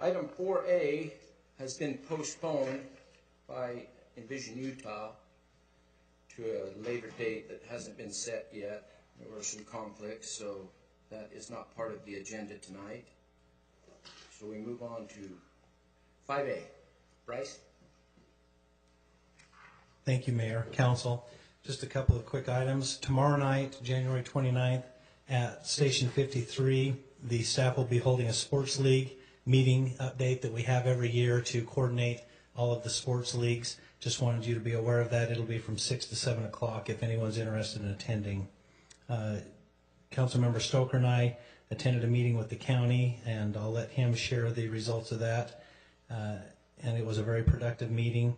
Item 4A has been postponed by Envision Utah to a later date that hasn't been set yet. There were some conflicts, so that is not part of the agenda tonight. So we move on to 5A. Bryce? Thank you, Mayor, Council. Just a couple of quick items. Tomorrow night, January 29th, at Station 53, the staff will be holding a sports league meeting update that we have every year to coordinate all of the sports leagues. Just wanted you to be aware of that. It'll be from 6 to 7 o'clock if anyone's interested in attending. Councilmember Stoker and I attended a meeting with the county, and I'll let him share the results of that. And it was a very productive meeting.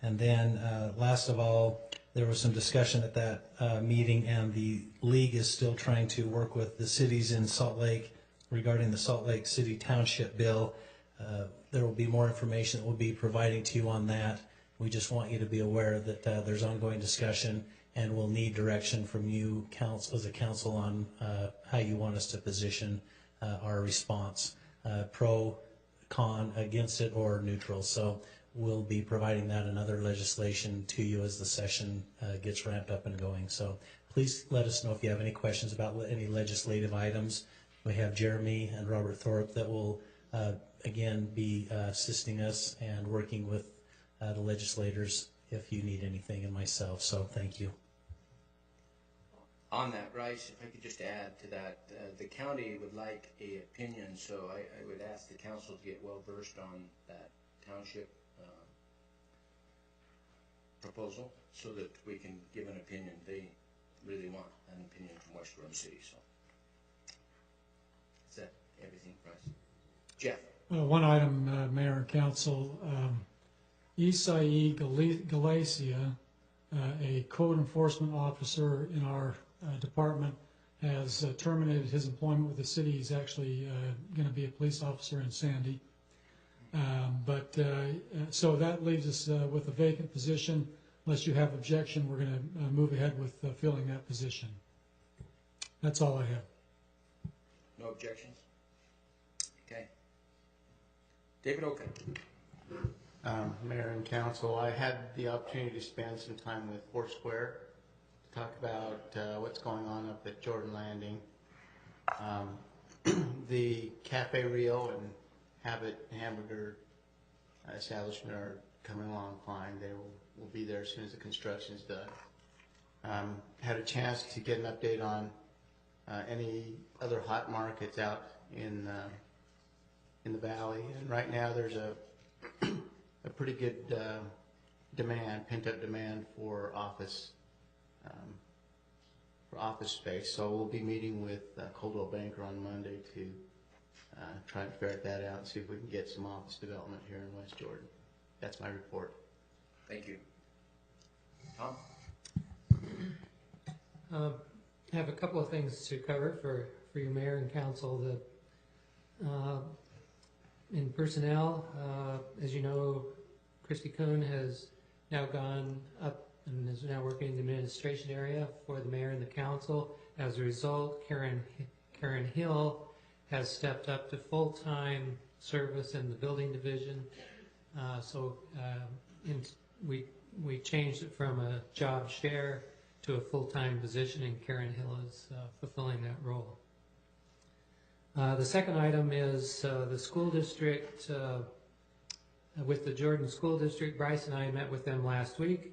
And then last of all, there was some discussion at that meeting, and the league is still trying to work with the cities in Salt Lake regarding the Salt Lake City Township bill. There will be more information that we'll be providing to you on that. We just want you to be aware that there's ongoing discussion, and we'll need direction from you as a council on how you want us to position our response, pro, con, against it, or neutral. So we'll be providing that and other legislation to you as the session gets ramped up and going. So please let us know if you have any questions about any legislative items. We have Jeremy and Robert Thorpe that will again be assisting us and working with the legislators if you need anything, and myself. So thank you. On that, Bryce, if I could just add to that, the county would like an opinion, so I would ask the council to get well versed on that township proposal so that we can give an opinion. They really want an opinion from West Gorham City. So is that everything, Bryce? Jeff? One item, Mayor and Council. Isai Galacia, a code enforcement officer in our department, has terminated his employment with the city. He's actually going to be a police officer in Sandy. So that leaves us with a vacant position. Unless you have objection, we're going to move ahead with filling that position. That's all I have. No objections? Okay. David Oken. Mayor and Council, I had the opportunity to spend some time with Foursquare to talk about what's going on up at Jordan Landing. The Cafe Rio and Habit Hamburger establishment are coming along fine. They will be there as soon as the construction is done. Had a chance to get an update on any other hot markets out in the valley, and right now there's a pretty good demand, pent-up demand for office space. So we'll be meeting with Coldwell Banker on Monday to try and ferret that out and see if we can get some office development here in West Jordan. That's my report. Thank you. Tom? I have a couple of things to cover for you, Mayor and Council. In personnel, as you know, Christy Kuhn has now gone up and is now working in the administration area for the Mayor and the Council. As a result, Karen Hill has stepped up to full-time service in the building division. We changed it from a job share to a full-time position, and Karen Hill is fulfilling that role. The second item is the school district. With the Jordan School District, Bryce and I met with them last week.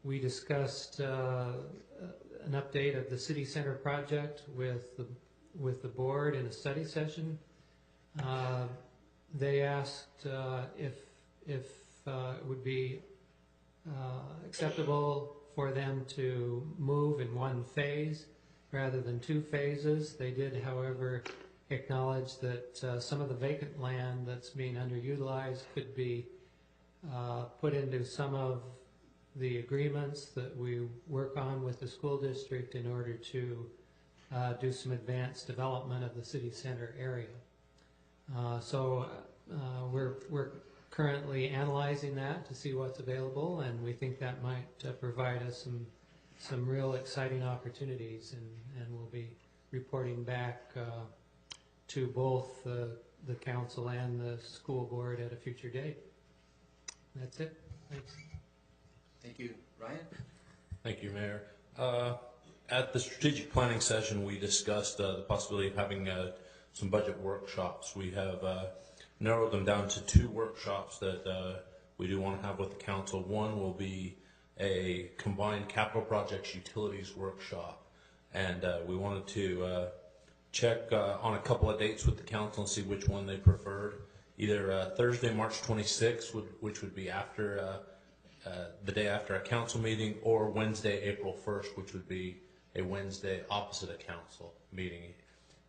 We discussed an update of the City Center project with the board in a study session. They asked if it would be acceptable for them to move in one phase rather than two phases. They did, however, acknowledge that some of the vacant land that's being underutilized could be put into some of the agreements that we work on with the school district in order to do some advanced development of the city center area. We're currently analyzing that to see what's available, and we think that might provide us some real exciting opportunities, and we'll be reporting back to both the the council and the school board at a future date. That's it. Thanks. Thank you. Ryan? Thank you, Mayor. At the strategic planning session, we discussed the possibility of having some budget workshops. We have narrowed them down to 2 workshops that we do want to have with the council. One will be a combined capital projects utilities workshop, and we wanted to check on a couple of dates with the council and see which one they preferred. Either Thursday, March 26th, which would be after the day after a council meeting, or Wednesday, April 1st, which would be a Wednesday opposite a council meeting.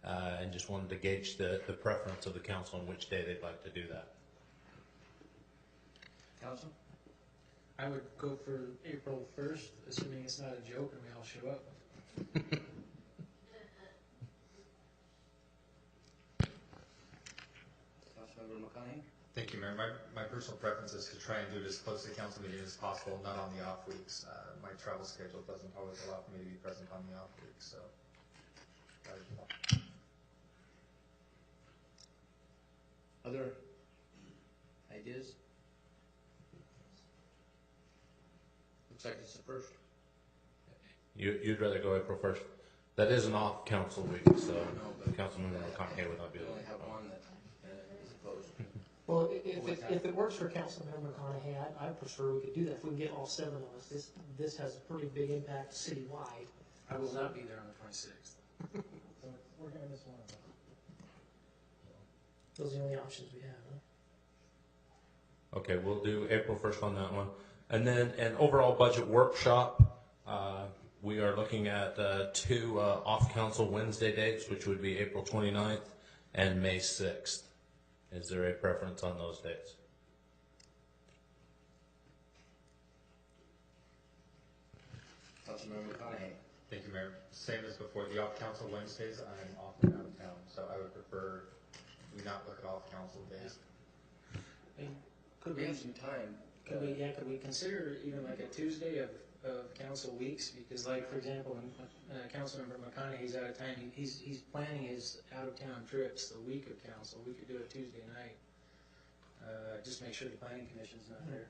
And just wanted to gauge the preference of the council on which day they'd like to do that. Council? I would go for April 1st, assuming it's not a joke and we all show up. Councilmember McConaughey? Thank you, Mayor. My personal preference is to try and do it as close to the council meeting as possible, not on the off weeks. My travel schedule doesn't always allow for me to be present on the off weeks, so. Other ideas? Looks like it's the first. You'd rather go April 1st? That is an off council week, so Councilmember McConaughey would not be We able only to. have one that is opposed. Well, if it works for Councilmember McConaughey, I prefer we could do that. If we can get all 7 of us, this has a pretty big impact citywide. I will not be there on the 26th. So we're gonna miss one of them. Those are the only options we have, huh? Okay, we'll do April 1st on that one. And then an overall budget workshop. We are looking at 2 off-council Wednesday dates, which would be April 29th and May 6th. Is there a preference on those dates? Councilmember McConaughey? Thank you, Mayor. Same as before, the off-council Wednesdays, I'm often out of town, so I would prefer we not look at off-council days. I mean, Could we have some time? could we consider even like a Tuesday of council weeks? Because like, for example, when Councilmember McConaughey's out of town, he's planning his out-of-town trips the week of council. We could do it Tuesday night. Just make sure the planning commission's not there.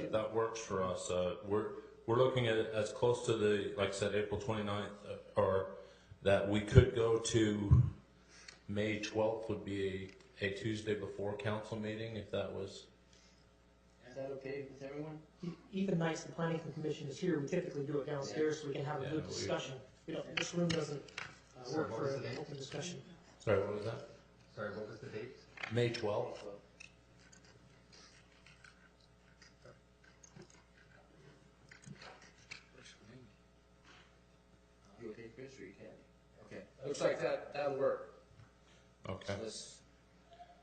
That works for us. We're looking at it as close to the, like I said, April 29th, or that we could go to May 12th would be a Tuesday before council meeting, if that was. Is that okay with everyone? Even nights the planning commission is here, we typically do it downstairs so we can have a good discussion. This room doesn't work What for was an the date? open discussion. Sorry, what was that? Sorry, what was the date? May 12th. You okay, Chris, or you can't? Okay, looks like that'll work. Okay. Let's-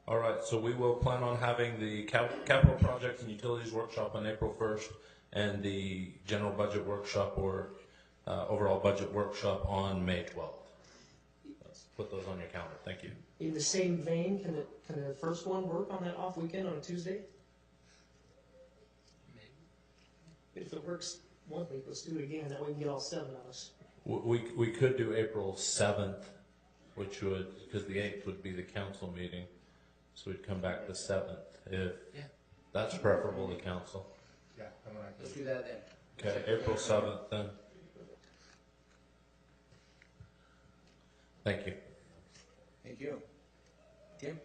All right, so we will plan on having the capital projects and utilities workshop on April 1st and the general budget workshop or overall budget workshop on May 12th. Let's put those on your calendar. Thank you. In the same vein, can the first one work on that off weekend on a Tuesday? If it works one week, let's do it again, that way we can get all 7 of us. We could do April 7th, which would, because the 8th would be the council meeting, so we'd come back the 7th, if Yeah. that's preferable to council. Yeah, I'm gonna. Let's do that then. Okay, April 7th then. Thank you. Thank you. Tim?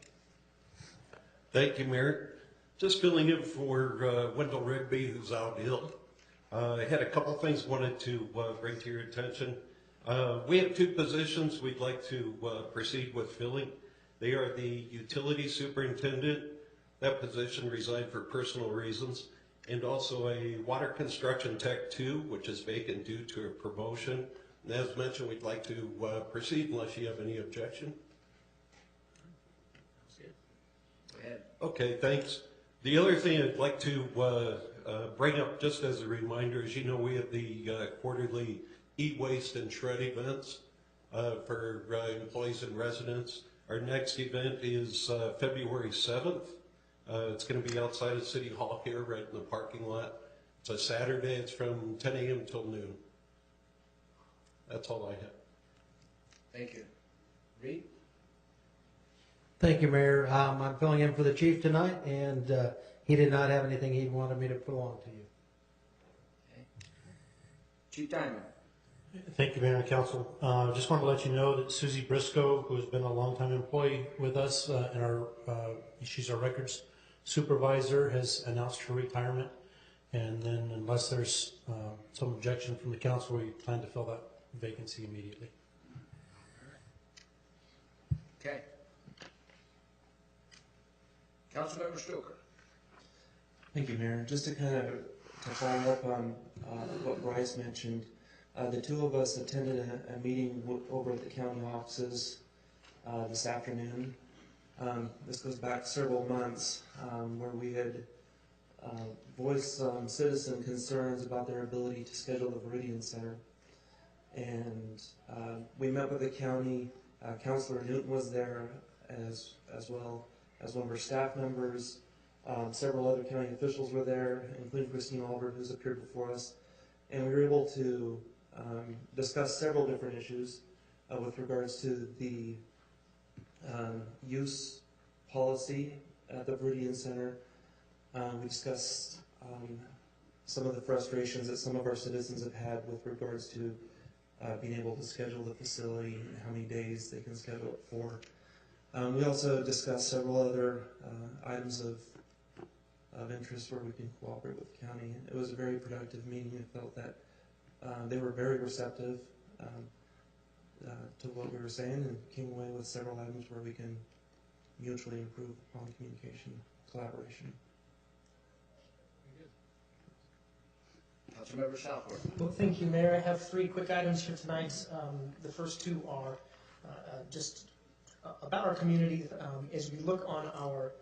Thank you, Mayor. Just filling in for Wendell Rigby, who's out ill. I had a couple things wanted to bring to your attention. We have 2 positions we'd like to proceed with filling. They are the utility superintendent. That position resigned for personal reasons. And also a water construction tech 2, which is vacant due to a promotion. And as mentioned, we'd like to proceed unless you have any objection. Go ahead. Okay, thanks. The other thing I'd like to bring up just as a reminder is, you know, we have the quarterly e-waste and shred events for employees and residents. Our next event is February 7th. It's going to be outside of City Hall here, right in the parking lot. It's a Saturday. It's from 10 a.m. till noon. That's all I have. Thank you. Reed? Thank you, Mayor. I'm filling in for the chief tonight, and he did not have anything he wanted me to put along to you. Chief Diamond. Thank you, Mayor and Council. Just wanted to let you know that Susie Briscoe, who has been a longtime employee with us, she's our records supervisor, has announced her retirement. And then, unless there's some objection from the council, we plan to fill that vacancy immediately. Okay. Councilmember Stoker. Thank you, Mayor. Just to kind of follow up on what Bryce mentioned, the two of us attended a meeting over at the county offices this afternoon. This goes back several months where we had voiced some citizen concerns about their ability to schedule the Veridian Center. And we met with the county. Councilor Newton was there as well as one of our staff members. Several other county officials were there, including Christine Albert, who's appeared before us. And we were able to discuss several different issues with regards to the use policy at the Veridian Center. We discussed some of the frustrations that some of our citizens have had with regards to being able to schedule the facility and how many days they can schedule it for. We also discussed several other items of interest where we can cooperate with the county. It was a very productive meeting. I felt that they were very receptive to what we were saying and came away with several items where we can mutually improve upon communication, collaboration. Councilmember Southworth. Well, thank you, Mayor. I have three quick items here tonight. The first two are just about our community. As we look on our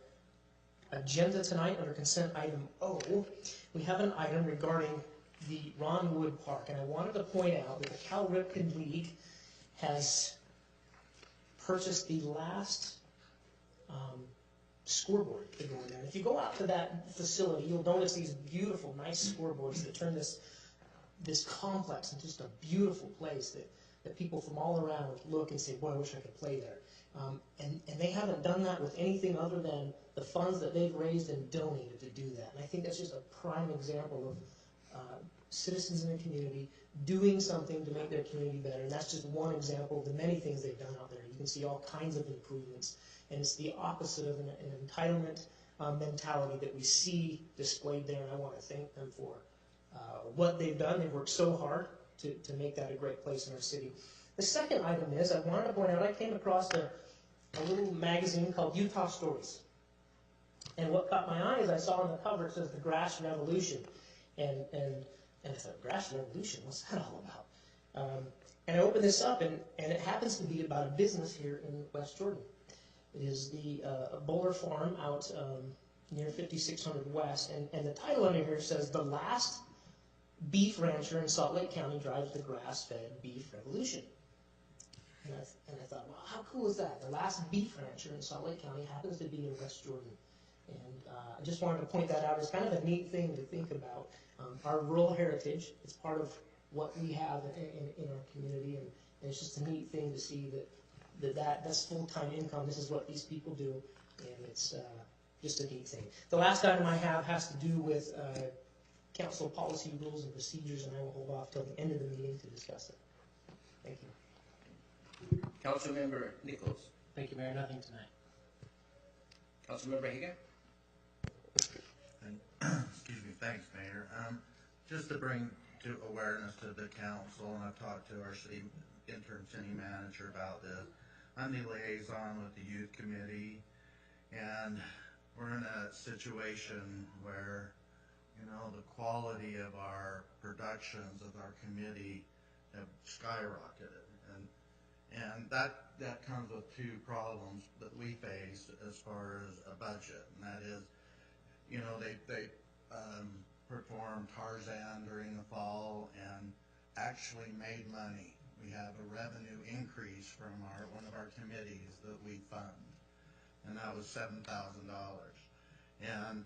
agenda tonight under consent item O, we have an item regarding the Ron Wood Park. And I wanted to point out that the Cal Ripken League has purchased the last scoreboard to go in there. And if you go out to that facility, you'll notice these beautiful, nice scoreboards that turn this complex into just a beautiful place that people from all around look and say, boy, I wish I could play there. And they haven't done that with anything other than the funds that they've raised and donated to do that. And I think that's just a prime example of citizens in the community doing something to make their community better. And that's just one example of the many things they've done out there. You can see all kinds of improvements. And it's the opposite of an entitlement mentality that we see displayed there. And I want to thank them for what they've done. They've worked so hard to make that a great place in our city. The second item is, I wanted to point out, I came across a little magazine called Utah Stories. And what caught my eye is I saw on the cover, it says the Grass Revolution. And I thought, Grass Revolution, what's that all about? And I opened this up, and it happens to be about a business here in West Jordan. It is the Bowler Farm out near 5600 West. And the title under here says, The Last Beef Rancher in Salt Lake County Drives the Grass-Fed Beef Revolution. And I thought, well, how cool is that? The last beef rancher in Salt Lake County happens to be in West Jordan. And I just wanted to point that out. It's kind of a neat thing to think about. Our rural heritage, it's part of what we have in our community, and it's just a neat thing to see that's full-time income. This is what these people do, and it's just a neat thing. The last item I have has to do with council policy rules and procedures, and I will hold off till the end of the meeting to discuss it. Thank you. Councilmember Nichols. Thank you, Mayor. Nothing tonight. Councilmember Hagan. Excuse me, thanks, Mayor. Just to bring to awareness to the council, and I've talked to our interim city manager about this. I'm the liaison with the youth committee, and we're in a situation where, the quality of our productions of our committee have skyrocketed, and that comes with two problems that we face as far as a budget, and that is, they performed Tarzan during the fall and actually made money. We have a revenue increase from one of our committees that we fund, and that was $7,000. And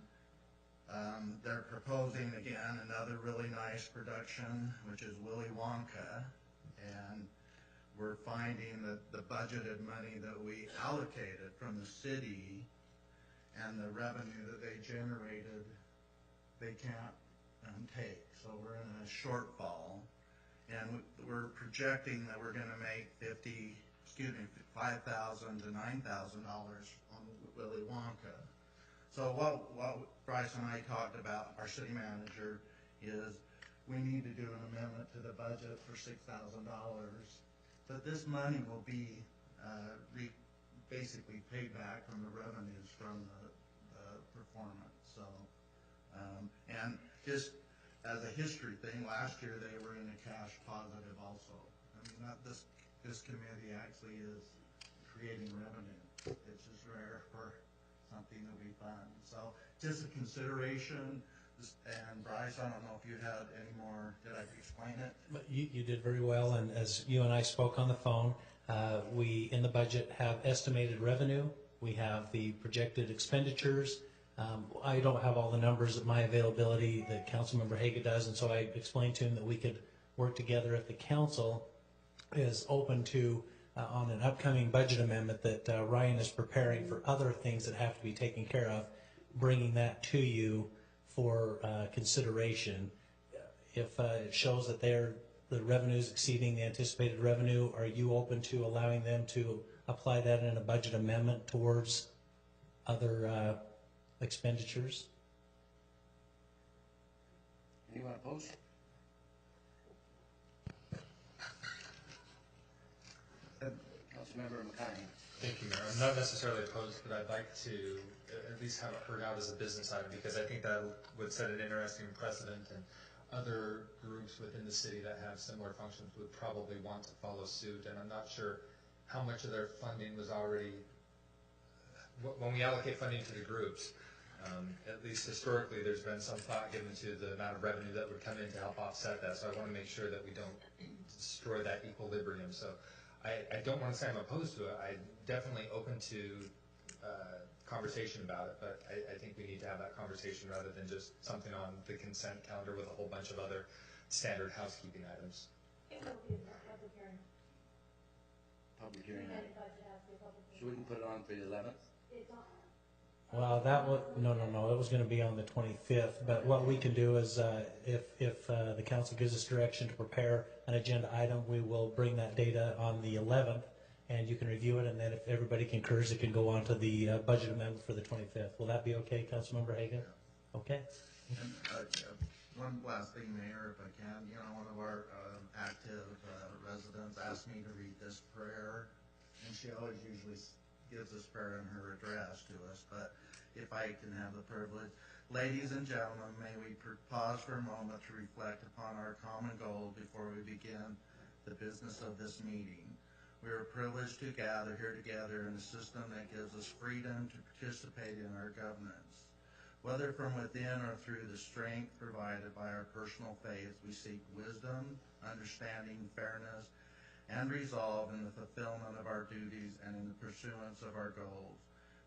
they're proposing again another really nice production, which is Willy Wonka, and we're finding that the budgeted money that we allocated from from the city and the revenue that they generated, they can't take. So we're in a shortfall, and we're projecting that we're going to make $5,000 to $9,000 on Willy Wonka. So what Bryce and I talked about, our city manager, is we need to do an amendment to the budget for $6,000. But this money will be basically paid back from the revenues from the performance. So, and just as a history thing, last year they were in a cash positive also. I mean, this committee actually is creating revenue, which is rare for something that we fund. So just a consideration. And Bryce, I don't know if you had any more, did I explain it? But you did very well, and as you and I spoke on the phone, we, in the budget, have estimated revenue. We have the projected expenditures. I don't have all the numbers at my availability that Councilmember Haga does, and so I explained to him that we could work together if the council is open to, on an upcoming budget amendment that Ryan is preparing for other things that have to be taken care of, bringing that to you for consideration. If it shows that the revenues exceeding the anticipated revenue, are you open to allowing them to apply that in a budget amendment towards other expenditures? Anyone opposed? Councilmember McConaughey. Thank you, Mayor. I'm not necessarily opposed, but I'd like to at least have it heard out as a business item, because I think that would set an interesting precedent, and other groups within the city that have similar functions would probably want to follow suit. And I'm not sure how much of their funding was already, when we allocate funding to the groups, at least historically, there's been some thought given to the amount of revenue that would come in to help offset that. So I want to make sure that we don't destroy that equilibrium. So I don't want to say I'm opposed to it. I'm definitely open to conversation about it, but I think we need to have that conversation rather than just something on the consent calendar with a whole bunch of other standard housekeeping items. It will be a public hearing. Public hearing. So we can put it on for the 11th? It's on. Well, no, it was going to be on the 25th, but what we can do is, if the council gives us direction to prepare an agenda item, we will bring that data on the 11th, and you can review it, and then if everybody concurs, it can go on to the budget amendment for the 25th. Will that be okay, Councilmember Hagan? Yeah. Okay. And one last thing, Mayor, if I can. You know, one of our active residents asked me to read this prayer, and she always usually gives this prayer in her address to us, but if I can have the privilege. Ladies and gentlemen, may we pause for a moment to reflect upon our common goal before we begin the business of this meeting. We are privileged to gather here together in a system that gives us freedom to participate in our governance. Whether from within or through the strength provided by our personal faith, we seek wisdom, understanding, fairness, and resolve in the fulfillment of our duties and in the pursuance of our goals.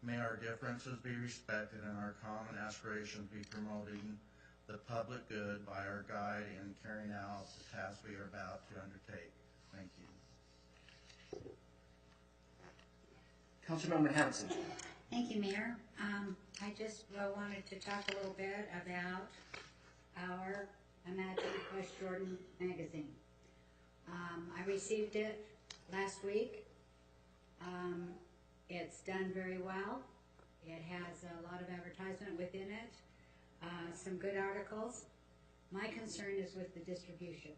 May our differences be respected and our common aspirations be promoting the public good by our guide in carrying out the task we are about to undertake. Thank you. Councilmember Hanson. Thank you, Mayor. I just wanted to talk a little bit about our Imagine West Jordan magazine. I received it last week. It's done very well. It has a lot of advertisement within it, some good articles. My concern is with the distribution.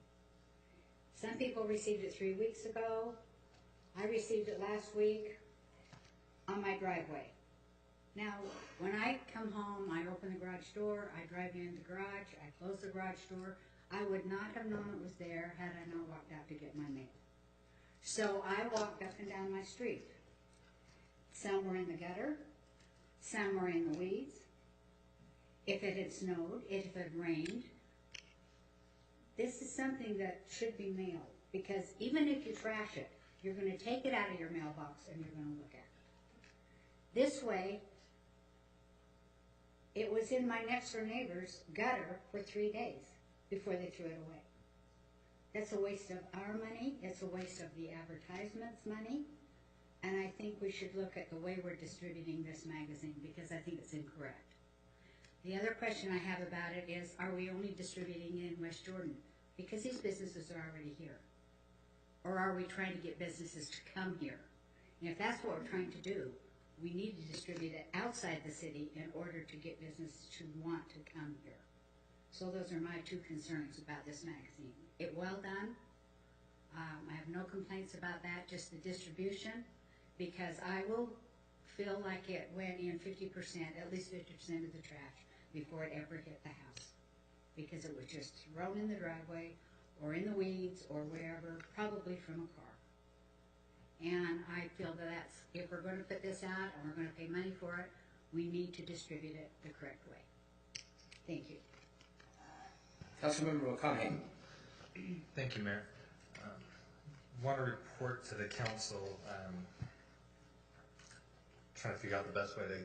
Some people received it 3 weeks ago. I received it last week on my driveway. Now, when I come home, I open the garage door, I drive in the garage, I close the garage door. I would not have known it was there had I not walked out to get my mail. So I walked up and down my street. Some were in the gutter, some were in the weeds. If it had snowed, if it had rained, this is something that should be mailed, because even if you trash it, you're going to take it out of your mailbox and you're going to look at it. This way, it was in my next door neighbor's gutter for 3 days before they threw it away. That's a waste of our money. It's a waste of the advertisement's money. And I think we should look at the way we're distributing this magazine, because I think it's incorrect. The other question I have about it is, are we only distributing in West Jordan? Because these businesses are already here. Or are we trying to get businesses to come here? And if that's what we're trying to do, we need to distribute it outside the city in order to get businesses to want to come here. So those are my two concerns about this magazine. It well done. I have no complaints about that, just the distribution, because I will feel like it went in 50%, at least 50% of the trash before it ever hit the house. Because it was just thrown in the driveway or in the weeds or wherever, probably from a car. And I feel that that's, if we're going to put this out and we're going to pay money for it, we need to distribute it the correct way. Thank you. Councilmember McConaughey. Thank you, Mayor. Want to report to the council, trying to figure out the best way to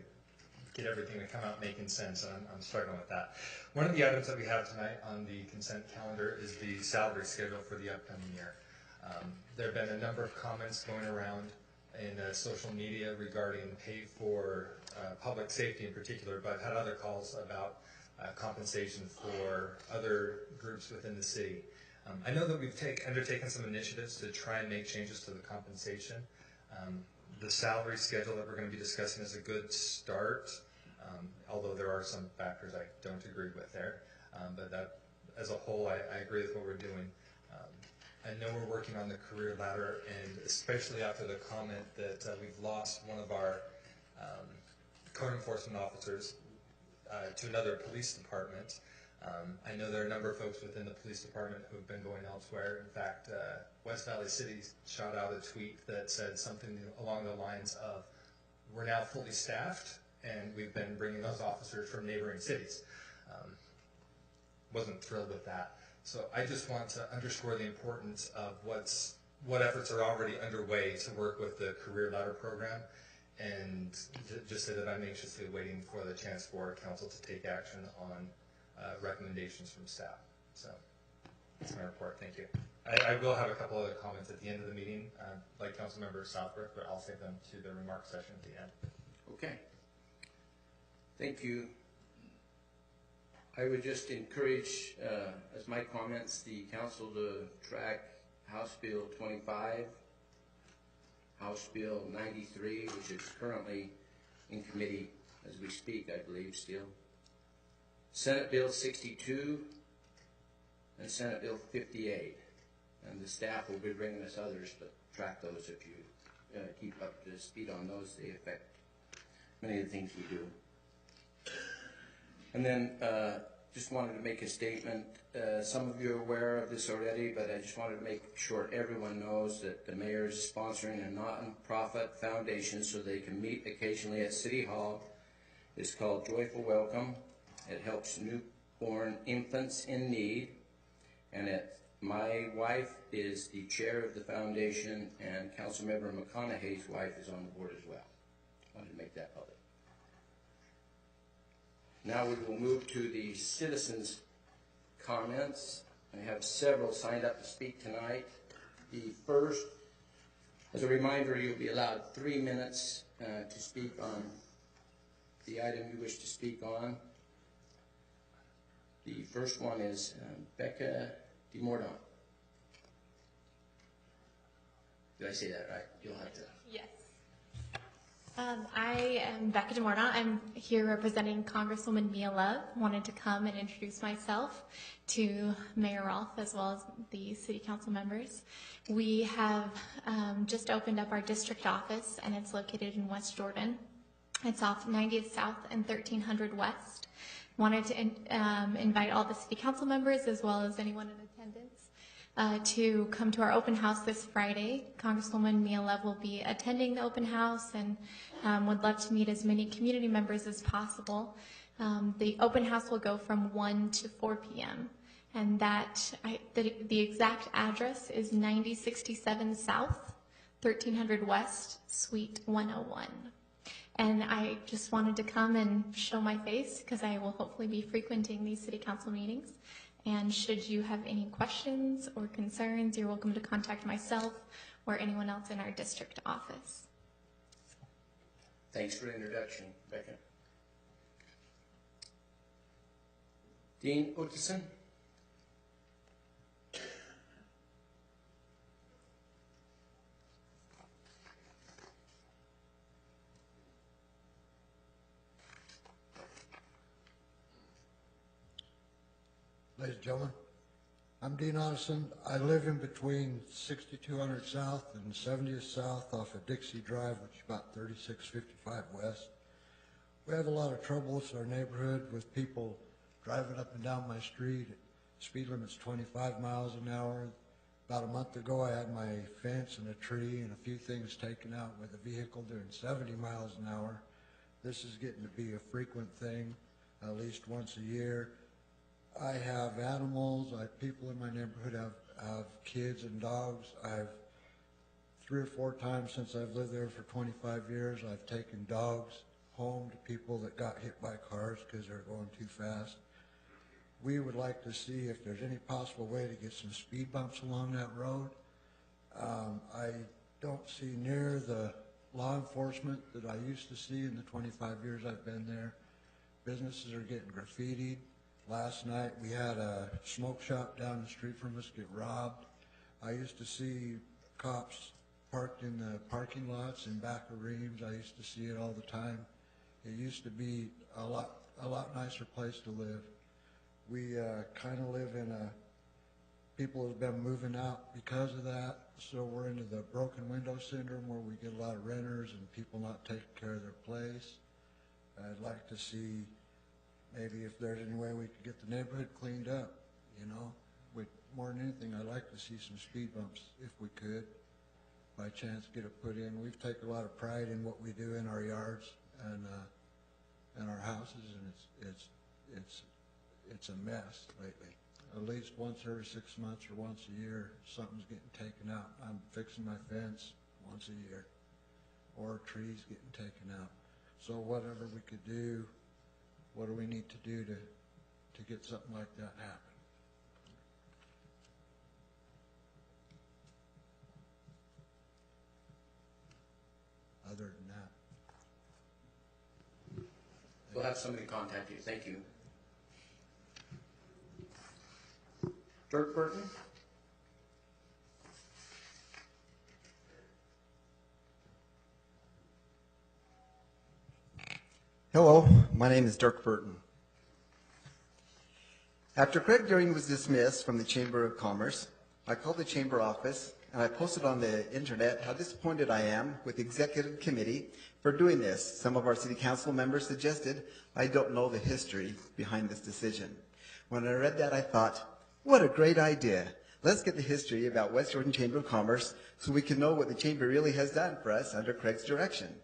get everything to come out making sense, and I'm struggling with that. One of the items that we have tonight on the consent calendar is the salary schedule for the upcoming year. There have been a number of comments going around in social media regarding pay for public safety in particular, but I've had other calls about compensation for other groups within the city. I know that we've undertaken some initiatives to try and make changes to the compensation. The salary schedule that we're going to be discussing is a good start, although there are some factors I don't agree with there. But that, as a whole, I agree with what we're doing. I know we're working on the career ladder, and especially after the comment that we've lost one of our code enforcement officers to another police department. I know there are a number of folks within the police department who have been going elsewhere. In fact, West Valley City shot out a tweet that said something along the lines of, we're now fully staffed, and we've been bringing those officers from neighboring cities. Wasn't thrilled with that. So I just want to underscore the importance of what efforts are already underway to work with the Career Ladder program, and just say that I'm anxiously waiting for the chance for council to take action on recommendations from staff. So that's my report. Thank you. I will have a couple other comments at the end of the meeting, like Councilmember Southworth, but I'll save them to the remark session at the end. Okay. Thank you. I would just encourage, as my comments, the council to track House Bill 25, House Bill 93, which is currently in committee as we speak, I believe, still. Senate Bill 62 and Senate Bill 58. And the staff will be bringing us others, but track those if you keep up to speed on those. They affect many of the things we do. And then just wanted to make a statement. Some of you are aware of this already, but I just wanted to make sure everyone knows that the mayor is sponsoring a non-profit foundation so they can meet occasionally at City Hall. It's called Joyful Welcome. It helps newborn infants in need. And my wife is the chair of the foundation, and Councilmember McConaughey's wife is on the board as well. I wanted to make that public. Now we will move to the citizens' comments. I have several signed up to speak tonight. The first, as a reminder, you'll be allowed 3 minutes to speak on the item you wish to speak on. The first one is Becca DeMordaunt. Did I say that right? You'll have to. Yes. I am Becca DeMordaunt. I'm here representing Congresswoman Mia Love. Wanted to come and introduce myself to Mayor Rolfe as well as the City Council members. We have just opened up our district office, and it's located in West Jordan. It's off 90th South and 1300 West. Wanted to invite all the City Council members as well as anyone in attendance to come to our open house this Friday. Congresswoman Mia Love will be attending the open house and would love to meet as many community members as possible. The open house will go from 1 to 4 p.m. and the exact address is 9067 South, 1300 West, Suite 101. And I just wanted to come and show my face because I will hopefully be frequenting these City Council meetings. And should you have any questions or concerns, you're welcome to contact myself or anyone else in our district office. Thanks for the introduction, Becca. Dean Ottesen? Ladies and gentlemen, I'm Dean Ottesen. I live in between 6200 South and 70th South off of Dixie Drive, which is about 3655 West. We have a lot of troubles in our neighborhood with people driving up and down my street. Speed limit's 25 miles an hour. About a month ago, I had my fence and a tree and a few things taken out with a vehicle doing 70 miles an hour. This is getting to be a frequent thing, at least once a year. I have animals. People in my neighborhood have kids and dogs. I've 3 or 4 times since I've lived there for 25 years, I've taken dogs home to people that got hit by cars because they're going too fast. We would like to see if there's any possible way to get some speed bumps along that road. I don't see near the law enforcement that I used to see in the 25 years I've been there. Businesses are getting graffitied. Last night we had a smoke shop down the street from us get robbed. I used to see cops parked in the parking lots in back of Reams. I used to see it all the time. It used to be a lot nicer place to live. We kind of live in people have been moving out because of that, so we're into the broken window syndrome where we get a lot of renters and people not taking care of their place. I'd like to see maybe if there's any way we could get the neighborhood cleaned up, you know. More than anything, I'd like to see some speed bumps if we could, by chance, get it put in. We've taken a lot of pride in what we do in our yards and our houses, and it's a mess lately. At least once every 6 months or once a year, something's getting taken out. I'm fixing my fence once a year, or trees getting taken out. So whatever we could do, what do we need to do to get something like that happen? Other than that, We'll have somebody contact you. Thank you. Dirk Burton? Hello, my name is Dirk Burton. After Craig Deering was dismissed from the Chamber of Commerce, I called the Chamber office and I posted on the internet how disappointed I am with the Executive Committee for doing this. Some of our City Council members suggested I don't know the history behind this decision. When I read that, I thought, what a great idea. Let's get the history about West Jordan Chamber of Commerce so we can know what the Chamber really has done for us under Craig's direction.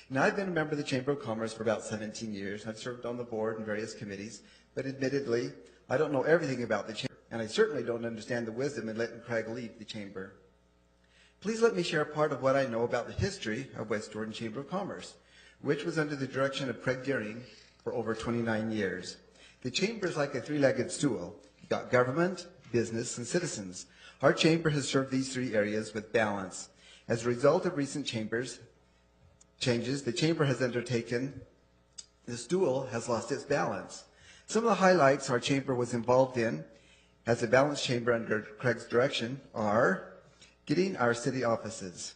Now, I've been a member of the Chamber of Commerce for about 17 years. I've served on the board and various committees, but admittedly, I don't know everything about the Chamber, and I certainly don't understand the wisdom in letting Craig leave the Chamber. Please let me share part of what I know about the history of West Jordan Chamber of Commerce, which was under the direction of Craig Deering for over 29 years. The Chamber is like a three-legged stool. You've got government, business, and citizens. Our Chamber has served these three areas with balance. As a result of recent changes, the Chamber has undertaken, the stool has lost its balance. Some of the highlights our Chamber was involved in as a balanced Chamber under Craig's direction are getting our city offices,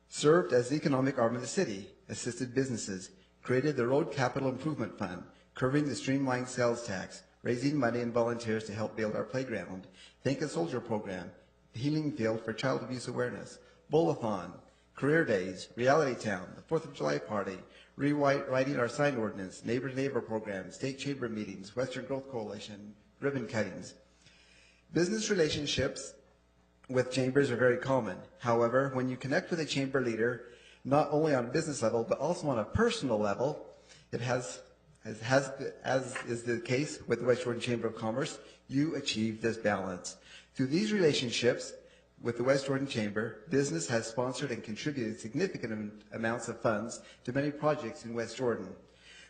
served as the economic arm of the city, assisted businesses, created the Road Capital Improvement Fund, curbing the streamlined sales tax, raising money and volunteers to help build our playground, Thank a Soldier program, Healing Field for Child Abuse Awareness, Bowl-a-thon, Career Days, Reality Town, the 4th of July Party, rewriting our sign ordinance, neighbor-to-neighbor program, state chamber meetings, Western Growth Coalition, ribbon cuttings. Business relationships with chambers are very common. However, when you connect with a chamber leader, not only on a business level, but also on a personal level, it has, as is the case with the West Jordan Chamber of Commerce, you achieve this balance. Through these relationships with the West Jordan Chamber, business has sponsored and contributed significant amounts of funds to many projects in West Jordan.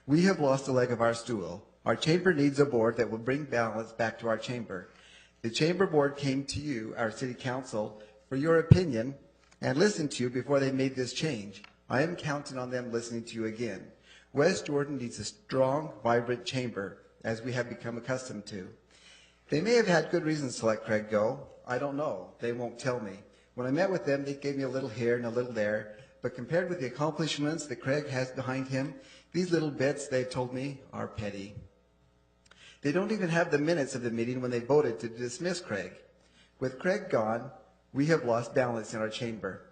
We have lost a leg of our stool. Our chamber needs a board that will bring balance back to our chamber. The chamber board came to you, our city council, for your opinion and listened to you before they made this change. I am counting on them listening to you again. West Jordan needs a strong, vibrant chamber, as we have become accustomed to. They may have had good reasons to let Craig go. I don't know. They won't tell me. When I met with them, they gave me a little here and a little there, but compared with the accomplishments that Craig has behind him, these little bits they've told me are petty. They don't even have the minutes of the meeting when they voted to dismiss Craig. With Craig gone, we have lost balance in our chamber.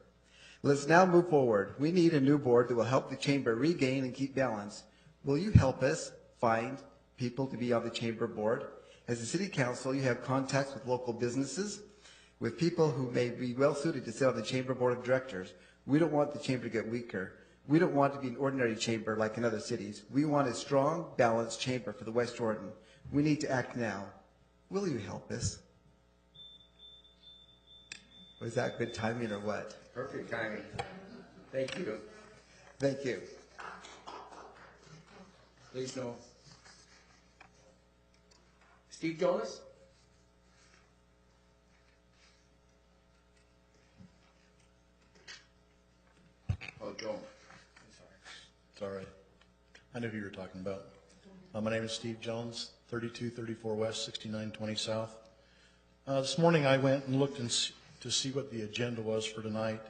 Let's now move forward. We need a new board that will help the chamber regain and keep balance. Will you help us find people to be on the chamber board? As the city council, you have contacts with local businesses, with people who may be well suited to sit on the chamber board of directors. We don't want the chamber to get weaker. We don't want to be an ordinary chamber like in other cities. We want a strong, balanced chamber for the West Jordan. We need to act now. Will you help us? Was that good timing or what? Perfect timing. Thank you. Thank you. Please no. Steve Jonas? Oh, Joe. It's all right. I knew who you were talking about. My name is Steve Jones, 3234 West, 6920 South. This morning I went and looked to see what the agenda was for tonight.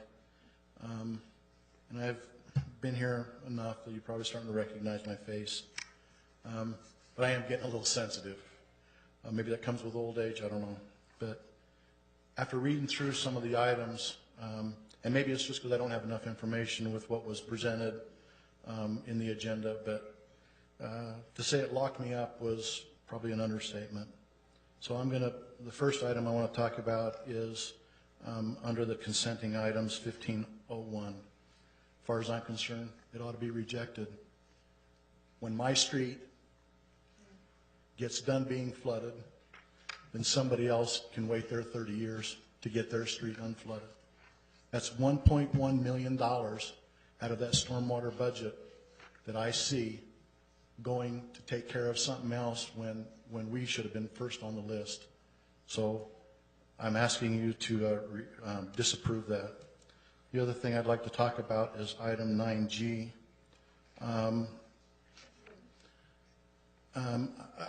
And I've been here enough that you're probably starting to recognize my face. But I am getting a little sensitive. Maybe that comes with old age, I don't know. But after reading through some of the items, and maybe it's just because I don't have enough information with what was presented in the agenda, but to say it locked me up was probably an understatement. So the first item I want to talk about is under the consenting items 1501. As far as I'm concerned, it ought to be rejected. When my street gets done being flooded, then somebody else can wait their 30 years to get their street unflooded. That's $1.1 million out of that stormwater budget that I see going to take care of something else when we should have been first on the list. So I'm asking you to disapprove that. The other thing I'd like to talk about is item 9G.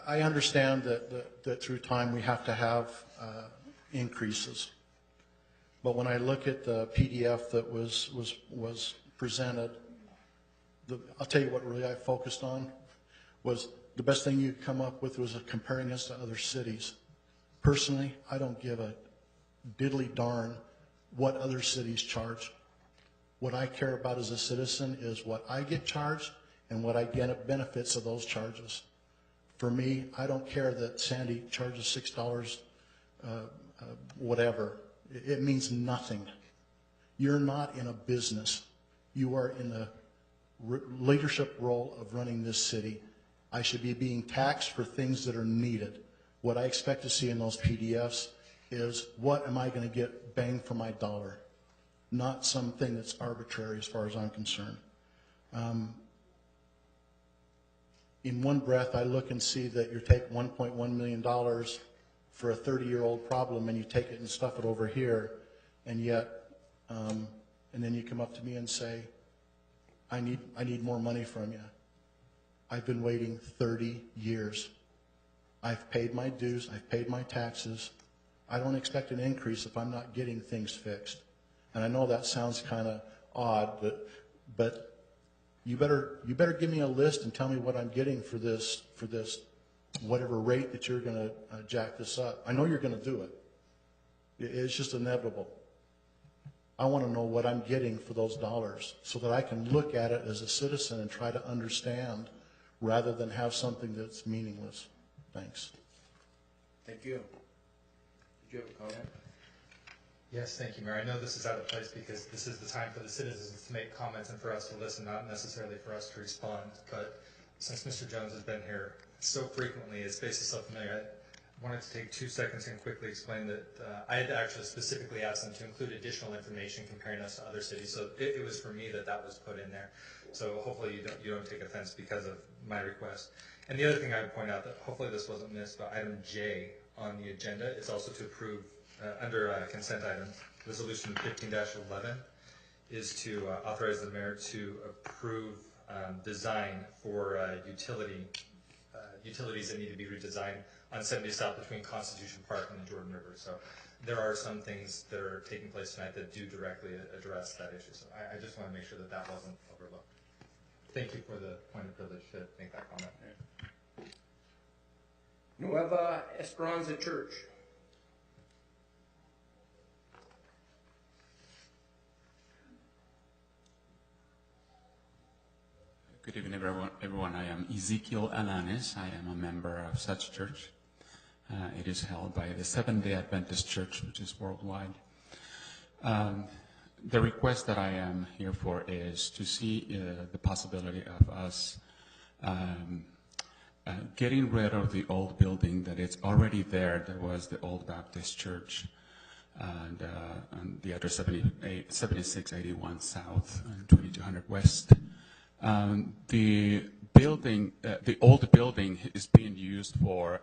I understand that through time we have to have increases. But when I look at the PDF that was presented, I'll tell you what really I focused on was the best thing you could come up with was comparing us to other cities. Personally, I don't give a diddly darn what other cities charge. What I care about as a citizen is what I get charged and what I get benefits of those charges. For me, I don't care that Sandy charges $6 whatever. It means nothing. You're not in a business. You are in the leadership role of running this city. I should be being taxed for things that are needed. What I expect to see in those PDFs is what am I going to get bang for my dollar, not something that's arbitrary as far as I'm concerned. In one breath, I look and see that you take $1.1 million for a 30-year-old problem and you take it and stuff it over here, and yet, and then you come up to me and say, I need more money from you. I've been waiting 30 years. I've paid my dues, I've paid my taxes. I don't expect an increase if I'm not getting things fixed. And I know that sounds kind of odd, but you better give me a list and tell me what I'm getting for this whatever rate that you're going to jack this up. I know you're going to do it. It's just inevitable. I want to know what I'm getting for those dollars so that I can look at it as a citizen and try to understand rather than have something that's meaningless. Thanks. Thank you. Did you have a comment? Yes, thank you, Mayor. I know this is out of place because this is the time for the citizens to make comments and for us to listen, not necessarily for us to respond. But since Mr. Jones has been here so frequently, his face is so familiar, I wanted to take 2 seconds and quickly explain that I had actually specifically asked them to include additional information comparing us to other cities. So it was for me that was put in there. So hopefully you don't take offense because of my request. And the other thing I would point out that hopefully this wasn't missed, but item J on the agenda is also to approve under consent item resolution 15-11. is to authorize the mayor to approve design for utilities that need to be redesigned on 70 South between Constitution Park and the Jordan River. So there are some things that are taking place tonight that do directly address that issue. So I just want to make sure that that wasn't overlooked. Thank you for the point of privilege to make that comment. Nueva Esperanza Church. Good evening, everyone. I am Ezekiel Alanes. I am a member of such church. It is held by the Seventh-day Adventist Church, which is worldwide. The request that I am here for is to see the possibility of us getting rid of the old building that is already there. There was the old Baptist Church, and the address 7681 South and 2200 West. The building, the old building, is being used for,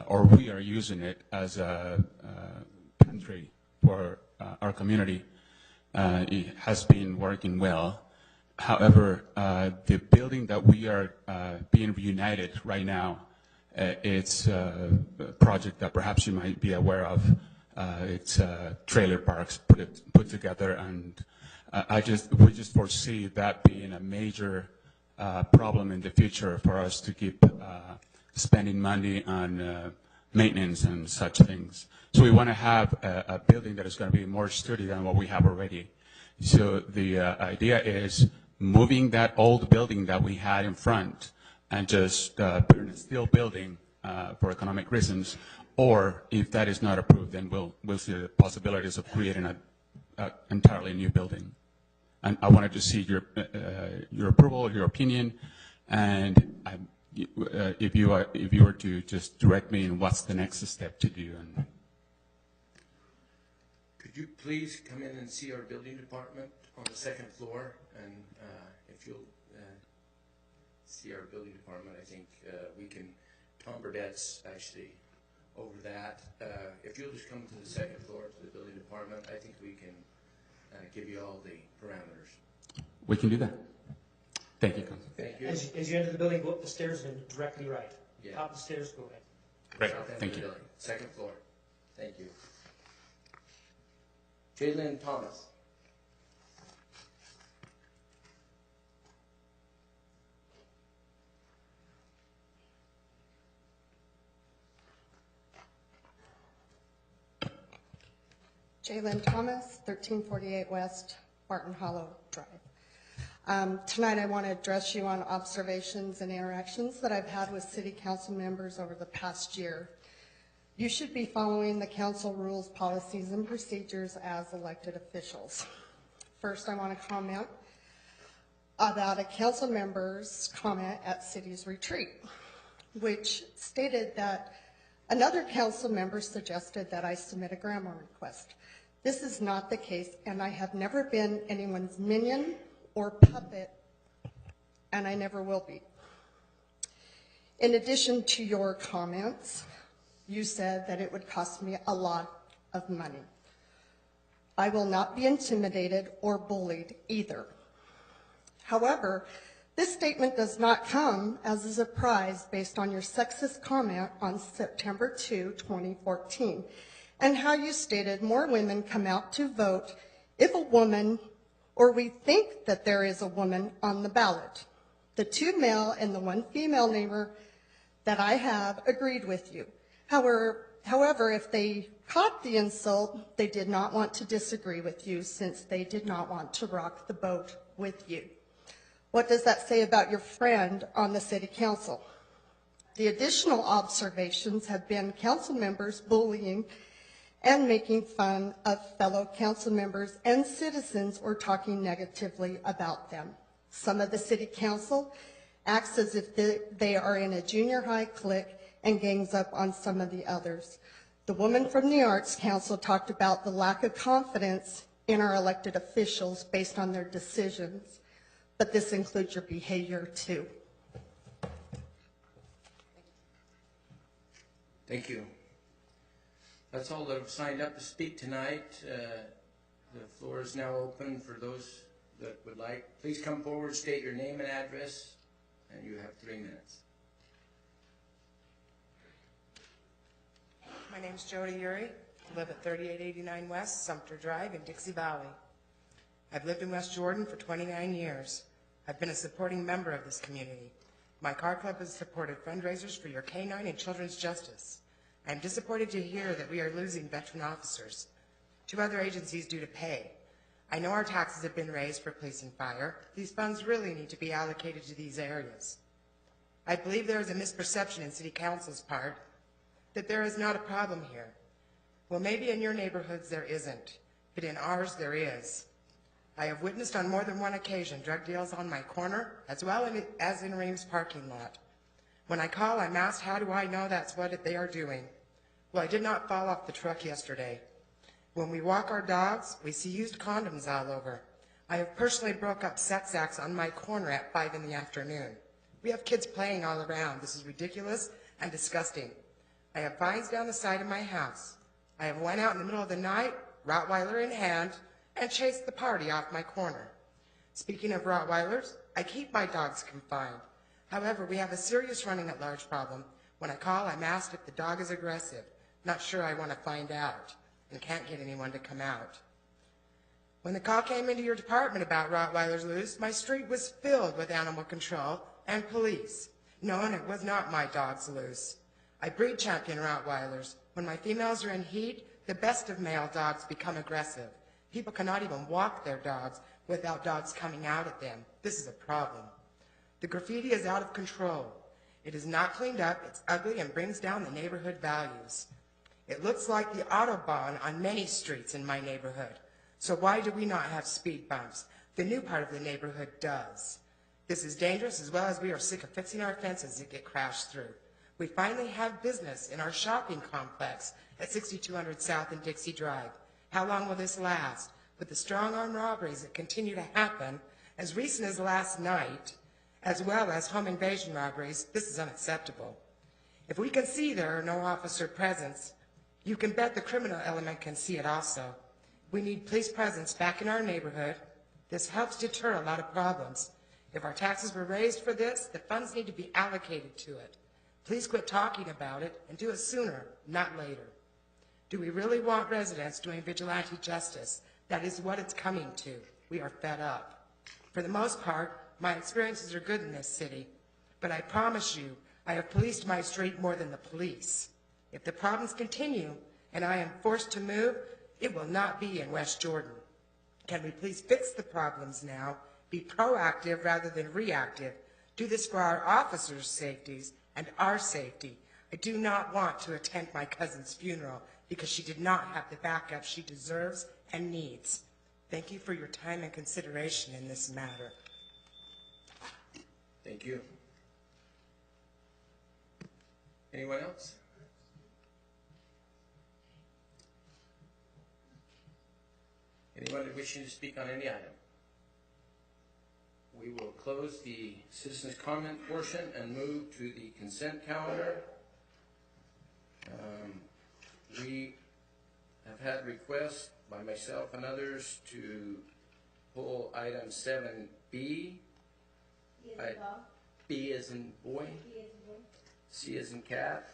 or we are using it as a pantry for our community. It has been working well. However, the building that we are being reunited right now, it's a project that perhaps you might be aware of. It's trailer parks put together, and we just foresee that being a major problem in the future for us to keep spending money on maintenance and such things. So we want to have a building that is going to be more sturdy than what we have already. So the idea is moving that old building that we had in front and just putting a steel building for economic reasons. Or if that is not approved, then we'll see the possibilities of creating an entirely new building. And I wanted to see your approval, your opinion, and if you were to just direct me in what's the next step to do. And could you please come in and see our building department on the second floor? And if you'll see our building department, I think we can. Tom Burdett's actually over that. If you'll just come to the second floor to the building department, I think we can give you all the parameters. We can do that. Thank you, Council. Thank you. As you enter the building, go up the stairs and directly right. Yeah. Top of the stairs, go ahead. Great. South end Thank of the you. building, second floor. Thank you. Jalen Thomas. Jalen Thomas, 1348 West Barton Hollow Drive. Tonight I want to address you on observations and interactions that I've had with city council members over the past year. You should be following the council rules, policies, and procedures as elected officials. First, I want to comment about a council member's comment at city's retreat, which stated that another council member suggested that I submit a grandma request. This is not the case, and I have never been anyone's minion or puppet, and I never will be. In addition to your comments, you said that it would cost me a lot of money. I will not be intimidated or bullied either. However, this statement does not come as a surprise based on your sexist comment on September 2, 2014, and how you stated more women come out to vote if a woman, or we think that there is a woman on the ballot. The 2 male and the 1 female neighbor that I have agreed with you. However, if they caught the insult, they did not want to disagree with you since they did not want to rock the boat with you. What does that say about your friend on the city council? The additional observations have been council members bullying and making fun of fellow council members and citizens or talking negatively about them. Some of the city council acts as if they are in a junior high clique and gangs up on some of the others. The woman from the Arts Council talked about the lack of confidence in our elected officials based on their decisions, but this includes your behavior too. Thank you. That's all that have signed up to speak tonight. The floor is now open for those that would like. Please come forward, state your name and address, and you have 3 minutes. My name's Jody Uri. I live at 3889 West Sumter Drive in Dixie Valley. I've lived in West Jordan for 29 years. I've been a supporting member of this community. My car club has supported fundraisers for your canine and children's justice. I'm disappointed to hear that we are losing veteran officers to other agencies due to pay. I know our taxes have been raised for police and fire. These funds really need to be allocated to these areas. I believe there is a misperception in City Council's part that there is not a problem here. Well, maybe in your neighborhoods there isn't, but in ours there is. I have witnessed on more than one occasion drug deals on my corner, as well as in Reams parking lot. When I call, I'm asked, how do I know that's what they are doing? Well, I did not fall off the truck yesterday. When we walk our dogs, we see used condoms all over. I have personally broke up sex acts on my corner at 5 in the afternoon. We have kids playing all around. This is ridiculous and disgusting. I have vines down the side of my house. I have went out in the middle of the night, Rottweiler in hand, and chased the party off my corner. Speaking of Rottweilers, I keep my dogs confined. However, we have a serious running at large problem. When I call, I'm asked if the dog is aggressive. Not sure I want to find out, and can't get anyone to come out. When the call came into your department about Rottweilers loose, my street was filled with animal control and police. No, and it was not my dogs loose. I breed champion Rottweilers. When my females are in heat, the best of male dogs become aggressive. People cannot even walk their dogs without dogs coming out at them. This is a problem. The graffiti is out of control. It is not cleaned up, it's ugly, and brings down the neighborhood values. It looks like the Autobahn on many streets in my neighborhood. So why do we not have speed bumps? The new part of the neighborhood does. This is dangerous, as well as we are sick of fixing our fences that get crashed through. We finally have business in our shopping complex at 6200 South and Dixie Drive. How long will this last? With the strong-arm robberies that continue to happen, as recent as last night, as well as home invasion robberies, this is unacceptable. If we can see there are no officer presence, you can bet the criminal element can see it also. We need police presence back in our neighborhood. This helps deter a lot of problems. If our taxes were raised for this, the funds need to be allocated to it. Please quit talking about it and do it sooner, not later. Do we really want residents doing vigilante justice? That is what it's coming to. We are fed up. For the most part, my experiences are good in this city, but I promise you, I have policed my street more than the police. If the problems continue and I am forced to move, it will not be in West Jordan. Can we please fix the problems now, be proactive rather than reactive, do this for our officers' safeties and our safety? I do not want to attend my cousin's funeral because she did not have the backup she deserves and needs. Thank you for your time and consideration in this matter. Thank you. Anyone else? Anyone wishing to speak on any item? We will close the citizens' comment portion and move to the consent calendar. We have had requests by myself and others to pull item 7B. B as in boy, C as in cat,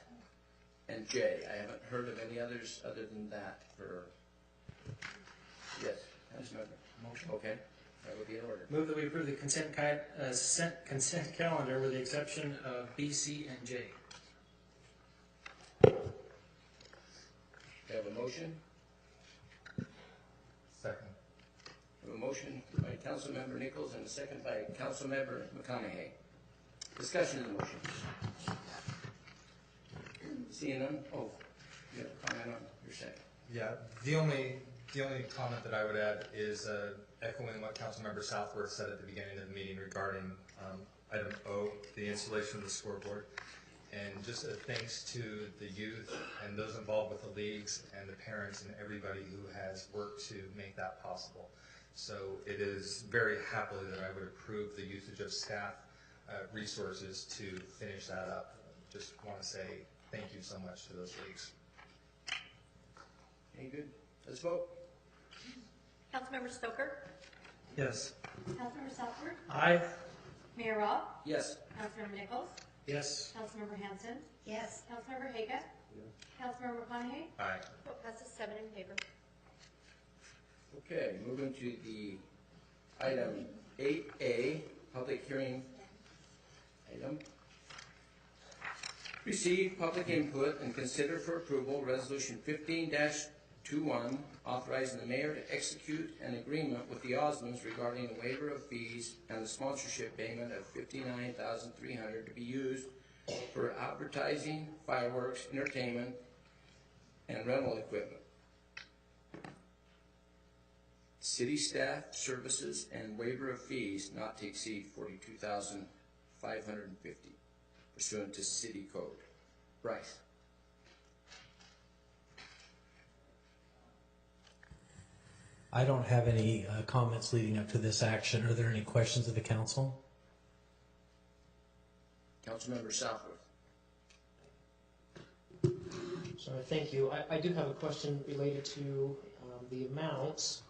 and J. I haven't heard of any others other than that for, yes, Councilmember. Okay, that would be in order. Move that we approve the consent calendar with the exception of B, C, and J. We have a motion. Second. We have a motion by Councilmember Nichols and a second by Councilmember McConaughey. Discussion of the motion. Seeing none? Oh, you have a comment on your second. Yeah, the only comment that I would add is echoing what Councilmember Southworth said at the beginning of the meeting regarding item O, the installation of the scoreboard. And just a thanks to the youth and those involved with the leagues and the parents and everybody who has worked to make that possible. So it is very happily that I would approve the usage of staff resources to finish that up. Just want to say thank you so much to those leagues. Any good? Let's vote. Councilmember Stoker? Yes. Councilmember Southworth? Aye. Mayor Robb? Yes. Councilmember Nichols? Yes. Councilmember Hanson? Yes. Councilmember Haga? Councilmember McConaughey? Aye. Vote passes 7 in favor. Okay, moving to the item 8A, public hearing item. Receive public input and consider for approval Resolution 15-21, authorizing the mayor to execute an agreement with the Osmonds regarding a waiver of fees and the sponsorship payment of $59,300 to be used for advertising, fireworks, entertainment, and rental equipment. City staff services and waiver of fees not to exceed $42,550 pursuant to city code. Bryce. I don't have any comments leading up to this action. Are there any questions of the council? Councilmember Southworth. Sorry, thank you. I do have a question related to the amounts.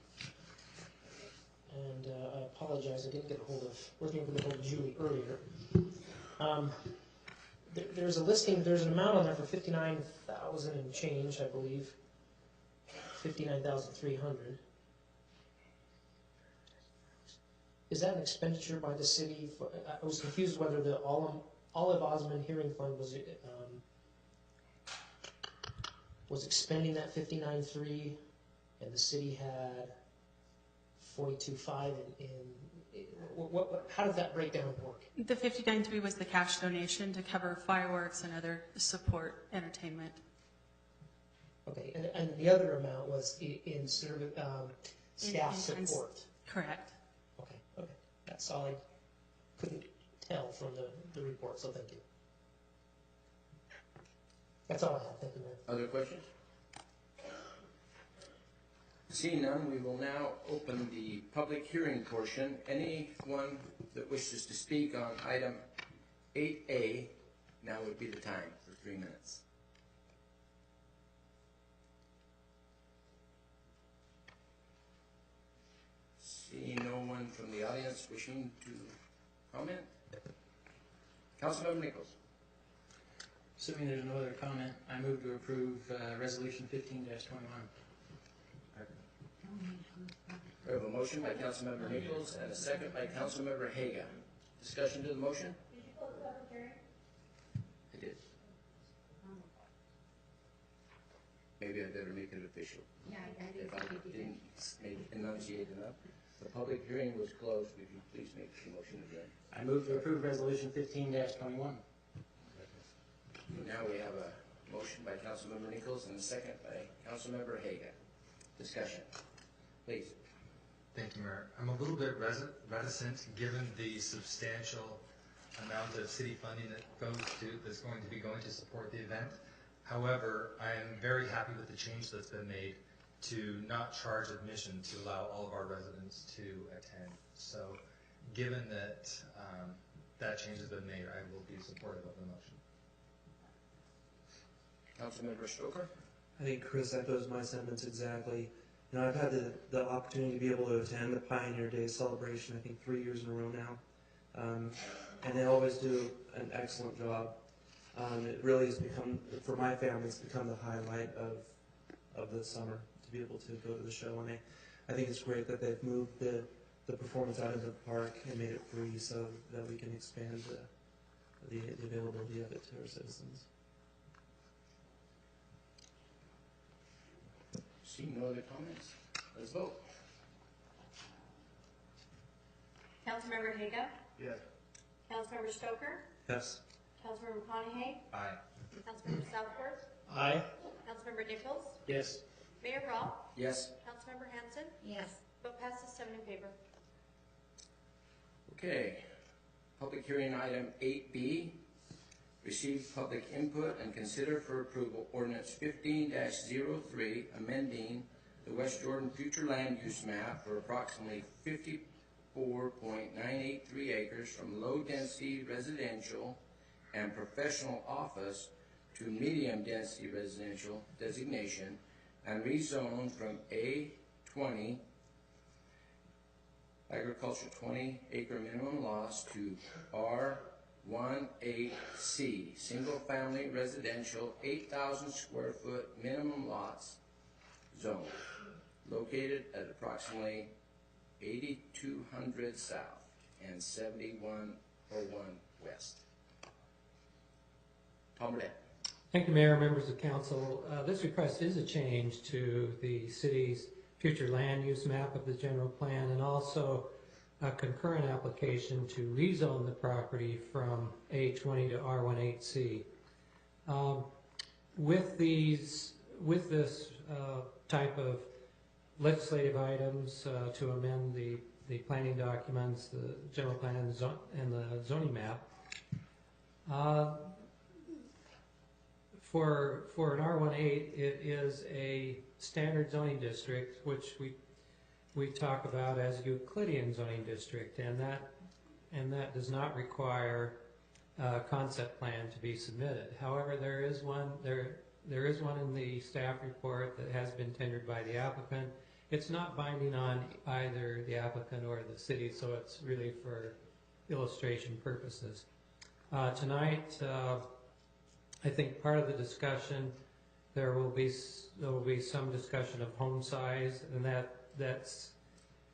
And I apologize, I didn't wasn't able to get hold of Julie earlier. There's a listing, there's an amount on there for $59,000 and change, I believe. $59,300. Is that an expenditure by the city? I was confused whether the Olive Osmond Hearing Fund was expending that $59,300 and the city had $42,500 how does that breakdown work? The $59,300 was the cash donation to cover fireworks and other support entertainment. Okay, and the other amount was in service, staff support. Correct. Okay, that's all I couldn't tell from the report, so thank you. That's all I have, thank you, Mayor. Other questions? Seeing none, we will now open the public hearing portion. Anyone that wishes to speak on item 8A, now would be the time for 3 minutes. Seeing no one from the audience wishing to comment? Councilmember Nichols. Assuming there's no other comment, I move to approve Resolution 15-21. We have a motion by Councilmember Nichols and a second by Councilmember Haga. Discussion to the motion? Did you close the public hearing? I did. Maybe I better make it official. Yeah, I did. If I didn't enunciate enough. The public hearing was closed. Would you please make the motion again? I move to approve Resolution 15-21. Now we have a motion by Councilmember Nichols and a second by Councilmember Haga. Discussion. Please. Thank you, Mayor. I'm a little bit reticent, given the substantial amount of city funding that's going to be going to support the event. However, I am very happy with the change that's been made to not charge admission to allow all of our residents to attend. So, given that that change has been made, I will be supportive of the motion. Councilmember Stoker. I think Chris echoes my sentiments exactly. You know, I've had the opportunity to be able to attend the Pioneer Day celebration, I think 3 years in a row now. And they always do an excellent job. It really has become, for my family, it's become the highlight of the summer to be able to go to the show. And I think it's great that they've moved the performance out into the park and made it free so that we can expand the availability of it to our citizens. Seeing no other comments, let's vote. Councilmember Haga? Yes. Councilmember Stoker? Yes. Councilmember McConaughey? Aye. Councilmember Southworth? Aye. Councilmember Nichols? Yes. Mayor Robb? Yes. Councilmember Hanson? Yes. Vote passes 7 in favor. Okay. Public hearing item 8B. Receive public input and consider for approval ordinance 15-03, amending the West Jordan future land use map for approximately 54.983 acres from low-density residential and professional office to medium-density residential designation and rezone from A20 agriculture 20-acre minimum lots to R18C, single-family residential 8,000 square foot minimum lots zone, located at approximately 8200 South and 7101 West. Tom Burnett. Thank you, Mayor, members of council. This request is a change to the city's future land use map of the general plan, and also a concurrent application to rezone the property from A20 to R18C. With this type of legislative items to amend the planning documents, the general plan and the zoning map, for an R18, it is a standard zoning district, which we talk about as Euclidean zoning district, and that does not require a concept plan to be submitted. However, there is one in the staff report that has been tendered by the applicant. It's not binding on either the applicant or the city, so it's really for illustration purposes. Tonight, I think part of the discussion, there will be some discussion of home size, and that's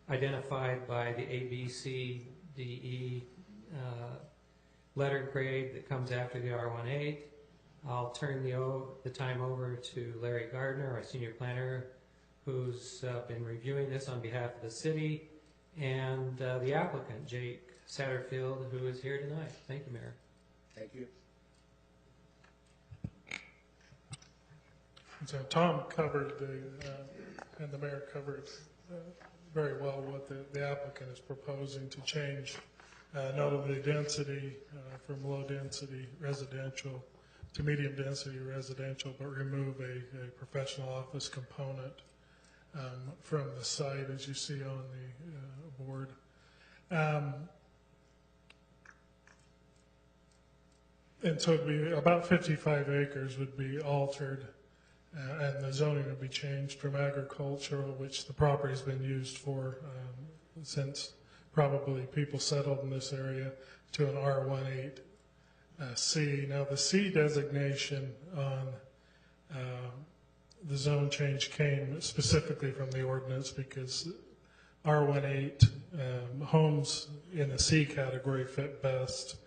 identified by the ABCDE letter grade that comes after the R18. I'll turn the time over to Larry Gardner, our senior planner, who's been reviewing this on behalf of the city, and the applicant, Jake Satterfield, who is here tonight. Thank you, Mayor. Thank you. So Tom covered and the mayor covered very well what the applicant is proposing to change, notably density from low density residential to medium density residential, but remove a professional office component from the site, as you see on the board. And so it'd be about 55 acres would be altered, and the zoning would be changed from agricultural, which the property's been used for since probably people settled in this area, to an R18C. Now the C designation on the zone change came specifically from the ordinance because R18 homes in the C category fit best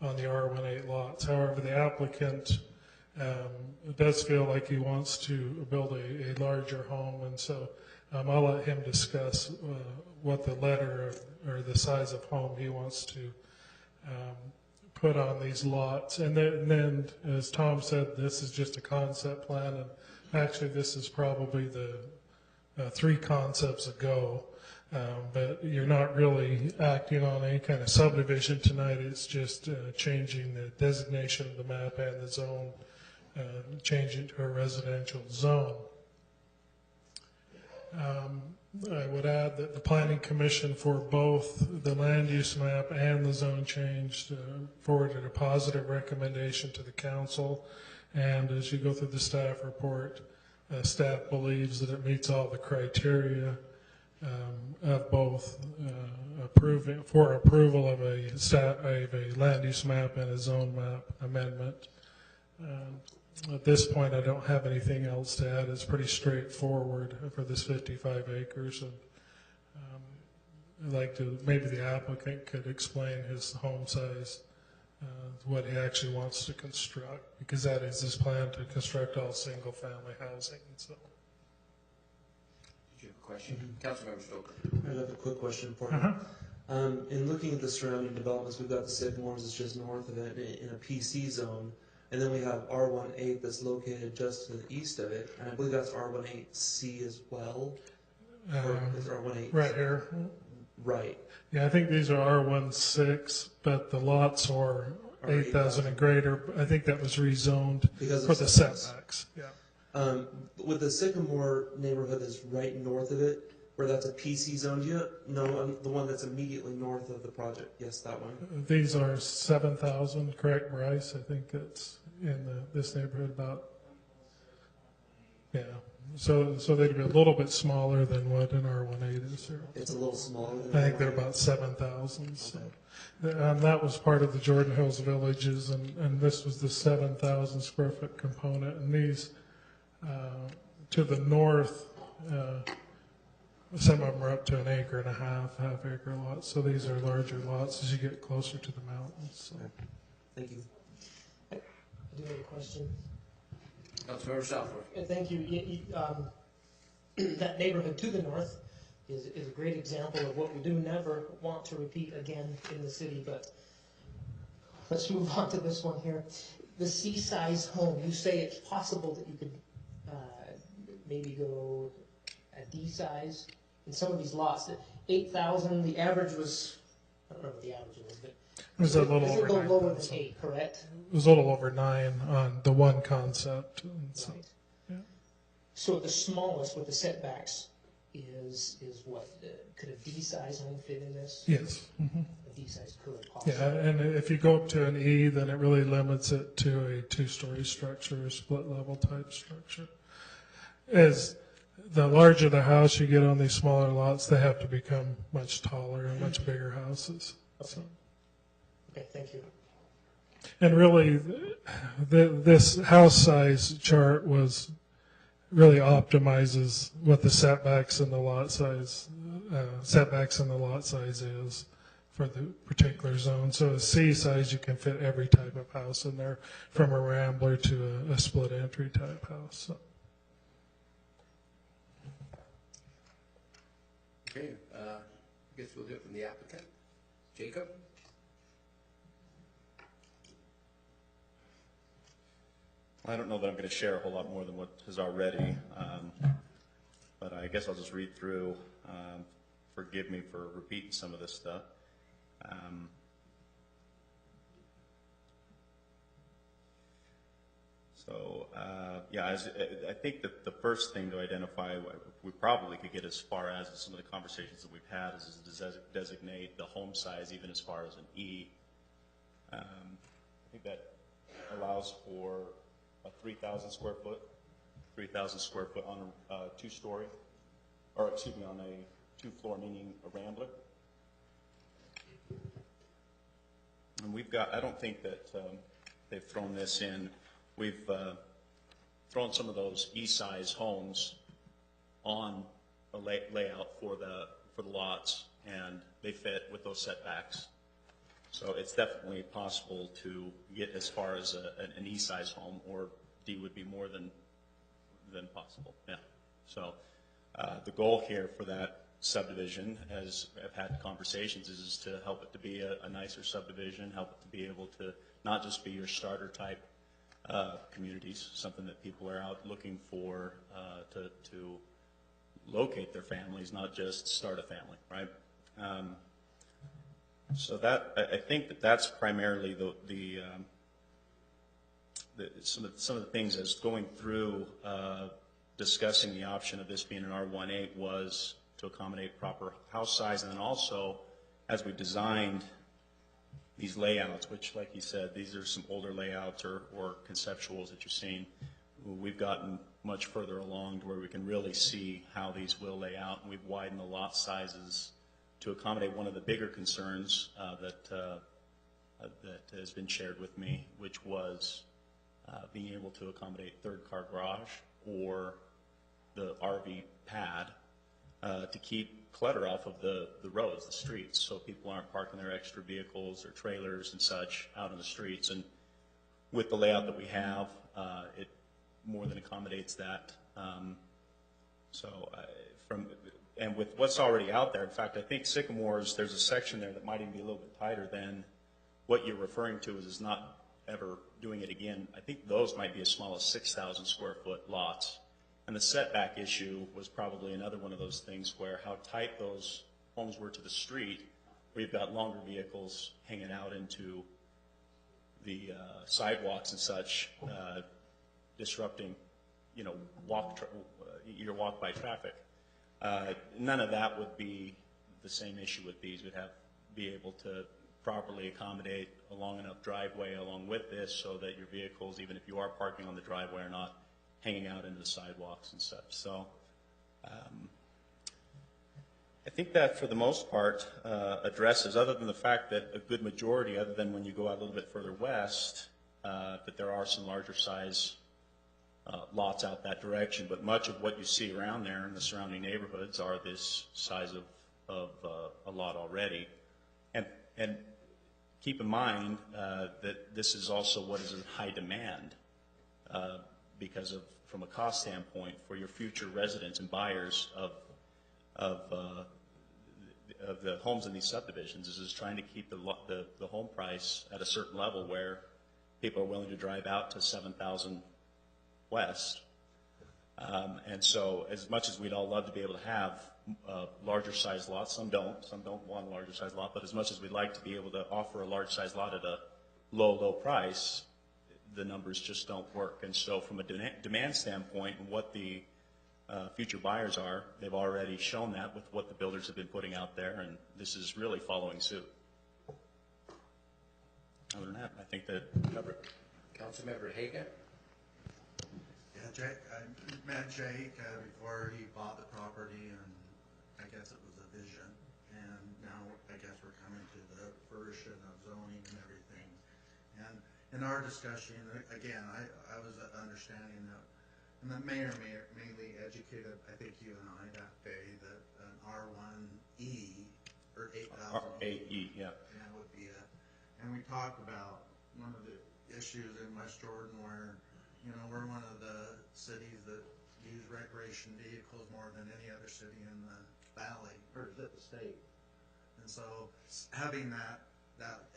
on the R18 lots. However, the applicant does feel like he wants to build a larger home, and so I'll let him discuss what the letter or the size of home he wants to put on these lots. And then, as Tom said, this is just a concept plan, and actually this is probably the 3 concepts ago, but you're not really acting on any kind of subdivision tonight. It's just changing the designation of the map and the zone, changing to a residential zone. I would add that the Planning Commission for both the land use map and the zone change forwarded a positive recommendation to the council, and as you go through the staff report, staff believes that it meets all the criteria of both approval of a land use map and a zone map amendment. At this point, I don't have anything else to add. It's pretty straightforward for this 55 acres. And I'd like to, maybe the applicant could explain his home size, what he actually wants to construct, because that is his plan, to construct all single-family housing. So. Did you have a question? Councilmember Stoker. I have a quick question for you. In looking at the surrounding developments, we've got the Sycamores that's just north of it in a PC zone. And then we have R18 that's located just to the east of it, and I believe that's R18C as well. Or is R18 right here. Right. Yeah, I think these are R16, but the lots are 8,000 and greater. I think that was rezoned for the setbacks. Yeah. With the Sycamore neighborhood that's right north of it, where that's a PC zone, do you know the one that's immediately north of the project? Yes, that one. These are 7,000, correct, Bryce? I think that's in this neighborhood about, yeah. So they'd be a little bit smaller than what an R18 is here. It's a little smaller than I think they're about 7,000. So. That was part of the Jordan Hills Villages, and this was the 7,000 square foot component. And these to the north, some of them are up to 1.5 acre, half acre lots. So these are larger lots as you get closer to the mountains. So. Thank you. I do have a question. Councilmember Southworth. Thank you. That neighborhood to the north is a great example of what we do never want to repeat again in the city, but let's move on to this one here. The C-size home, you say it's possible that you could maybe go a D-size in some of these lots. 8,000, the average was, I don't know what the average was, but it was a little lower than 8, correct? It was a little over 9 on the one concept. So, right. Yeah. So the smallest with the setbacks is what? Could a D-size home fit in this? Yes. Mm-hmm. A D-size could possibly. Yeah, and if you go up to an E, then it really limits it to a 2-story structure, a split-level type structure. As the larger the house you get on these smaller lots, they have to become much taller and much bigger houses. Okay. So. Okay, thank you. And really, this house size chart really optimizes what the setbacks and the lot size is for the particular zone. So a C size, you can fit every type of house in there, from a rambler to a split entry type house. So. Okay, I guess we'll do it from the applicant. Jacob? I don't know that I'm going to share a whole lot more than what is already, but I guess I'll just read through. Forgive me for repeating some of this stuff. I think that the first thing to identify, we probably could get as far as some of the conversations that we've had, is to designate the home size even as far as an E. I think that allows for a 3,000 square foot on a 2-story, or excuse me, on a 2-floor, meaning a rambler. And we've got, I don't think that they've thrown this in. We've thrown some of those E-size homes on a layout for the lots, and they fit with those setbacks. So it's definitely possible to get as far as an E-size home, or D would be more than possible. Yeah. So the goal here for that subdivision, as I've had conversations, is to help it to be a nicer subdivision, help it to be able to not just be your starter type communities, something that people are out looking for to locate their families, not just start a family, right? So that, I think that's primarily some of the things as going through discussing the option of this being an R18 was to accommodate proper house size, and then also as we designed these layouts, which, like you said, these are some older layouts or conceptuals that you're seeing. We've gotten much further along to where we can really see how these will lay out, and we've widened the lot sizes to accommodate one of the bigger concerns that has been shared with me, which was being able to accommodate third-car garage or the RV pad to keep clutter off of the roads, the streets, so people aren't parking their extra vehicles or trailers and such out on the streets. And with the layout that we have, it more than accommodates that. And with what's already out there, in fact, I think Sycamores, there's a section there that might even be a little bit tighter than what you're referring to is not ever doing it again. I think those might be as small as 6,000 square foot lots. And the setback issue was probably another one of those things where how tight those homes were to the street, where you've got longer vehicles hanging out into the sidewalks and such, disrupting, your walk by traffic. None of that would be the same issue with these. We'd be able to properly accommodate a long enough driveway along with this so that your vehicles, even if you are parking on the driveway, are not hanging out into the sidewalks and such. So I think that for the most part addresses, other than the fact that a good majority, other than when you go out a little bit further west, that there are some larger size lots out that direction, but much of what you see around there in the surrounding neighborhoods are this size of a lot already. And keep in mind that this is also what is in high demand because of, from a cost standpoint, for your future residents and buyers of the homes in these subdivisions, is trying to keep the home price at a certain level where people are willing to drive out to 7,000 West. And so as much as we'd all love to be able to have larger size lots, some don't want a larger size lot, but as much as we'd like to be able to offer a large size lot at a low price, the numbers just don't work. And so from a demand standpoint, and what the future buyers are, they've already shown that with what the builders have been putting out there, and this is really following suit. Other than that, I think that covered it. Councilmember Haga? Yeah, I met Jake before he bought the property, and I guess it was a vision. And now I guess we're coming to the fruition of zoning and everything. And in our discussion, again, I was understanding that, and the mayor mainly educated, I think you and I that day, that an R1E, or 8,000. R8E, yeah. Would be and we talked about one of the issues in West Jordan where, you know, we're one of the cities that use recreation vehicles more than any other city in the valley, or the state. And so having that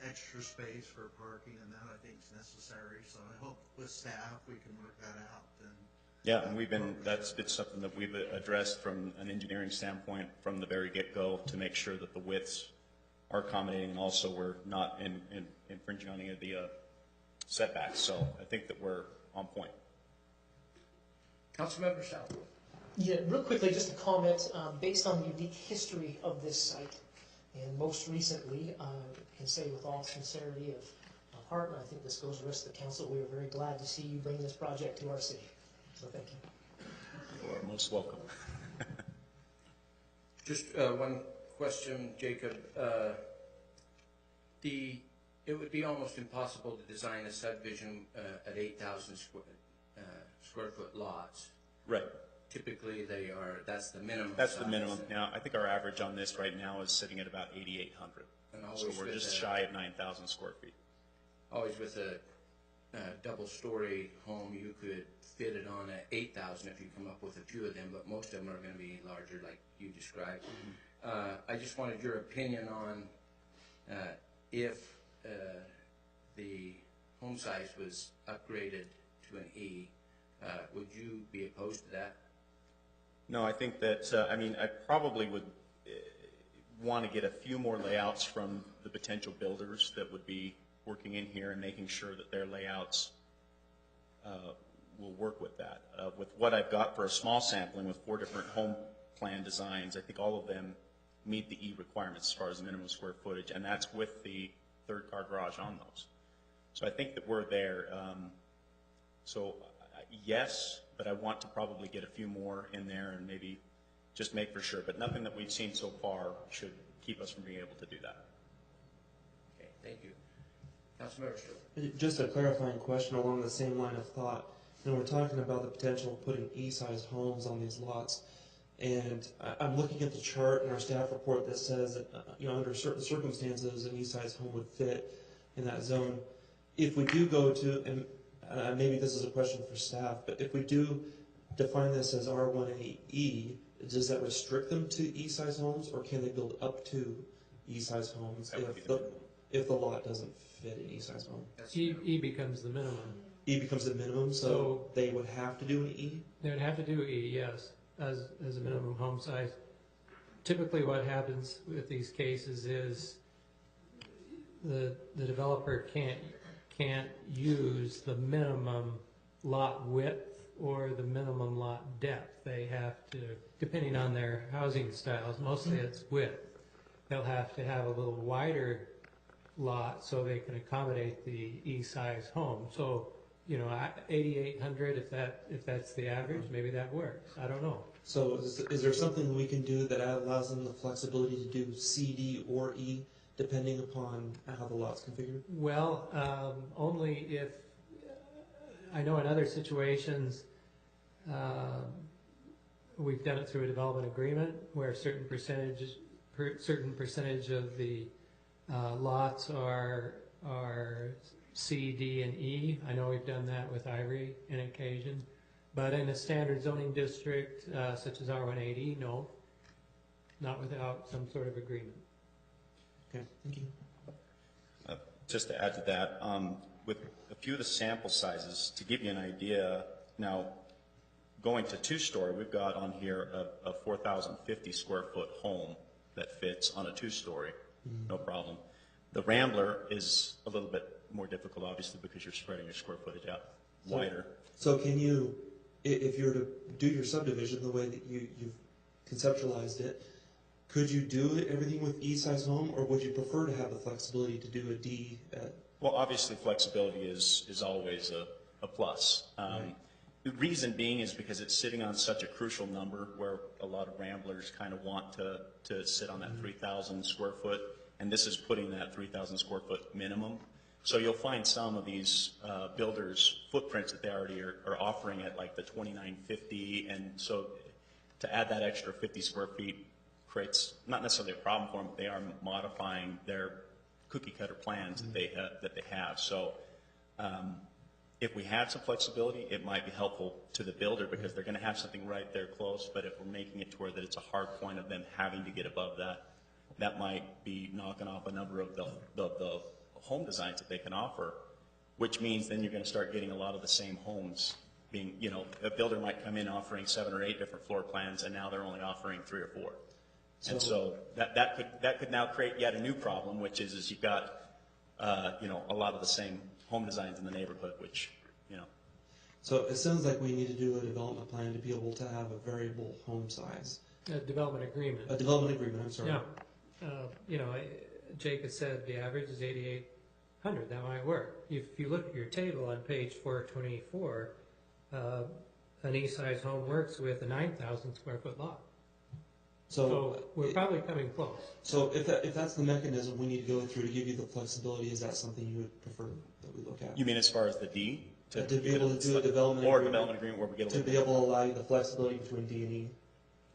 extra space for parking and that, I think, is necessary. So I hope with staff we can work that out. Yeah, and that's been something that we've addressed from an engineering standpoint from the very get-go to make sure that the widths are accommodating, and also we're not infringing on any of the setbacks. So I think that we're on point. Councilmember South. Yeah, real quickly, just a comment based on the unique history of this site, and most recently, I can say with all sincerity of heart, and I think this goes to the rest of the council, we are very glad to see you bring this project to our city. So thank you. You are most welcome. Just one question, Jacob. It would be almost impossible to design a subdivision at 8,000 square foot lots. Right. Typically, that's the minimum. That's the minimum. Now, I think our average on this right now is sitting at about 8,800. So we're just shy of 9,000 square feet. Always with a double-story home, you could fit it on at 8,000 if you come up with a few of them, but most of them are going to be larger, like you described. Mm-hmm. I just wanted your opinion on if the home size was upgraded to an E, would you be opposed to that? No, I think that, I probably would want to get a few more layouts from the potential builders that would be working in here and making sure that their layouts will work with that. With what I've got for a small sampling with 4 different home plan designs, I think all of them meet the E requirements as far as minimum square footage, and that's with the 3rd-car garage on those. So I think that we're there. Yes, but I want to probably get a few more in there and maybe just make for sure. But nothing that we've seen so far should keep us from being able to do that. Okay, thank you. Councilmember Stewart. Just a clarifying question along the same line of thought. You know, we're talking about the potential of putting E-sized homes on these lots. And I'm looking at the chart in our staff report that says that, under certain circumstances, an E-sized home would fit in that zone. If we do go to, and maybe this is a question for staff, but if we do define this as R1E, does that restrict them to E-sized homes, or can they build up to E-sized homes if the lot doesn't fit an E-sized home? E becomes the minimum. E becomes the minimum, so they would have to do an E? They would have to do E, yes, as a minimum home size. Typically what happens with these cases is the developer can't use the minimum lot width or the minimum lot depth. They have to, depending on their housing styles, mostly it's width. They'll have to have a little wider lot so they can accommodate the E-size home. So you know, 8,800, if that's the average, maybe that works. I don't know. So is there something we can do that allows them the flexibility to do C, D, or E, depending upon how the lot's configured? Well, only if, I know in other situations, we've done it through a development agreement where a certain percentage of the lots are C, D, and E. I know we've done that with Ivory on occasion. But in a standard zoning district such as R180, no, not without some sort of agreement. Okay, thank you. Just to add to that, with a few of the sample sizes, to give you an idea, now going to two-story, we've got on here a 4,050 square foot home that fits on a two-story, no problem. The Rambler is a little bit more difficult, obviously, because you're spreading your square footage out wider. So can you, if you were to do your subdivision the way that you've conceptualized it, could you do everything with E-size home, or would you prefer to have the flexibility to do a D? Well, obviously, flexibility is always a plus. Right. The reason being is because it's sitting on such a crucial number where a lot of Ramblers kind of want to sit on that 3,000 square foot, and this is putting that 3,000 square foot minimum. So you'll find some of these builders' footprints that they already are offering at like the 2,950, and so to add that extra 50 square feet creates not necessarily a problem for them, but they are modifying their cookie cutter plans that they have. So if we had some flexibility, it might be helpful to the builder because they're going to have something right there close. But if we're making it to where that it's a hard point of them having to get above that, that might be knocking off a number of the home designs that they can offer, which means then you're going to start getting a lot of the same homes being, you know, a builder might come in offering 7 or 8 different floor plans, and now they're only offering 3 or 4. And so that could now create yet a new problem, which is you've got you know, a lot of the same home designs in the neighborhood, which, you know. So it sounds like we need to do a development plan to be able to have a variable home size. A development agreement. A development agreement, I'm sorry. Yeah. You know, Jake has said the average is 8,800. That might work. If you look at your table on page 424, an E-size home works with a 9,000 square foot lot. So we're probably coming close. So if that's the mechanism we need to go through to give you the flexibility, is that something you would prefer that we look at? You mean as far as the D? To be able to do a development or agreement, development agreement where we get a little to be able to allow you the flexibility between D and E?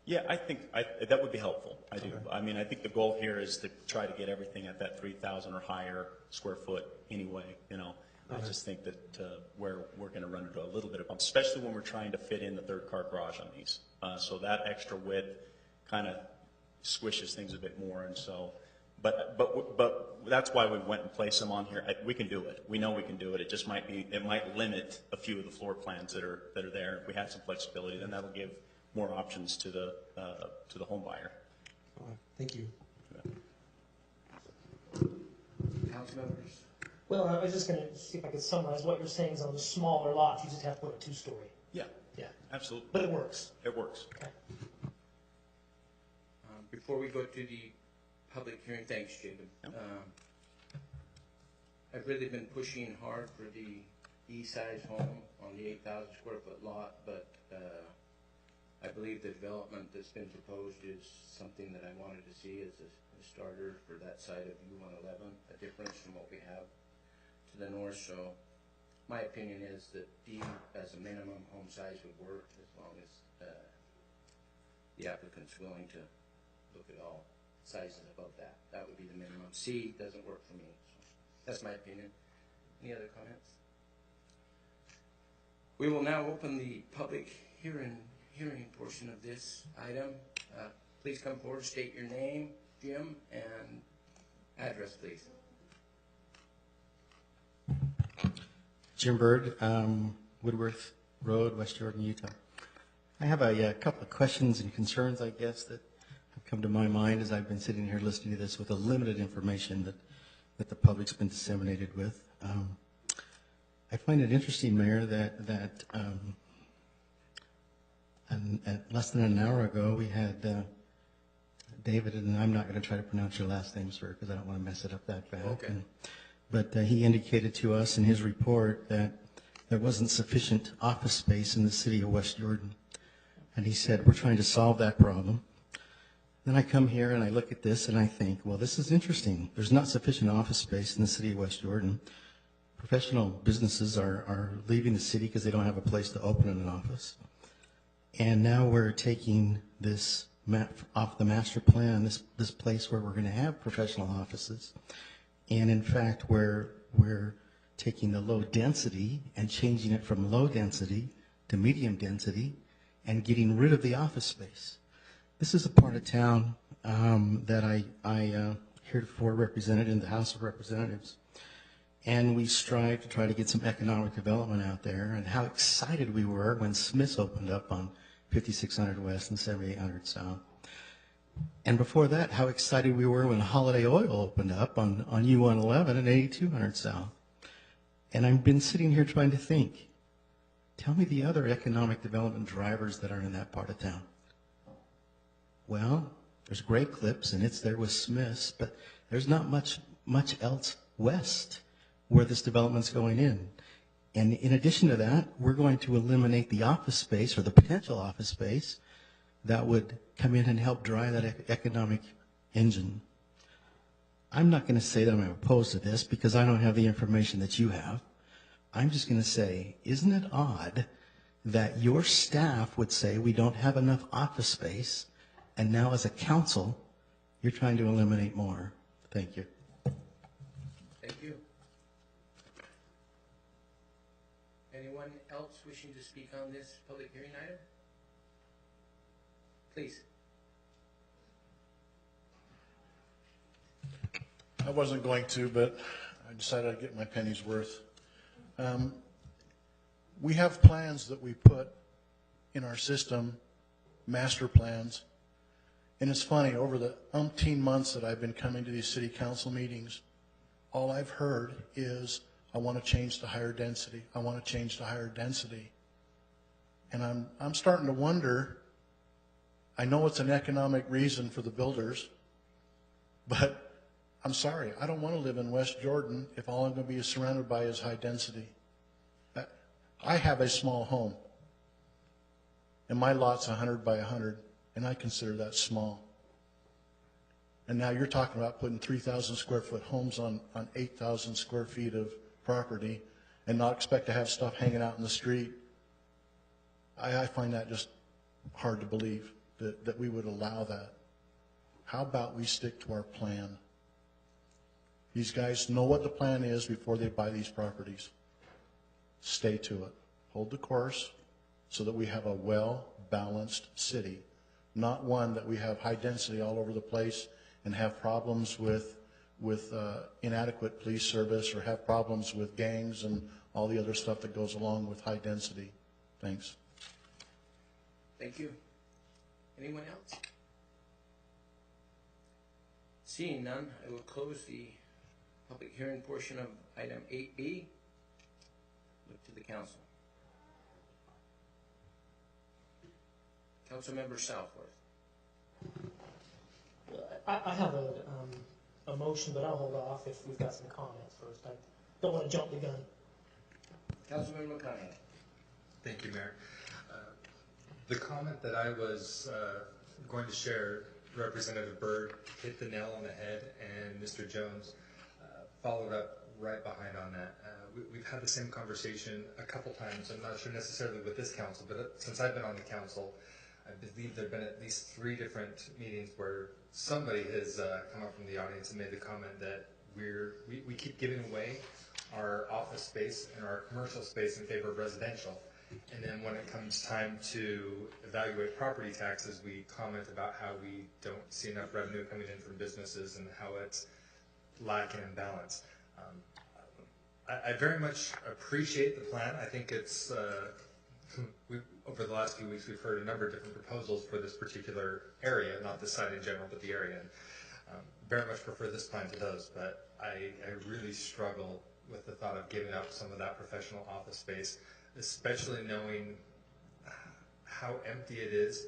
Yeah, I think that would be helpful. I do. I mean, I think the goal here is to try to get everything at that 3,000 or higher square foot anyway, you know. I just think that where we're going to run into a little bit of bump, especially when we're trying to fit in the third car garage on these. So that extra width kind of squishes things a bit more, and so, but that's why we went and placed them on here. We can do it. We know we can do it. It just might limit a few of the floor plans that are there. If we have some flexibility, then that'll give more options to the home buyer. Thank you. Council members. Well, I was just going to see if I could summarize what you're saying is on the smaller lots, you just have to put a 2-story. Yeah. Yeah. Absolutely. But it works. It works. Okay. Before we go to the public hearing, thanks, Jacob. I've really been pushing hard for the E-size home on the 8,000 square foot lot, but I believe the development that's been proposed is something that I wanted to see as a starter for that side of U111, a difference from what we have to the north. So my opinion is that D as a minimum home size would work as long as the applicant's willing to look at all sizes above that. That would be the minimum. C doesn't work for me. So that's my opinion. Any other comments? We will now open the public hearing portion of this item. Please come forward, state your name, Jim, and address, please. Jim Bird, Woodworth Road, West Jordan, Utah. I have a couple of questions and concerns, I guess, that have come to my mind as I've been sitting here listening to this with the limited information that the public's been disseminated with. I find it interesting, Mayor, that less than an hour ago we had David, and I'm not going to try to pronounce your last name, sir, because I don't want to mess it up that bad. Okay. But he indicated to us in his report that there wasn't sufficient office space in the city of West Jordan. And he said, we're trying to solve that problem. Then I come here and I look at this and I think, well, this is interesting. There's not sufficient office space in the city of West Jordan. Professional businesses are leaving the city because they don't have a place to open an office. And now we're taking this off the master plan, this place where we're going to have professional offices. And in fact, we're taking the low density and changing it from low density to medium density and getting rid of the office space. This is a part of town that I heretofore represented in the House of Representatives. And we strive to try to get some economic development out there, and how excited we were when Smith's opened up on 5600 West and 7800 South. And before that, how excited we were when Holiday Oil opened up on U111 and 8200 South. And I've been sitting here trying to think, tell me the other economic development drivers that are in that part of town. Well, there's Great Clips, and it's there with Smith's, but there's not much else west where this development's going in. And in addition to that, we're going to eliminate the office space, or the potential office space, that would come in and help drive that economic engine. I'm not going to say that I'm opposed to this because I don't have the information that you have. I'm just going to say, isn't it odd that your staff would say we don't have enough office space, and now as a council, you're trying to eliminate more? Thank you. Thank you. Anyone else wishing to speak on this public hearing item? Please. I wasn't going to, but I decided I'd get my penny's worth. We have plans that we put in our system, master plans, and it's funny, over the umpteen months that I've been coming to these city council meetings, all I've heard is, I want to change to higher density, I want to change to higher density. And I'm starting to wonder, I know it's an economic reason for the builders, but I'm sorry, I don't want to live in West Jordan if all I'm going to be surrounded by is high density. I have a small home, and my lot's 100 by 100, and I consider that small. And now you're talking about putting 3,000 square foot homes on 8,000 square feet of property and not expect to have stuff hanging out in the street. I find that just hard to believe that we would allow that. How about we stick to our plan? These guys know what the plan is before they buy these properties. Stay to it. Hold the course so that we have a well-balanced city, not one that we have high density all over the place and have problems with inadequate police service, or have problems with gangs and all the other stuff that goes along with high density. Thanks. Thank you. Anyone else? Seeing none, I will close the public hearing portion of item 8B. Look to the council. Councilmember Southworth. I have a motion, but I'll hold off if we've got some comments first. I don't want to jump the gun. Councilman McConaughey. Thank you, Mayor. The comment that I was going to share, Representative Byrd hit the nail on the head, and Mr. Jones followed up right behind on that. We've had the same conversation a couple times. I'm not sure necessarily with this council, but since I've been on the council, I believe there have been at least 3 different meetings where somebody has come up from the audience and made the comment that we keep giving away our office space and our commercial space in favor of residential. And then when it comes time to evaluate property taxes, we comment about how we don't see enough revenue coming in from businesses and how it's lacking in balance. I very much appreciate the plan. I think it's, over the last few weeks, we've heard a number of different proposals for this particular area, not the site in general, but the area. And, very much prefer this plan to those, but I really struggle with the thought of giving up some of that professional office space, especially knowing how empty it is,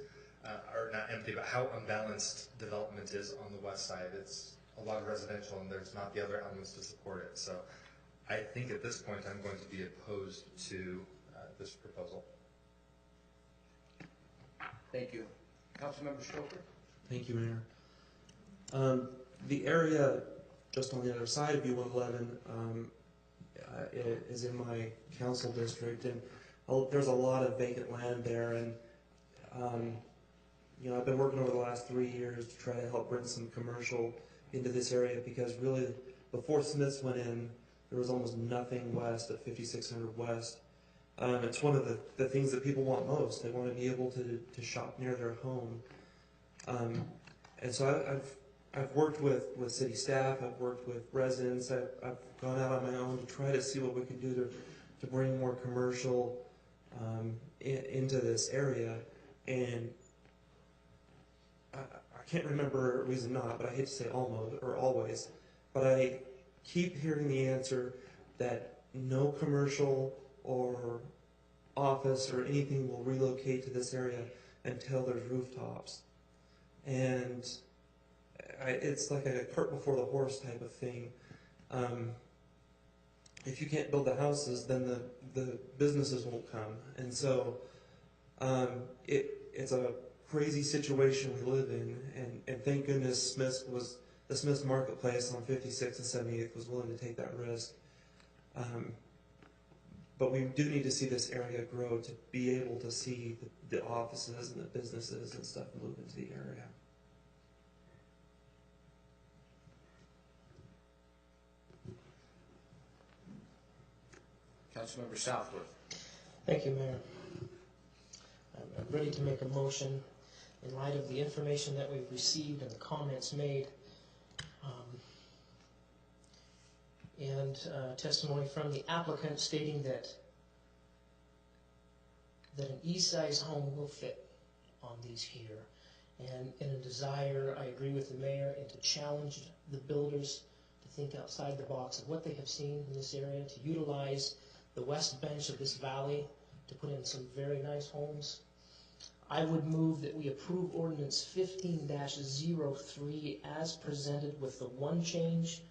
or not empty, but how unbalanced development is on the west side. It's a lot of residential, and there's not the other elements to support it. So I think at this point I'm going to be opposed to this proposal. Thank you. Councilmember Stoker? Thank you, Mayor. The area just on the other side of U-111 is in my council district, and there's a lot of vacant land there, and you know, I've been working over the last 3 years to try to help bring some commercial into this area, because really before Smith's went in, there was almost nothing west of 5600 West. It's one of the things that people want most. They want to be able to shop near their home. And so I've worked with city staff, I've worked with residents, I've gone out on my own to try to see what we can do to bring more commercial into this area. And I can't remember a reason not, but I hate to say almost or always, but I keep hearing the answer that no commercial or office or anything will relocate to this area until there's rooftops. And it's like a cart before the horse type of thing. If you can't build the houses, then the businesses won't come. And so it's a crazy situation we live in, and thank goodness the Smith's Marketplace on 56th and 78th was willing to take that risk. But we do need to see this area grow to be able to see the offices and the businesses and stuff move into the area. Councilmember Southworth. Thank you, Mayor. I'm ready to make a motion in light of the information that we've received and the comments made, and testimony from the applicant stating that an E-size home will fit on these here. And in a desire, I agree with the mayor, and to challenge the builders to think outside the box of what they have seen in this area, to utilize the west bench of this valley to put in some very nice homes. I would move that we approve ordinance 15-03 as presented, with the one change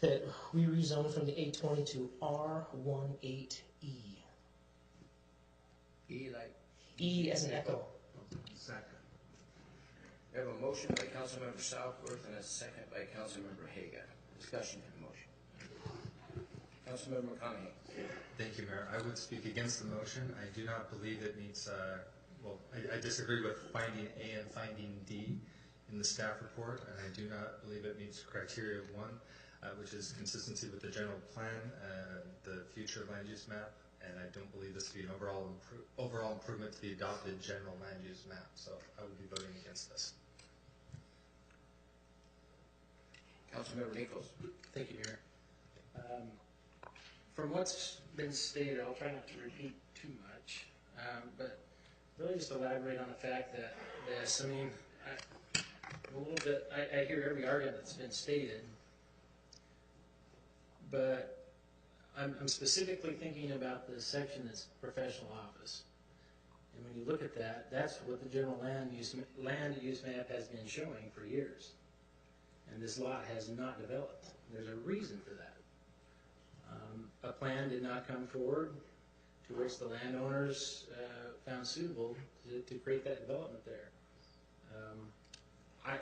that we rezone from the A20 to R18E. E as an echo. Second. We have a motion by Councilmember Southworth and a second by Councilmember Haga. Discussion on the motion. Councilmember McConaughey. Thank you, Mayor. I would speak against the motion. I do not believe it meets, well, I disagree with finding A and finding D in the staff report, and I do not believe it meets criteria 1, which is consistency with the general plan, the future land use map, and I don't believe this to be an overall improvement to the adopted general land use map, so I would be voting against this. Councilmember Nichols. Thank you, Mayor. From what's been stated, I'll try not to repeat too much, but really just elaborate on the fact that this, I mean, a little bit, I hear every argument that's been stated, but I'm specifically thinking about the section that's professional office. And when you look at that, that's what the general land use map has been showing for years. And this lot has not developed. There's a reason for that. A plan did not come forward to which the landowners found suitable to create that development there. I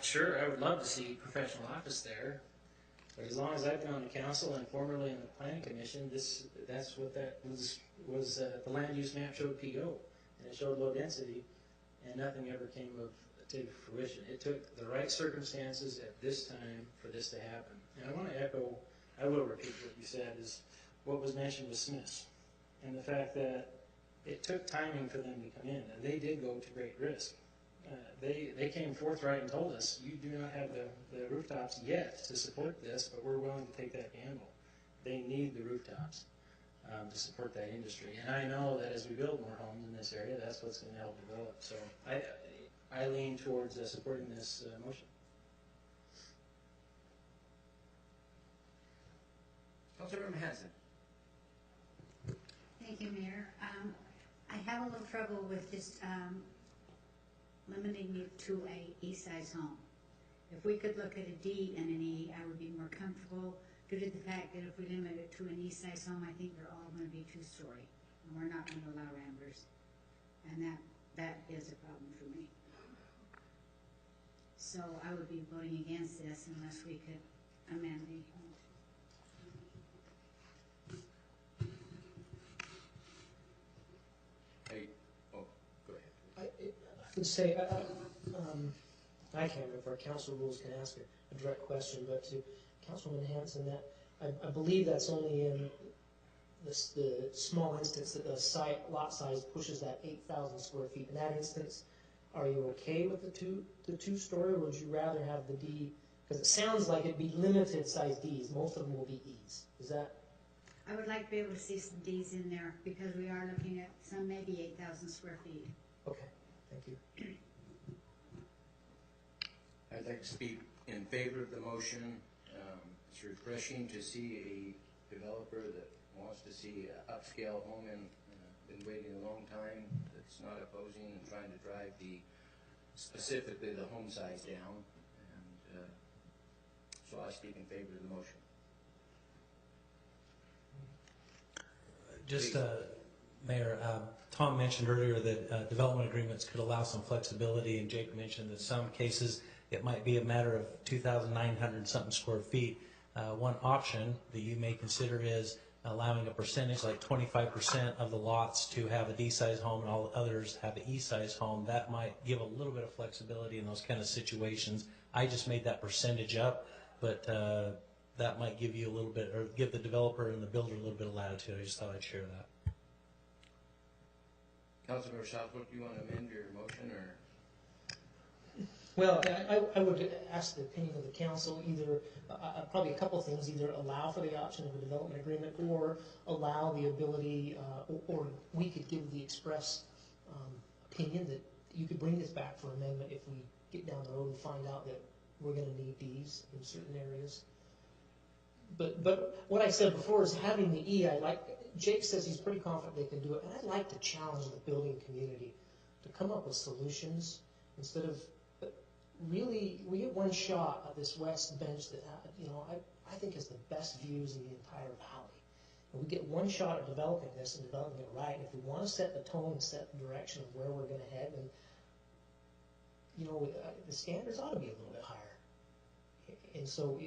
would love to see professional office there, but as long as I've been on the council and formerly in the planning commission, that's what that was the land use map showed PO, and it showed low density, and nothing ever came to fruition. It took the right circumstances at this time for this to happen. And I want to echo, I will repeat what you said, is what was mentioned with Smith's, and the fact that it took timing for them to come in, and they did go to great risk. They came forthright and told us, you do not have the rooftops yet to support this, but we're willing to take that gamble. They need the rooftops to support that industry. And I know that as we build more homes in this area, that's what's going to help develop. So I lean towards supporting this motion. Councilmember Hanson. Thank you, Mayor. I have a little trouble with just limiting it to a E-size home. If we could look at a D and an E, I would be more comfortable, due to the fact that if we limit it to an east-side home, I think they're all gonna be two-story, and we're not gonna allow ramblers. And that is a problem for me. So I would be voting against this unless we could amend the. Hey, oh, go ahead. I would say, I can't remember if our council rules can ask a direct question, but to Councilwoman Hanson, that I believe that's only in the small instance that the lot size pushes that 8,000 square feet. In that instance, are you okay with the two-story, or would you rather have the D? Because it sounds like it'd be limited size Ds. Most of them will be Es. Is that? I would like to be able to see some Ds in there because we are looking at some maybe 8,000 square feet. Okay, thank you. I'd like to speak in favor of the motion. It's refreshing to see a developer that wants to see an upscale home and been waiting a long time, that's not opposing and trying to drive specifically the home size down. And so I speak in favor of the motion. Just, Mayor, Tom mentioned earlier that development agreements could allow some flexibility, and Jake mentioned that some cases it might be a matter of 2,900 something square feet. One option that you may consider is allowing a percentage, like 25% of the lots to have a D-size home and all the others have an E-size home. That might give a little bit of flexibility in those kind of situations. I just made that percentage up, but that might give you a little bit, or give the developer and the builder a little bit of latitude. I just thought I'd share that. Councilmember Southwood, do you want to amend your motion, or? Well, I would ask the opinion of the council, either, probably a couple of things, either allow for the option of a development agreement or allow the ability, or we could give the express opinion that you could bring this back for amendment if we get down the road and find out that we're going to need these in certain areas. But what I said before is having the E, Jake says he's pretty confident they can do it, and I'd like to challenge the building community to come up with solutions instead of, really, we get one shot at this west bench that, I think has the best views in the entire valley. And we get one shot at developing this and developing it right. And if we want to set the tone and set the direction of where we're going to head, and the standards ought to be a little bit higher. And so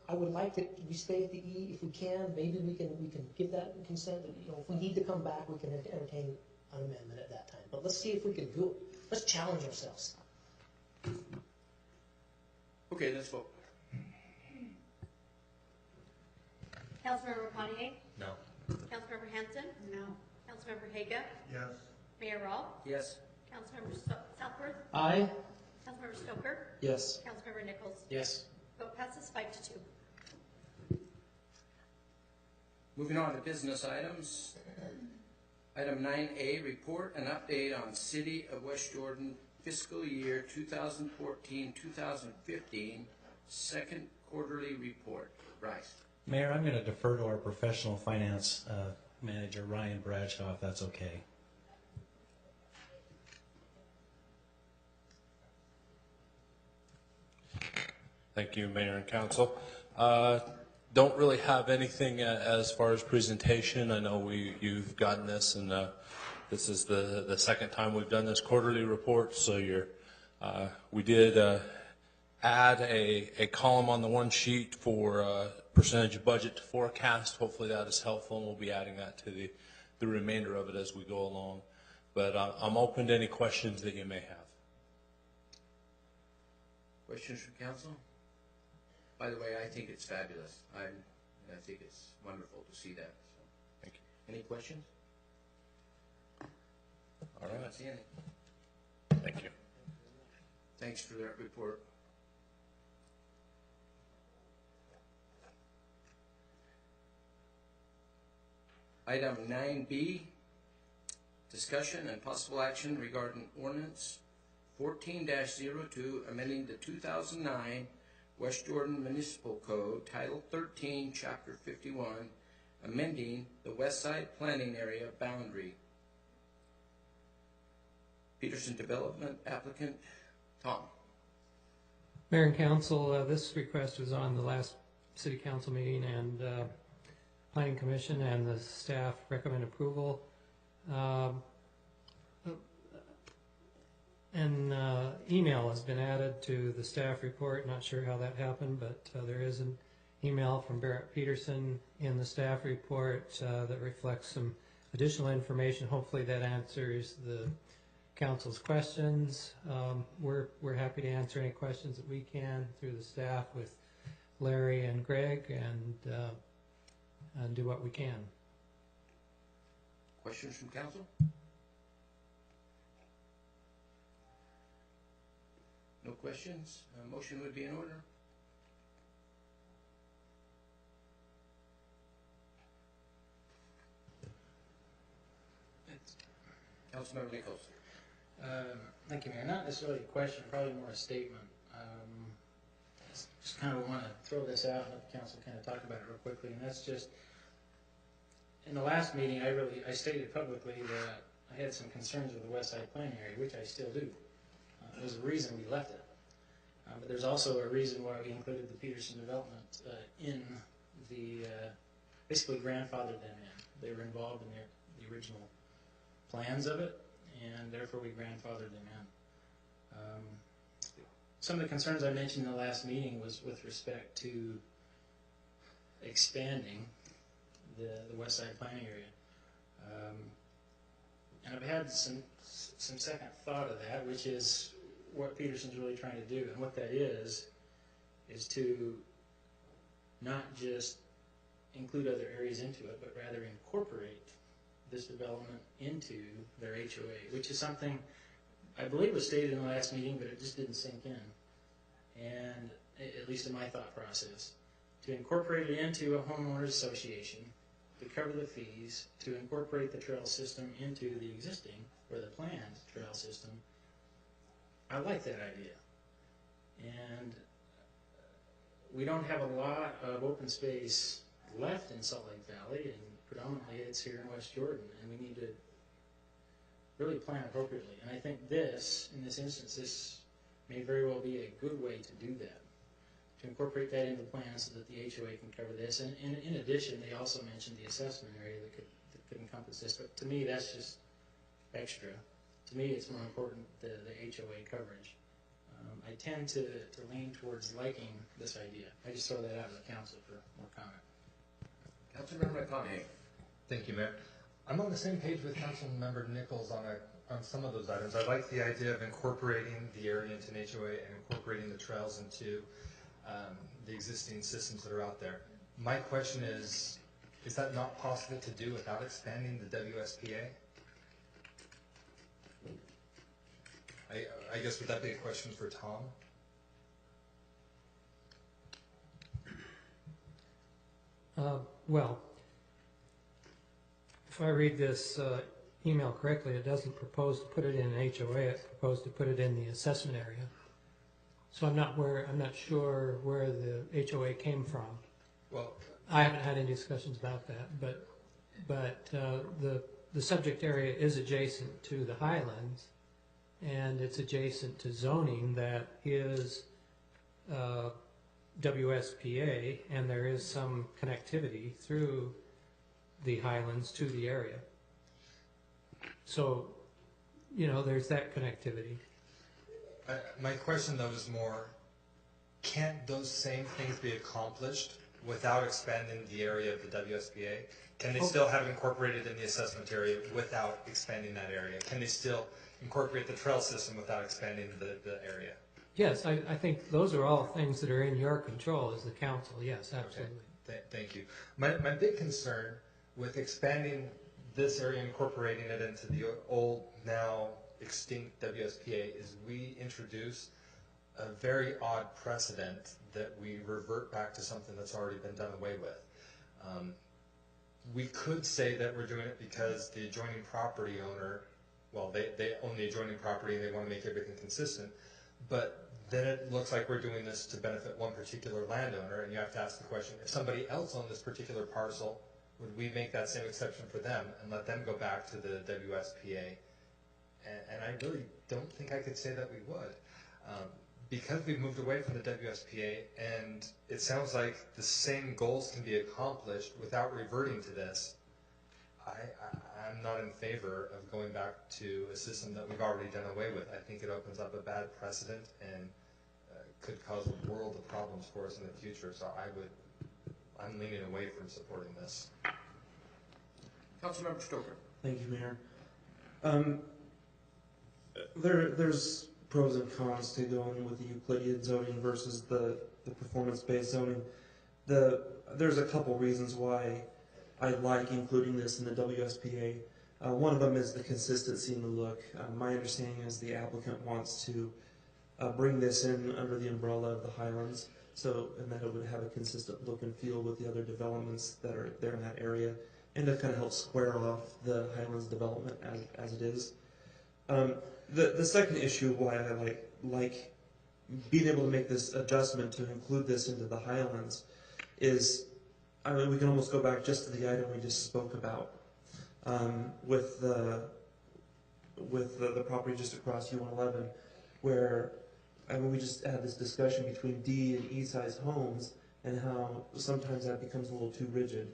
I would like that we stay at the E if we can. Maybe we can give that consent. That, if we need to come back, we can entertain an amendment at that time. But let's see if we can do it. Let's challenge ourselves. Okay, let's vote. Councilmember Connie? No. Councilmember Hanson? No. Councilmember Haga? Yes. Mayor Rawl? Yes. Councilmember Southworth? Aye. Councilmember Stoker? Yes. Councilmember Nichols? Yes. Vote passes 5-2. Moving on to business items. Item 9A, report and update on City of West Jordan fiscal year 2014-2015 second quarterly report. Bryce. Mayor, I'm going to defer to our professional finance manager, Ryan Bradshaw, if that's okay. Thank you, Mayor and Council. Don't really have anything as far as presentation. I know you've gotten this, and this is the second time we've done this quarterly report. So we did add a column on the one sheet for percentage of budget to forecast. Hopefully that is helpful, and we'll be adding that to the remainder of it as we go along. But I'm open to any questions that you may have. Questions from council? By the way, I think it's fabulous. I think it's wonderful to see that. So. Thank you. Any questions? All right. I don't see any. Thank you. Thanks for that report. Item 9B, discussion and possible action regarding ordinance 14-02, amending the 2009 West Jordan Municipal Code, Title 13, Chapter 51, amending the West Side Planning Area boundary. Peterson Development applicant, Tom. Mayor and Council, this request was on the last city council meeting and planning commission, and the staff recommend approval. An email has been added to the staff report. Not sure how that happened, but there is an email from Barrett Peterson in the staff report that reflects some additional information. Hopefully that answers the council's questions. We're happy to answer any questions that we can through the staff with Larry and Greg, and do what we can. Questions from council? No questions? A motion would be in order. Councilmember Nichols. Thank you, Mayor. Not necessarily a question, probably more a statement. Just kind of want to throw this out and let the council kind of talk about it real quickly, and that's just, in the last meeting, I stated publicly that I had some concerns with the West Side planning area, which I still do. There's a reason we left it. But there's also a reason why we included the Peterson development in the, basically grandfathered them in. They were involved in the original plans of it, and therefore we grandfathered them in. Some of the concerns I mentioned in the last meeting was with respect to expanding the West Side planning area. And I've had some second thought of that, which is what Peterson's really trying to do. And what that is to not just include other areas into it, but rather incorporate this development into their HOA, which is something I believe was stated in the last meeting, but it just didn't sink in. And at least in my thought process, to incorporate it into a homeowners association, to cover the fees, to incorporate the trail system into the existing or the planned trail system, I like that idea. And we don't have a lot of open space left in Salt Lake Valley, and predominantly it's here in West Jordan, and we need to really plan appropriately. And I think this, in this instance, this may very well be a good way to do that, to incorporate that into the plan so that the HOA can cover this. And in addition, they also mentioned the assessment area that could encompass this, but to me that's just extra. To me it's more important the HOA coverage. I tend to lean towards liking this idea. I just throw that out to the council for more comment. Councilmember McConaughey. Thank you, Mayor. I'm on the same page with Councilmember Nichols on some of those items. I like the idea of incorporating the area into an HOA and incorporating the trails into the existing systems that are out there. My question is that not possible to do without expanding the WSPA? I guess would that be a question for Tom? Well, if I read this email correctly, it doesn't propose to put it in an HOA. It proposed to put it in the assessment area. So I'm not sure where the HOA came from. Well, I haven't had any discussions about that, but the subject area is adjacent to the Highlands, and it's adjacent to zoning that is WSPA, and there is some connectivity through the Highlands to the area. So, there's that connectivity. My question, though, is more, can't those same things be accomplished without expanding the area of the WSPA? Can they still have it incorporated in the assessment area without expanding that area? Can they still incorporate the trail system without expanding the area? Yes, I think those are all things that are in your control as the council. Yes, absolutely. Okay. Thank you. My big concern with expanding this area and incorporating it into the old, now extinct WSPA is we introduce a very odd precedent that we revert back to something that's already been done away with. We could say that we're doing it because the adjoining property owner, well, they own the adjoining property and they want to make everything consistent, but then it looks like we're doing this to benefit one particular landowner, and you have to ask the question, if somebody else owned this particular parcel, would we make that same exception for them and let them go back to the WSPA? And I really don't think I could say that we would. because we've moved away from the WSPA, and it sounds like the same goals can be accomplished without reverting to this, I'm not in favor of going back to a system that we've already done away with. I think it opens up a bad precedent and could cause a world of problems for us in the future. So I'm leaning away from supporting this. Councilmember Stoker. Thank you, Mayor. There's pros and cons to going with the Euclidean zoning versus the performance-based zoning. There's a couple reasons why I like including this in the WSPA. One of them is the consistency in the look. My understanding is the applicant wants to bring this in under the umbrella of the Highlands, and that it would have a consistent look and feel with the other developments that are there in that area, and to kind of help square off the Highlands development as it is. The second issue why I like being able to make this adjustment to include this into the Highlands is, we can almost go back just to the item we just spoke about with the property just across U111, where we just had this discussion between D and E size homes and how sometimes that becomes a little too rigid.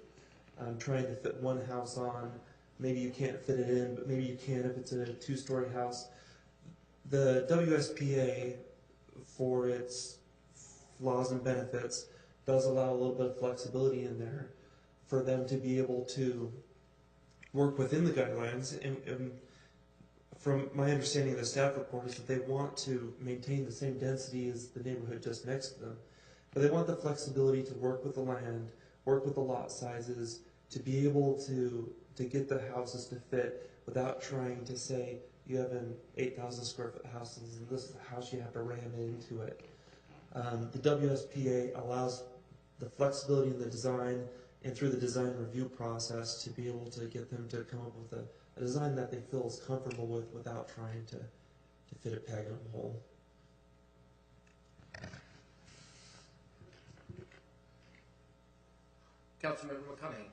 Trying to fit one house on, maybe you can't fit it in, but maybe you can if it's a 2-story house. The WSPA, for its flaws and benefits, does allow a little bit of flexibility in there for them to be able to work within the guidelines. And from my understanding of the staff report is that they want to maintain the same density as the neighborhood just next to them, but they want the flexibility to work with the land, work with the lot sizes, to be able to get the houses to fit without trying to say you have an 8,000 square foot house and this is the house you have to ram into it. The WSPA allows the flexibility in the design and through the design review process to be able to get them to come up with a design that they feel is comfortable with without trying to fit a peg in a hole. Councilmember McConaughey.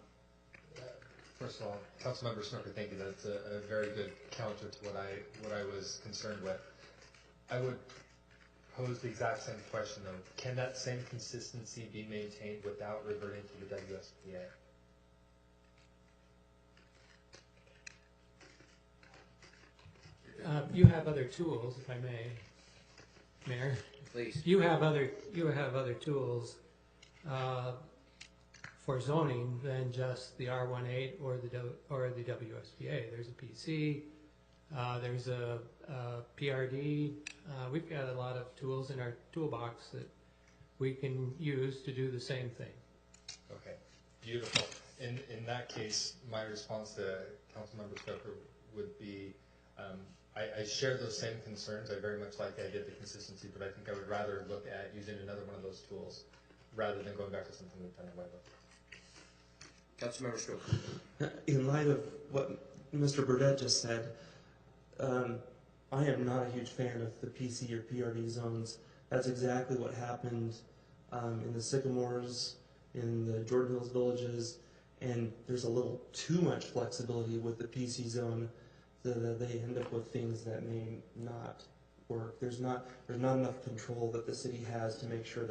First of all, Councilmember Snooker, thank you. That's a very good counter to what I was concerned with. I would pose the exact same question though. Can that same consistency be maintained without reverting to the WSPA? You have other tools, if I may, Mayor. Please. You have other tools for zoning than just the R18 or the WSPA. There's a PC. There's a PRD. We've got a lot of tools in our toolbox that we can use to do the same thing. Okay, beautiful. In that case, my response to Councilmember Stoker would be, I share those same concerns. I very much like the idea of the consistency, but I think I would rather look at using another one of those tools rather than going back to something we've done away with. Councilmember Stoker. In light of what Mr. Burdett just said, I am not a huge fan of the PC or PRD zones. That's exactly what happened in the Sycamores, in the Jordan Hills villages, and there's a little too much flexibility with the PC zone that they end up with things that may not work. There's not enough control that the city has to make sure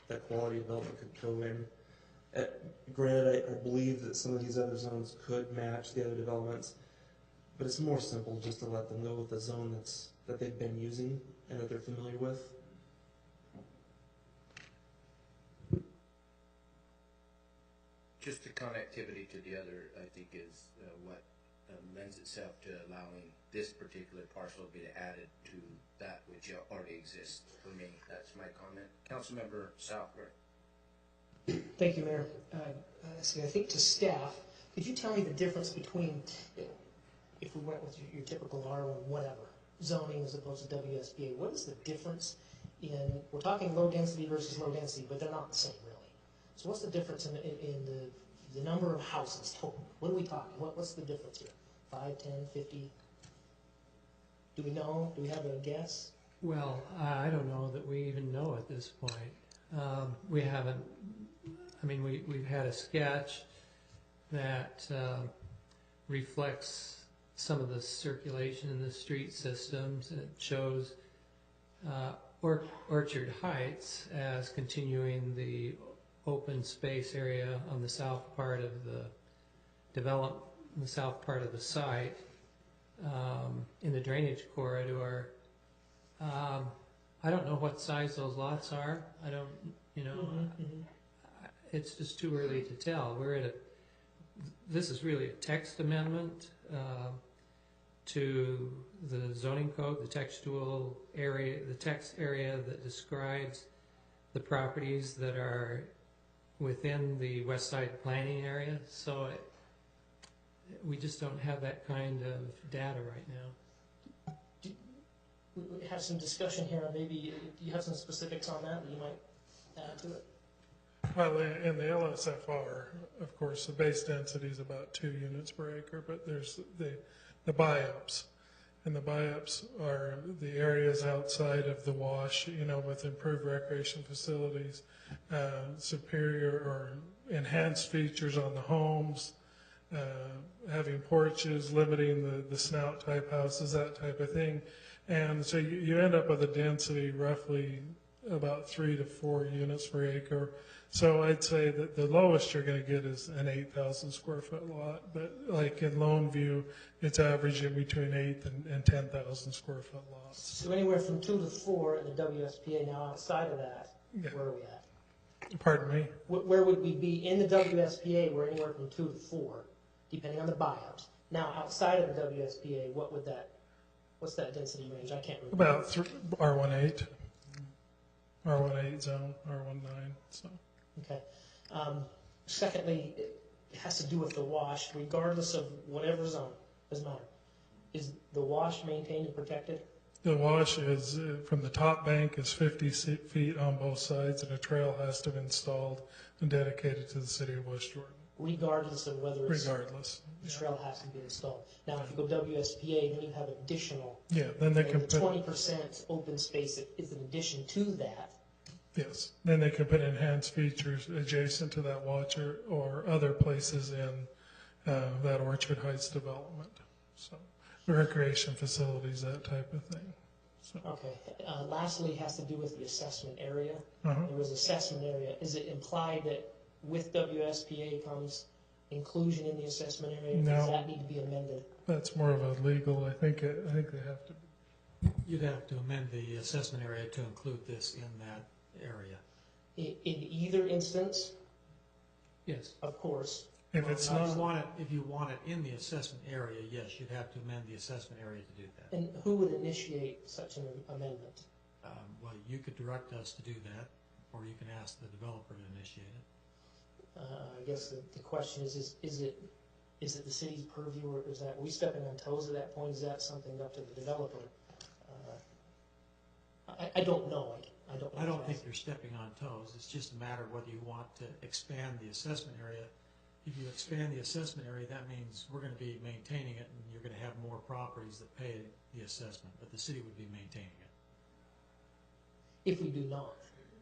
that quality development could go in. Granted, I believe that some of these other zones could match the other developments, but it's more simple just to let them go with the zone that they've been using and that they're familiar with. Just the connectivity to the other, I think, is what lends itself to allowing this particular parcel to be added to that which already exists. For me, that's my comment. Councilmember Southworth. Thank you, Mayor. I think to staff, could you tell me the difference between, if we went with your typical R1 whatever, zoning as opposed to WSPA, what is the difference in, we're talking low density versus low density, but they're not the same really. So what's the difference in the number of houses total? What are we talking? What's the difference here? 5, 10, 50? Do we know? Do we have a guess? Well, I don't know that we even know at this point. We haven't, we've had a sketch that reflects some of the circulation in the street systems, and it shows Orchard Heights as continuing the open space area on the south part of the the south part of the site in the drainage corridor. I don't know what size those lots are. I don't, it's just too early to tell. This is really a text amendment to the zoning code, the textual area, the text area that describes the properties that are within the west side planning area. So we just don't have that kind of data right now. We have some discussion here. Maybe do you have some specifics on that you might add to it? Well, in the LSFR, of course, the base density is about 2 units per acre, but there's the buy-ups. And the buy-ups are the areas outside of the wash, with improved recreation facilities, superior or enhanced features on the homes, having porches, limiting the snout type houses, that type of thing. And so you end up with a density roughly about 3 to 4 units per acre. So I'd say that the lowest you're going to get is an 8,000 square foot lot. But like in Lone View, it's averaging between 8 and 10,000 square foot lots. So anywhere from 2 to 4 in the WSPA. Now outside of that, where are we at? Pardon me? Where would we be in the WSPA? We're anywhere from 2 to 4, depending on the buyouts. Now outside of the WSPA, what's that density range? I can't remember. About R18, R18 zone, R19. So. Okay. Secondly, it has to do with the wash, regardless of whatever zone. Doesn't matter. Is the wash maintained and protected? The wash is, from the top bank, is 50 feet on both sides, and a trail has to be installed and dedicated to the city of West Jordan. Regardless of whether it's... Regardless. The trail has to be installed. Now, if you go WSPA, then you have additional... Yeah, then they can put... 20% open space is an addition to that. Yes, then they can put enhanced features adjacent to that watch or other places in that Orchard Heights development. So, recreation facilities, that type of thing. So. Okay. Lastly, has to do with the assessment area. Uh-huh. There was assessment area. Is it implied that with WSPA comes inclusion in the assessment area? No. Does that need to be amended? That's more of a legal. I think they have to. You'd have to amend the assessment area to include this in that area. In either instance? Yes. Of course. If it's not, if you want it in the assessment area, yes, you'd have to amend the assessment area to do that. And who would initiate such an amendment? Well, you could direct us to do that, or you can ask the developer to initiate it. I guess the question is it the city's purview, or is that, are we stepping on toes at that point? Is that something up to the developer? I don't know. I don't think you're stepping on toes. It's just a matter of whether you want to expand the assessment area. If you expand the assessment area, that means we're going to be maintaining it, and you're going to have more properties that pay the assessment, but the city would be maintaining it. If we do not.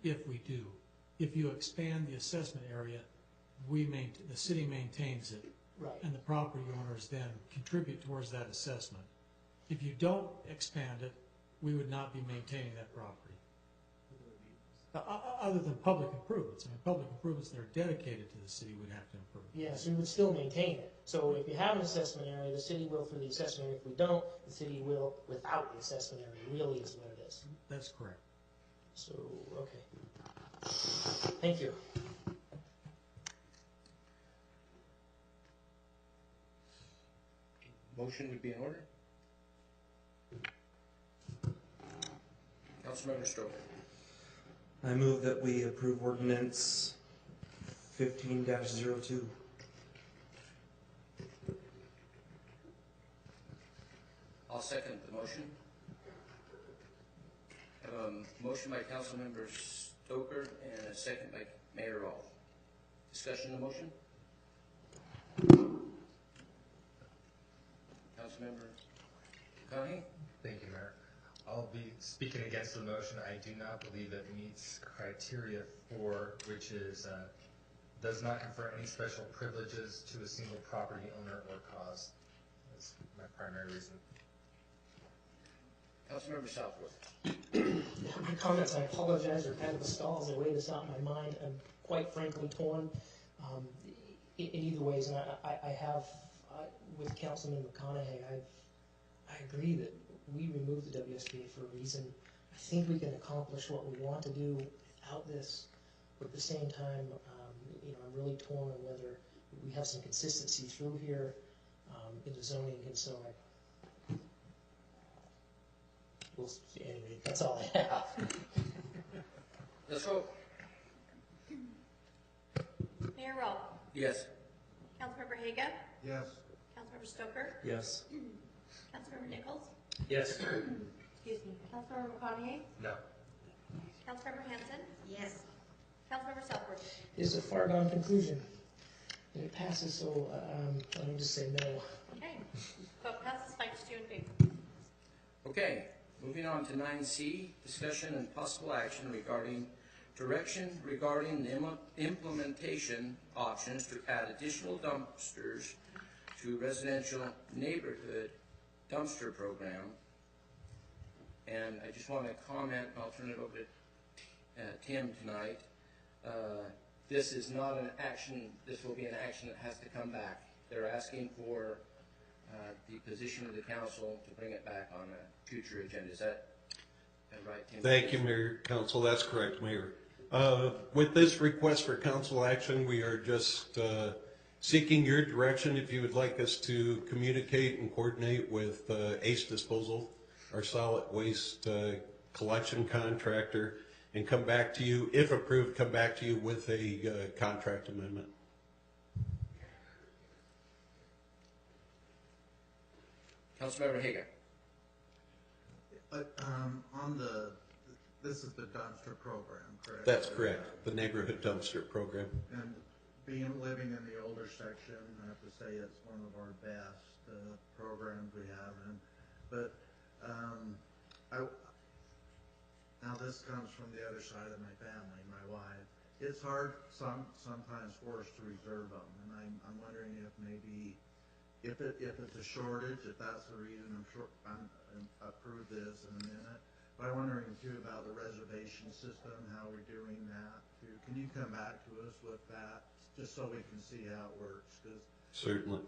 If we do. If you expand the assessment area, the city maintains it, right, and the property owners then contribute towards that assessment. If you don't expand it, we would not be maintaining that property. Other than public improvements. I mean, public improvements that are dedicated to the city would have to improve. Yes, we would still maintain it. So if you have an assessment area, the city will through the assessment area. If we don't, the city will without the assessment area, really is what it is. That's correct. So, okay. Thank you. Motion would be in order. Councilmember Stoker. I move that we approve ordinance 15-02. I'll second the motion. I have a motion by Councilmember Stoker and a second by Mayor Rolfe. Discussion on the motion? Councilmember Connie? Thank you, Mayor. I'll be speaking against the motion. I do not believe it meets criteria 4, which is does not confer any special privileges to a single property owner or cause. That's my primary reason. Councilmember Southwood. My comments, I apologize, are kind of a stall as I weigh this out in my mind. I'm quite frankly torn in either ways, and I have, with Councilman McConaughey, I agree that we removed the WSBA for a reason. I think we can accomplish what we want to do without this, but at the same time, I'm really torn on whether we have some consistency through here in the zoning, and so we'll see. Anyway, that's all I have. Let's go. Mayor Rowe. Yes. Councilmember Haga. Yes. Councilmember Stoker. Yes. Councilmember Nichols. Yes. Excuse me. Councilmember McConaughey. No. Councilmember Hanson. Yes. Councilmember Southwood. Is a foregone conclusion. And it passes, so let me just say no. Okay. Vote passes 5-2 in favor. Okay, moving on to 9C, discussion and possible action regarding direction regarding the implementation options to add additional dumpsters to residential neighborhood dumpster program. And I just want to comment, and I'll turn it over to Tim tonight. This is not an action, this will be an action that has to come back. They're asking for the position of the council to bring it back on a future agenda. Is that right, Tim? Thank you, Mayor, Council. That's correct, Mayor. With this request for council action, we are just seeking your direction if you would like us to communicate and coordinate with Ace Disposal, our solid waste collection contractor, and come back to you, if approved, come back to you with a contract amendment. Councilmember Hager. This is the dumpster program, correct? That's correct, the neighborhood dumpster program. And living in the older section, I have to say it's one of our best programs we have. Now this comes from the other side of my family, my wife. It's hard sometimes for us to reserve them, and I'm wondering if maybe if it's a shortage, if that's the reason I'm approve this in a minute. But I'm wondering too about the reservation system, how we're doing that too. Can you come back to us with that, just so we can see how it works? Cause certainly.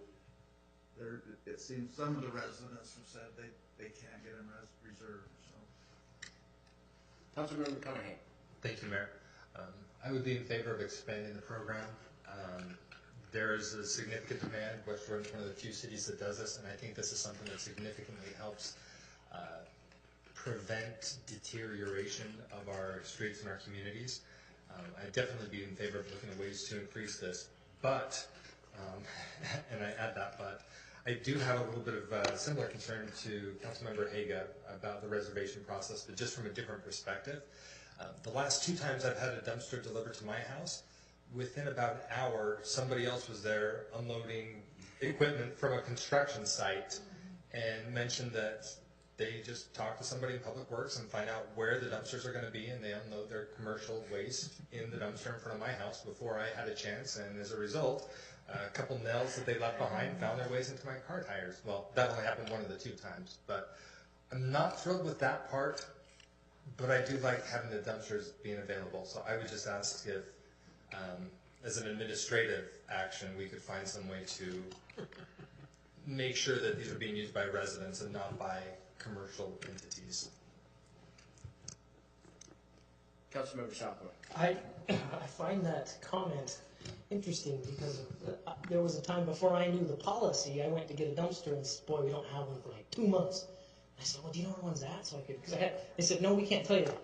It seems some of the residents have said they can't get them reserved. So. Councilmember McConaughey. Thank you, Mayor. I would be in favor of expanding the program. There is a significant demand. West Jordan is one of the few cities that does this, and I think this is something that significantly helps prevent deterioration of our streets and our communities. I'd definitely be in favor of looking at ways to increase this, but, and I add that, but I do have a little bit of a similar concern to Councilmember Haga about the reservation process, but just from a different perspective. The last 2 times I've had a dumpster delivered to my house, within about an hour, somebody else was there unloading equipment from a construction site and mentioned that they just talk to somebody in Public Works and find out where the dumpsters are going to be, and they unload their commercial waste in the dumpster in front of my house before I had a chance, and as a result, a couple nails that they left behind found their ways into my car tires. Well, that only happened 1 of the 2 times, but I'm not thrilled with that part, but I do like having the dumpsters being available, so I would just ask if, as an administrative action, we could find some way to make sure that these are being used by residents and not by commercial entities. Councilmember Southwood. I find that comment interesting because there was a time before I knew the policy, I went to get a dumpster and boy, we don't have one for like 2 months. I said, well, do you know where one's at? So I could, because they said, no, we can't tell you that.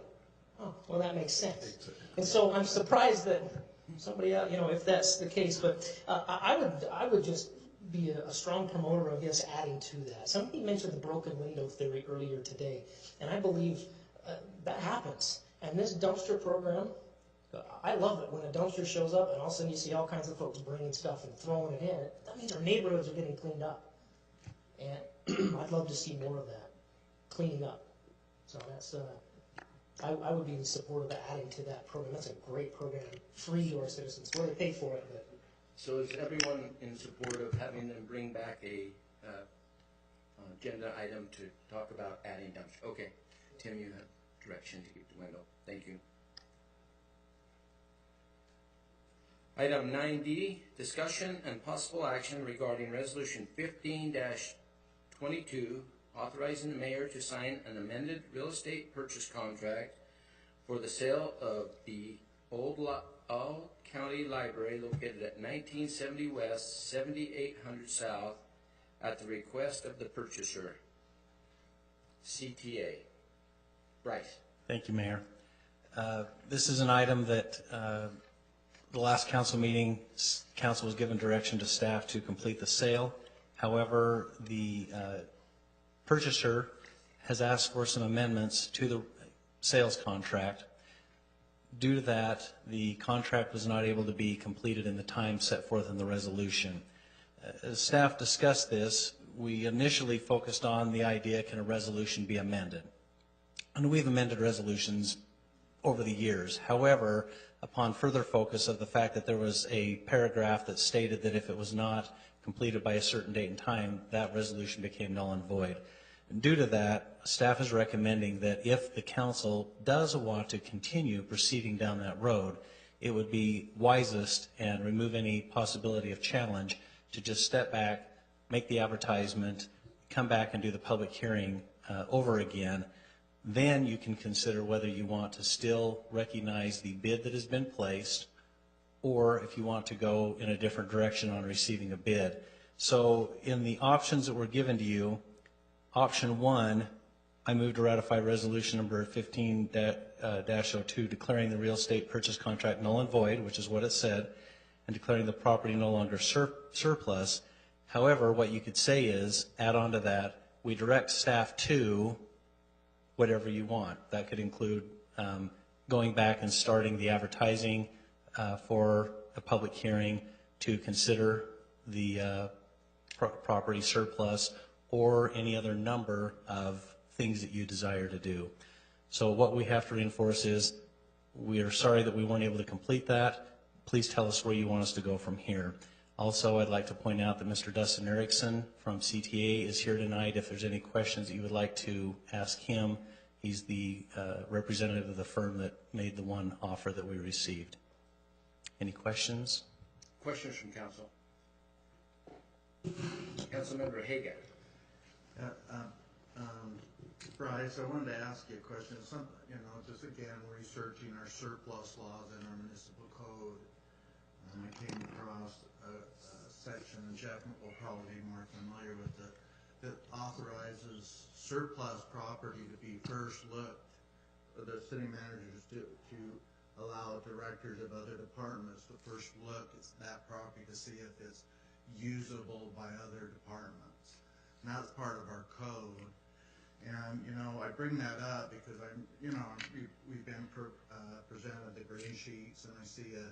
Oh, well, that makes sense. And so I'm surprised that somebody else, if that's the case, but I would just be a strong promoter of this adding to that. Somebody mentioned the broken window theory earlier today, and I believe that happens. And this dumpster program, I love it when a dumpster shows up and all of a sudden you see all kinds of folks bringing stuff and throwing it in. That means our neighborhoods are getting cleaned up. And I'd love to see more of that, cleaning up. So that's, I would be in support of adding to that program. That's a great program, free to our citizens. Well, they pay for it, but. So is everyone in support of having them bring back a agenda item to talk about adding dumpster. Okay, Tim, you have direction to keep the window. Thank you. Item 9D, discussion and possible action regarding resolution 15-22, authorizing the mayor to sign an amended real estate purchase contract for the sale of the old County Library located at 1970 West, 7800 South, at the request of the purchaser, CTA. Bryce. Thank you, Mayor. This is an item that the last council meeting, council was given direction to staff to complete the sale. However, the purchaser has asked for some amendments to the sales contract. Due to that, the contract was not able to be completed in the time set forth in the resolution. As staff discussed this, we initially focused on the idea, can a resolution be amended? And we've amended resolutions over the years. However, upon further focus of the fact that there was a paragraph that stated that if it was not completed by a certain date and time, that resolution became null and void. And due to that, staff is recommending that if the council does want to continue proceeding down that road, it would be wisest and remove any possibility of challenge to just step back, make the advertisement, come back and do the public hearing over again. Then you can consider whether you want to still recognize the bid that has been placed, or if you want to go in a different direction on receiving a bid. So in the options that were given to you, option 1, I move to ratify resolution number 15-02, declaring the real estate purchase contract null and void, which is what it said, and declaring the property no longer surplus. However, what you could say is, add on to that, we direct staff to whatever you want. That could include going back and starting the advertising for a public hearing to consider the property surplus, or any other number of things that you desire to do. So what we have to reinforce is, we are sorry that we weren't able to complete that. Please tell us where you want us to go from here. Also, I'd like to point out that Mr. Dustin Erickson from CTA is here tonight. If there's any questions that you would like to ask him, he's the representative of the firm that made the one offer that we received. Any questions? Questions from council? Councilmember Haga. Bryce, I wanted to ask you a question. Just again, researching our surplus laws in our municipal code, I came across a section, and Jeff will probably be more familiar with it, that authorizes surplus property to be first looked, the city managers to allow directors of other departments to first look at that property to see if it's usable by other departments. And that's part of our code. And, I bring that up because we've been presented the green sheets, and I see a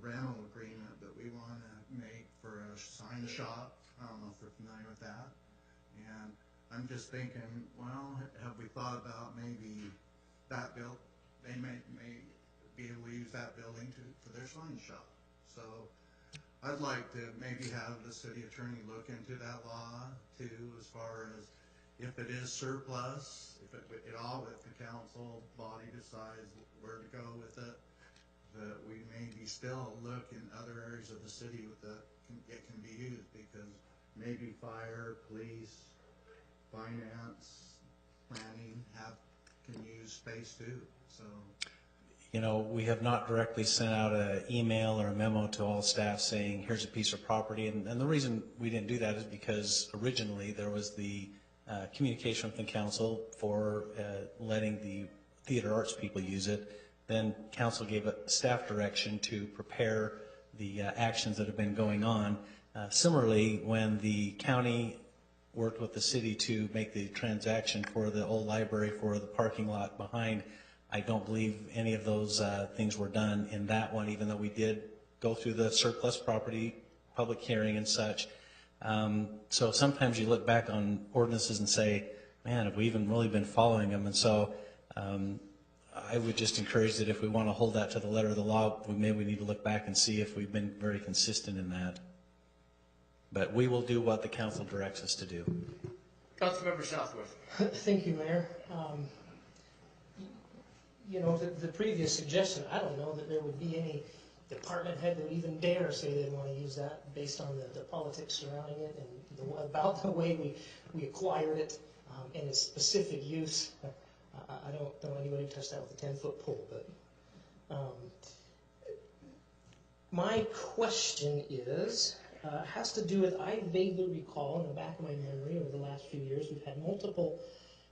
rental agreement that we want to make for a sign shop. I don't know if you're familiar with that. And I'm just thinking, well, have we thought about maybe that they may be able to use that building for their sign shop. So I'd like to maybe have the city attorney look into that law too, as far as if it is surplus, if the council body decides where to go with it, that we maybe still look in other areas of the city that it can be used, because maybe fire, police, finance, planning can use space too. So, we have not directly sent out an email or a memo to all staff saying, here's a piece of property. And the reason we didn't do that is because originally there was the communication with the council for letting the theater arts people use it. Then council gave a staff direction to prepare the actions that have been going on. Similarly, when the county worked with the city to make the transaction for the old library for the parking lot behind, I don't believe any of those things were done in that one, even though we did go through the surplus property public hearing and such. So sometimes you look back on ordinances and say, man, have we even really been following them? And so I would just encourage that if we want to hold that to the letter of the law, maybe we need to look back and see if we've been very consistent in that. But we will do what the council directs us to do. Councilmember Southworth. Thank you, Mayor. You know, the previous suggestion, I don't know that there would be any department head that would even dare say they'd want to use that based on the politics surrounding it and about the way we acquired it and its specific use. I don't know anybody touched that with a 10-foot pole, but my question has to do with, I vaguely recall in the back of my memory over the last few years, we've had multiple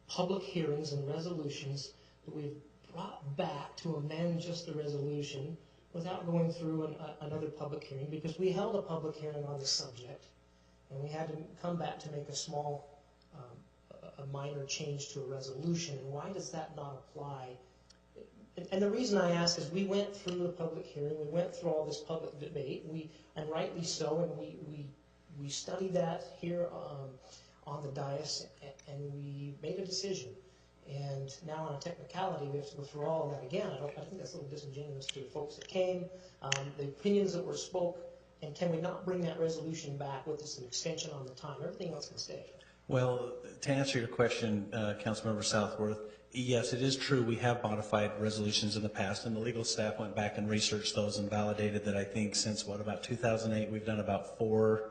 public hearings and resolutions that we've brought back to amend just the resolution without going through another public hearing, because we held a public hearing on the subject and we had to come back to make a small, a minor change to a resolution. And why does that not apply? And the reason I ask is we went through the public hearing, we went through all this public debate, and rightly so, and we studied that here on the dais, and we made a decision. And now on a technicality, we have to go through all of that again. I think that's a little disingenuous to the folks that came, the opinions that were spoke, and can we not bring that resolution back with just an extension on the time? Everything else can stay. Well, to answer your question, Councilmember Southworth, yes, it is true we have modified resolutions in the past, and the legal staff went back and researched those and validated that I think since, about 2008, we've done about 4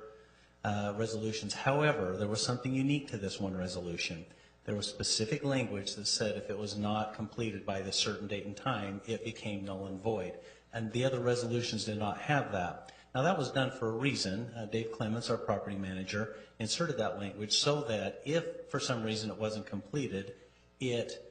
resolutions. However, there was something unique to this one resolution. There was specific language that said if it was not completed by this certain date and time, it became null and void. And the other resolutions did not have that. Now, that was done for a reason. Dave Clements, our property manager, inserted that language so that if, for some reason, it wasn't completed, it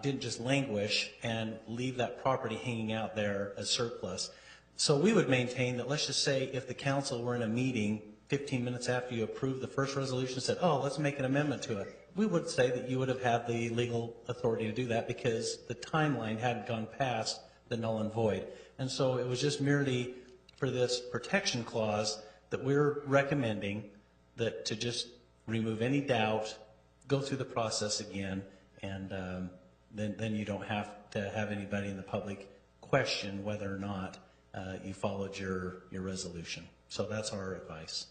didn't just languish and leave that property hanging out there as surplus. So we would maintain that, let's just say, if the council were in a meeting 15 minutes after you approved the first resolution and said, oh, let's make an amendment to it, we would say that you would have had the legal authority to do that because the timeline hadn't gone past the null and void. And so it was just merely for this protection clause that we're recommending that to just remove any doubt, go through the process again, and then you don't have to have anybody in the public question whether or not you followed your resolution. So that's our advice.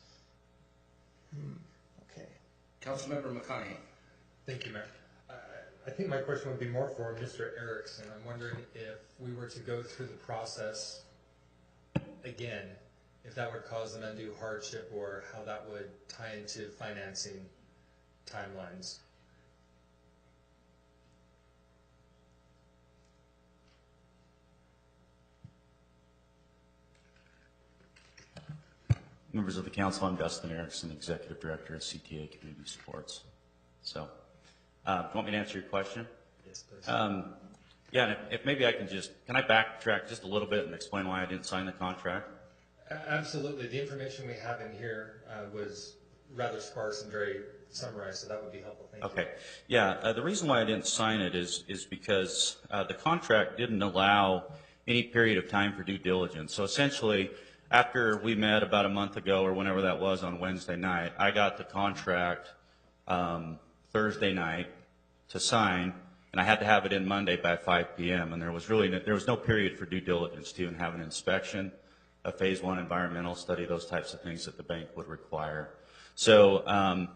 Okay. Councilmember McConaughey. Thank you, Mayor. I think my question would be more for Mr. Erickson. I'm wondering if we were to go through the process again, if that would cause an undue hardship or how that would tie into financing timelines. Members of the council, I'm Dustin Erickson, Executive Director at CTA Community Supports. So, do you want me to answer your question? Yes, please. Yeah, and if maybe I can I backtrack just a little bit and explain why I didn't sign the contract? Absolutely. The information we have in here was rather sparse and very summarized, so that would be helpful. Thank you. Okay. Yeah, the reason why I didn't sign it is because the contract didn't allow any period of time for due diligence. So essentially, after we met about a month ago or whenever that was on Wednesday night, I got the contract Thursday night to sign, and I had to have it in Monday by 5 p.m. And there was no period for due diligence to even have an inspection, a phase 1 environmental study, those types of things that the bank would require. So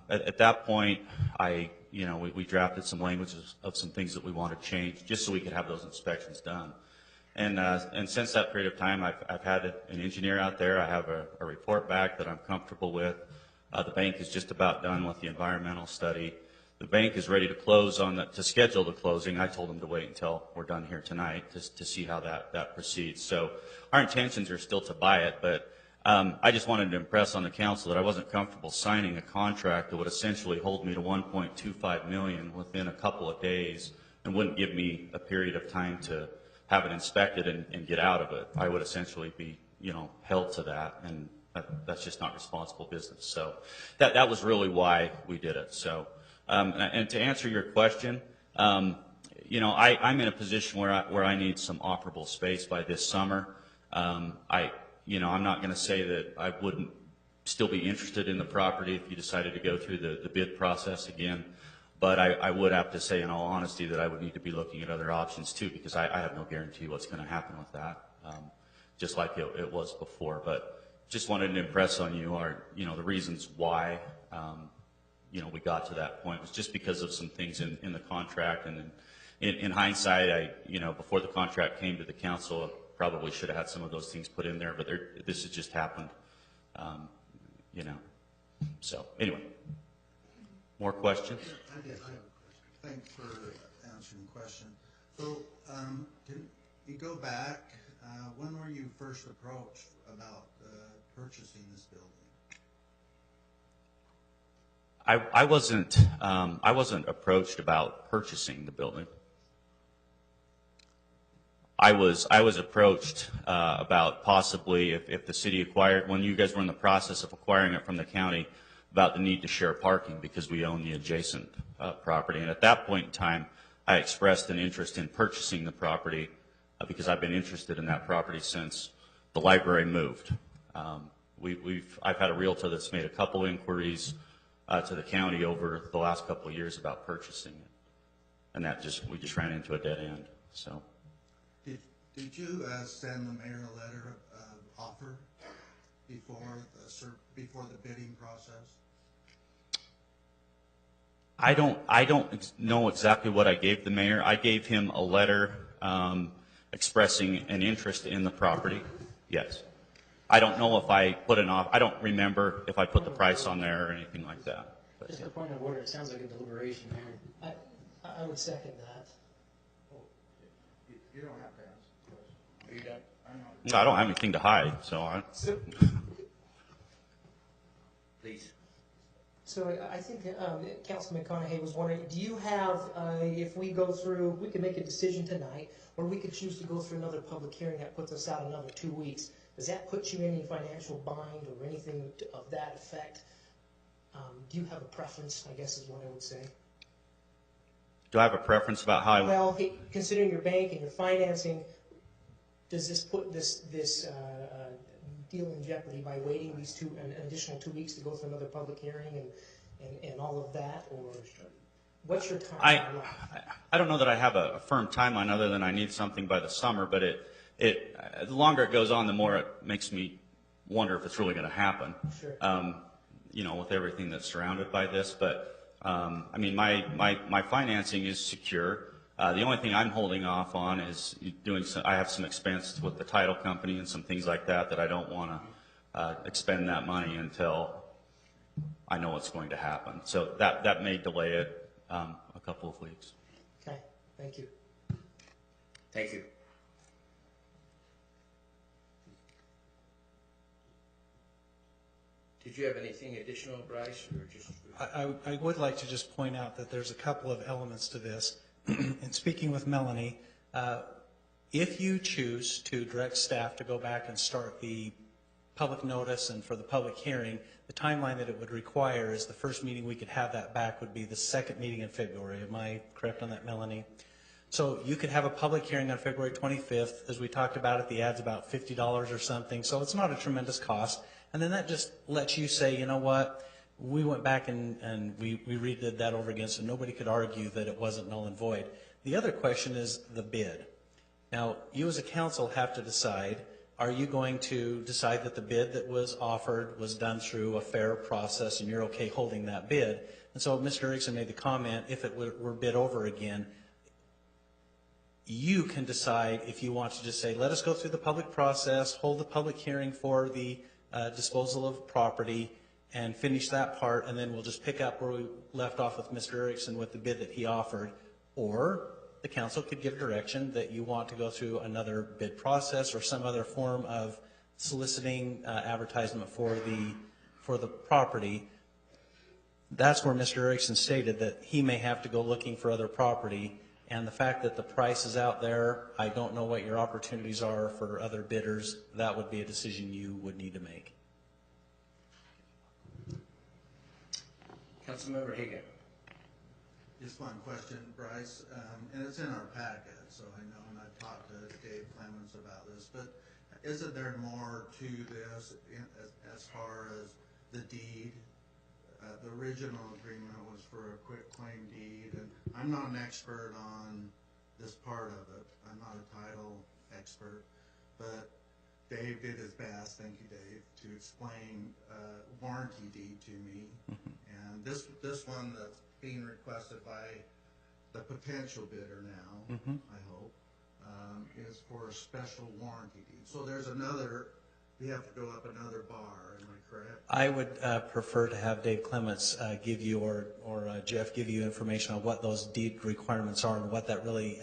at that point, we drafted some language of some things that we wanted to change just so we could have those inspections done. And since that period of time, I've had an engineer out there. I have a report back that I'm comfortable with. The bank is just about done with the environmental study. The bank is ready to close to schedule the closing. I told them to wait until we're done here tonight to see how that proceeds. So our intentions are still to buy it, but I just wanted to impress on the council that I wasn't comfortable signing a contract that would essentially hold me to $1.25 million within a couple of days and wouldn't give me a period of time to have it inspected and get out of it. I would essentially be, held to that, and that's just not responsible business. So that was really why we did it. So, and to answer your question, I'm in a position where I need some operable space by this summer. I'm not going to say that I wouldn't still be interested in the property if you decided to go through the bid process again. But I would have to say, in all honesty, that I would need to be looking at other options too, because I have no guarantee what's going to happen with that, just like it was before. But just wanted to impress on you the reasons why, we got to that point was just because of some things in the contract. And in hindsight, before the contract came to the council, I probably should have had some of those things put in there, but this has just happened, So anyway, more questions? I have a question. Thanks for answering the question. So can you go back, when were you first approached about purchasing this building? I wasn't approached about purchasing the building. I was approached about possibly if the city acquired, when you guys were in the process of acquiring it from the county, about the need to share parking because we own the adjacent property. And at that point in time, I expressed an interest in purchasing the property because I've been interested in that property since the library moved. I've had a realtor that's made a couple inquiries to the county over the last couple of years about purchasing it, and we just ran into a dead end. So, did you send the mayor a letter of offer before the bidding process? I don't know exactly what I gave the mayor. I gave him a letter expressing an interest in the property. Yes. I don't know if I put an offer. I don't remember if I put the price on there or anything like that. But, Just a point of order, it sounds like a deliberation here. I would second that. You don't have to answer the question. Are you done? No, I don't have anything to hide, Please. So I think Councilman McConaughey was wondering, do you have, if we go through, we could make a decision tonight, or we could choose to go through another public hearing that puts us out another 2 weeks. Does that put you in any financial bind or anything of that effect? Do you have a preference, I guess is what I would say. do I have a preference about how I... Well, considering your bank and your financing, does this put this deal in jeopardy by waiting an additional 2 weeks to go through another public hearing and all of that, or what's your timeline? I don't know that I have a firm timeline other than I need something by the summer, but the longer it goes on, the more it makes me wonder if it's really going to happen. Sure. With everything that's surrounded by this, but I mean, my financing is secure. The only thing I'm holding off on is I have some expense with the title company and some things like that I don't want to expend that money until I know what's going to happen. So that may delay it a couple of weeks. Okay, thank you. Thank you. Did you have anything additional, Bryce, or just? I would like to just point out that there's a couple of elements to this. In speaking with Melanie, if you choose to direct staff to go back and start the public notice and for the public hearing, the timeline that it would require is the first meeting we could have that back would be the second meeting in February. Am I correct on that, Melanie? So you could have a public hearing on February 25th. As we talked about it, the ad's about $50 or something, so it's not a tremendous cost. And then that just lets you say, you know what, we went back and we redid that over again, so nobody could argue that it wasn't null and void. The other question is the bid. Now, you as a council have to decide, are you going to decide that the bid that was offered was done through a fair process and you're okay holding that bid? And so Mr. Erickson made the comment, if it were bid over again, you can decide if you want to just say, let us go through the public process, hold the public hearing for the disposal of property, and finish that part, and then we'll just pick up where we left off with Mr. Erickson with the bid that he offered. Or the council could give direction that you want to go through another bid process or some other form of soliciting advertisement for the property. That's where Mr. Erickson stated that he may have to go looking for other property, and the fact that the price is out there, I don't know what your opportunities are for other bidders. That would be a decision you would need to make. Councilmember Hagan. Just one question, Bryce, and it's in our packet, so I know, and I've talked to Dave Clemens about this, but isn't there more to this as far as the deed? The original agreement was for a quitclaim deed, and I'm not an expert on this part of it. I'm not a title expert, but Dave did his best, thank you, Dave, to explain warranty deed to me. And this this one that's being requested by the potential bidder now, I hope, is for a special warranty deed. So there's another, you have to go up another bar, am I correct? I would prefer to have Dave Clements give you, or Jeff give you information on what those deed requirements are and what that really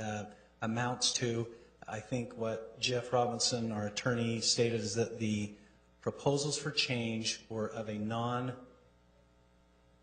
amounts to. I think what Jeff Robinson, our attorney, stated is that the proposals for change were of a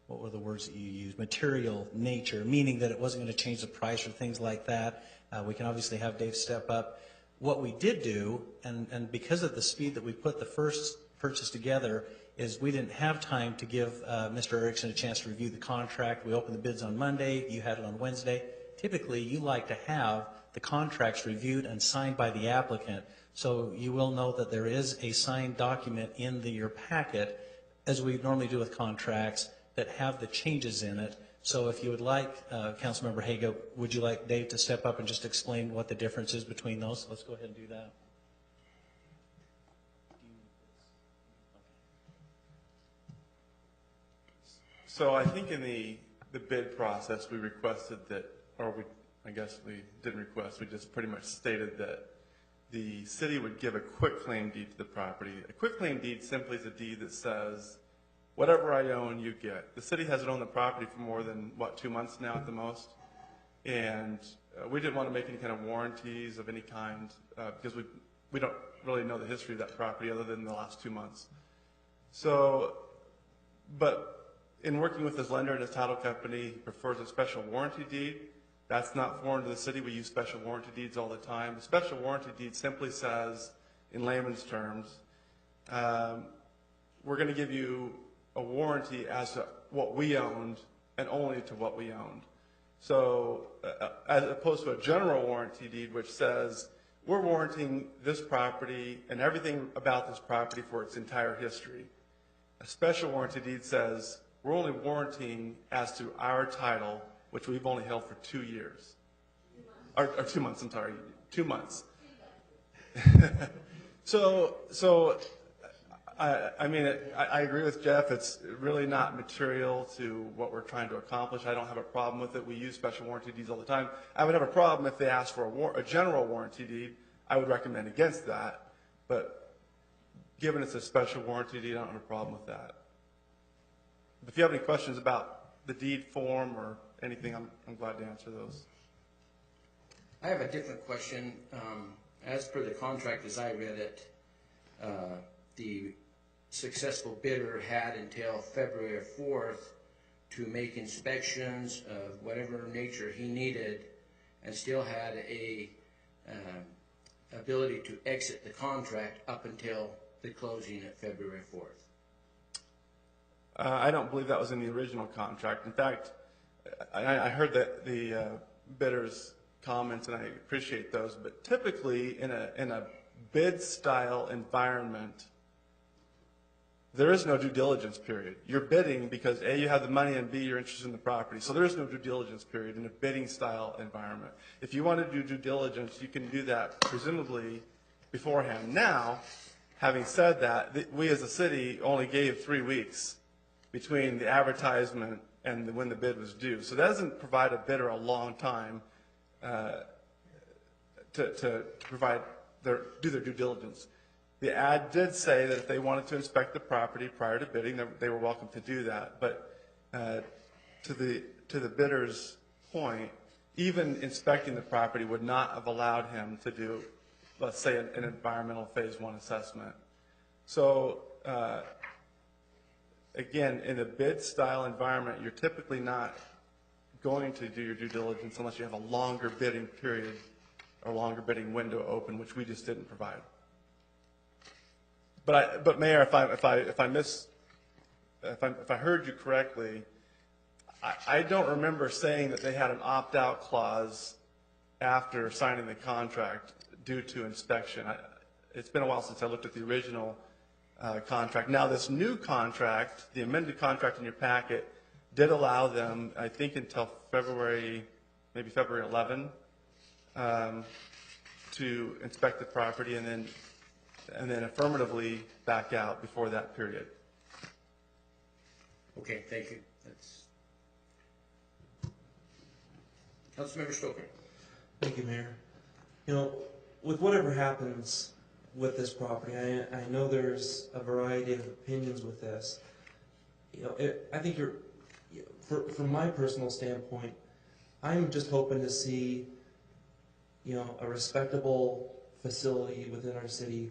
what were the words that you used, material nature, meaning that it wasn't going to change the price or things like that. We can obviously have Dave step up. What we did do, and because of the speed that we put the first purchase together, is we didn't have time to give Mr. Erickson a chance to review the contract. We opened the bids on Monday. You had it on Wednesday. Typically, you like to have the contracts reviewed and signed by the applicant. So you will note that there is a signed document in your packet, as we normally do with contracts, that have the changes in it. So if you would like, Councilmember Haga, would you like Dave to step up and just explain what the difference is between those? Let's go ahead and do that. So I think in the bid process, we requested that, I guess we didn't request, we just pretty much stated that the city would give a quitclaim deed to the property. A quitclaim deed simply is a deed that says, whatever I own, you get. The city hasn't owned the property for more than, 2 months now at the most? And we didn't want to make any kind of warranties of any kind because we don't really know the history of that property other than the last 2 months. So, but in working with his lender and his title company, he prefers a special warranty deed. That's not foreign to the city. We use special warranty deeds all the time. A special warranty deed simply says, in layman's terms, we're going to give you a warranty as to what we owned and only to what we owned. So as opposed to a general warranty deed which says we're warranting this property and everything about this property for its entire history. A special warranty deed says we're only warranting as to our title, which we've only held for 2 years. Or 2 months, I'm sorry, 2 months. So I mean, I agree with Jeff. It's really not material to what we're trying to accomplish. I don't have a problem with it. We use special warranty deeds all the time. I would have a problem if they asked for a general warranty deed. I would recommend against that. But given it's a special warranty deed, I don't have a problem with that. If you have any questions about the deed form or anything, I'm glad to answer those. I have a different question. As per the contract as I read it, the successful bidder had until February 4th to make inspections of whatever nature he needed and still had a ability to exit the contract up until the closing at February 4th. I don't believe that was in the original contract. In fact, I heard that the bidder's comments, and I appreciate those, but typically in a bid-style environment, there is no due diligence period. You're bidding because A, you have the money, and B, you're interested in the property. So there is no due diligence period in a bidding-style environment. If you want to do due diligence, you can do that presumably beforehand. Now, having said that, we as a city only gave 3 weeks between the advertisement and when the bid was due. So that doesn't provide a bidder a long time to provide do their due diligence. The ad did say that if they wanted to inspect the property prior to bidding, they were welcome to do that. But to the bidder's point, even inspecting the property would not have allowed him to do, let's say, an environmental phase 1 assessment. So again, in a bid-style environment, you're typically not going to do your due diligence unless you have a longer bidding period or longer bidding window open, which we just didn't provide. But Mayor, if I heard you correctly, I don't remember saying that they had an opt-out clause after signing the contract due to inspection. It's been a while since I looked at the original contract. Now, this new contract, the amended contract in your packet, did allow them, I think, until February 11, to inspect the property and then affirmatively back out before that period. Okay, thank you. Councilmember Stoker. Thank you, Mayor. You know, with whatever happens with this property, I know there's a variety of opinions with this. You know, I think from my personal standpoint, I'm just hoping to see, you know, a respectable facility within our city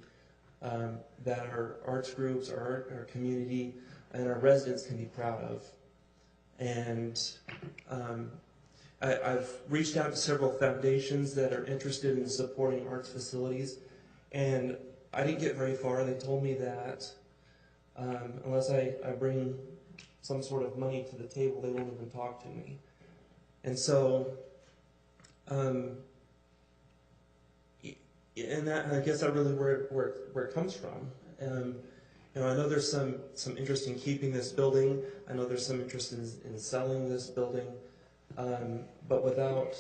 that our arts groups, our community, and our residents can be proud of. And I've reached out to several foundations that are interested in supporting arts facilities, and I didn't get very far. They told me that unless I bring some sort of money to the table, they won't even talk to me. And so, and I guess that's really where it comes from. You know, I know there's some interest in keeping this building. I know there's some interest in selling this building. But without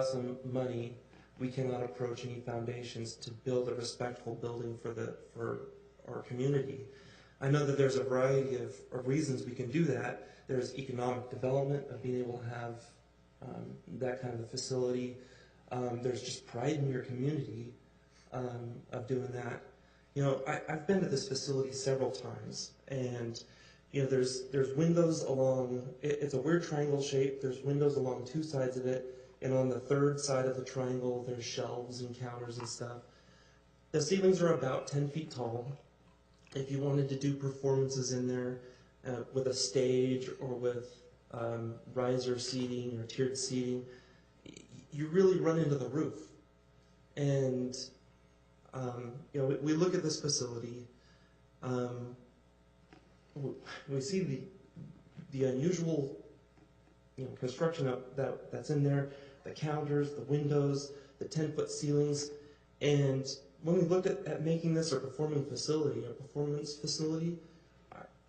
some money, we cannot approach any foundations to build a respectful building for our community. I know that there's a variety of reasons we can do that. There's economic development of being able to have that kind of a facility. There's just pride in your community of doing that. You know, I've been to this facility several times, and you know, there's windows along. It's a weird triangle shape. There's windows along two sides of it, and on the third side of the triangle, there's shelves and counters and stuff. The ceilings are about 10 feet tall. If you wanted to do performances in there with a stage or with riser seating or tiered seating, you really run into the roof. And you know, we look at this facility. We see the unusual, you know, construction that's in there, the counters, the windows, the 10-foot ceilings, and when we looked at making this a performance facility,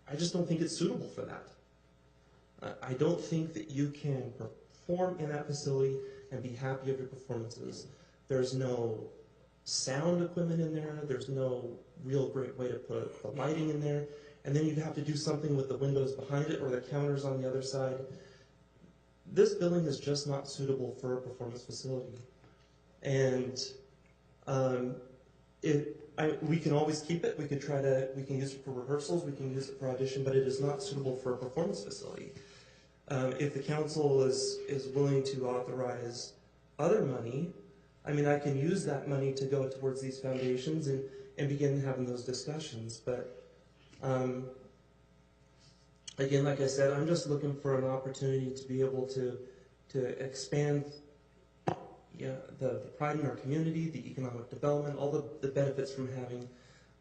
I just don't think it's suitable for that. I don't think that you can perform in that facility and be happy of your performances. There's no sound equipment in there. There's no real great way to put the lighting in there. And then you'd have to do something with the windows behind it or the counters on the other side. This building is just not suitable for a performance facility. And we can always keep it. We can use it for rehearsals. We can use it for audition, but it is not suitable for a performance facility. If the council is willing to authorize other money, I mean, I can use that money to go towards these foundations and begin having those discussions. But again, like I said, I'm just looking for an opportunity to be able to expand the pride in our community, the economic development, all the benefits from having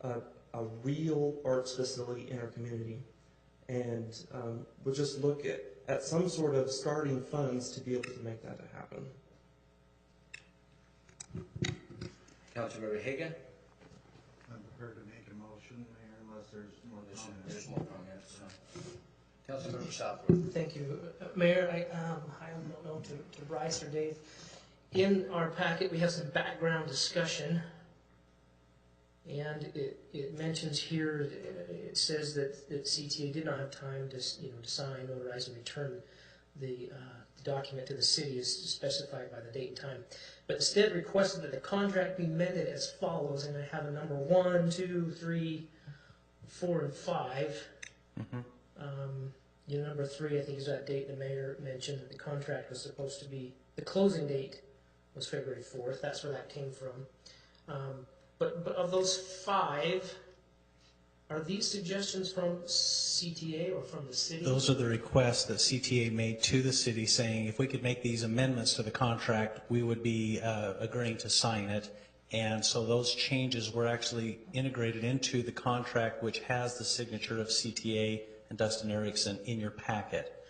a real arts facility in our community. And we'll just look at some sort of starting funds to be able to make that happen. Councilmember Haga. I'm prepared to make a motion, Mayor, unless there's more comments. There's more comments. Councilmember Southworth. Thank you, Mayor. I don't know to Bryce or Dave. In our packet, we have some background discussion, and it mentions here. It says that CTA did not have time to sign, notarize, and return the document to the city as specified by the date and time, but instead requested that the contract be amended as follows. And I have a number 1, 2, 3, 4, and 5. Number 3, I think, is that date the mayor mentioned that the contract was supposed to be, the closing date was February 4th. That's where that came from. But of those 5, are these suggestions from CTA or from the city? Those are the requests that CTA made to the city saying if we could make these amendments to the contract, we would be agreeing to sign it. And so those changes were actually integrated into the contract, which has the signature of CTA and Dustin Erickson in your packet.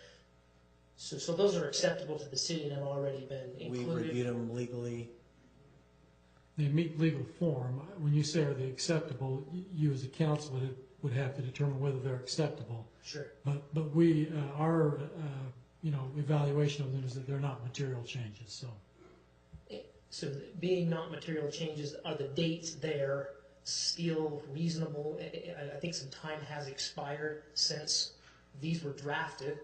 So those are acceptable to the city and have already been included? We reviewed them legally. They meet legal form. When you say are they acceptable, you as a council would have to determine whether they're acceptable. Sure. But we our evaluation of them is that they're not material changes. So being not material changes, are the dates there still reasonable? I think some time has expired since these were drafted,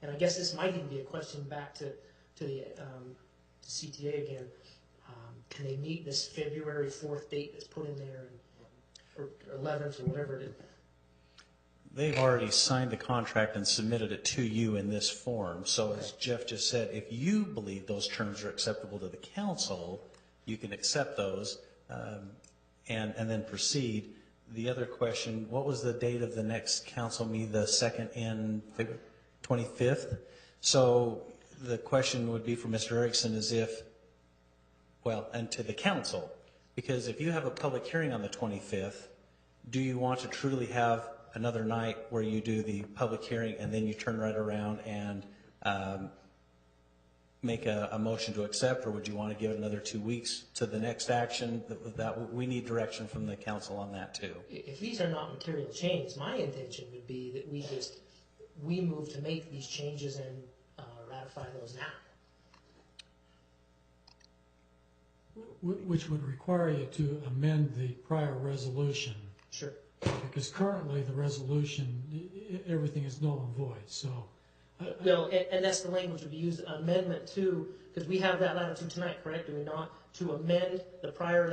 and I guess this might even be a question back to to the CTA again, can they meet this February 4th date that's put in there, or 11th, or whatever it is? They've already signed the contract and submitted it to you in this form. So as Jeff just said, if you believe those terms are acceptable to the council, you can accept those and then proceed. The other question, what was the date of the next council meeting, the second and 25th? So the question would be for Mr. Erickson is if, well, and to the council, because if you have a public hearing on the 25th, do you want to truly have another night where you do the public hearing and then you turn right around and make a motion to accept, or would you want to give it another 2 weeks to the next action? That we need direction from the council on that too. If these are not material changes, my intention would be that we move to make these changes and ratify those now. Which would require you to amend the prior resolution. Sure. Because currently the resolution, everything is null and void, so. Well, and that's the language we use, amendment to, because we have that latitude tonight, correct, do we not? To amend the prior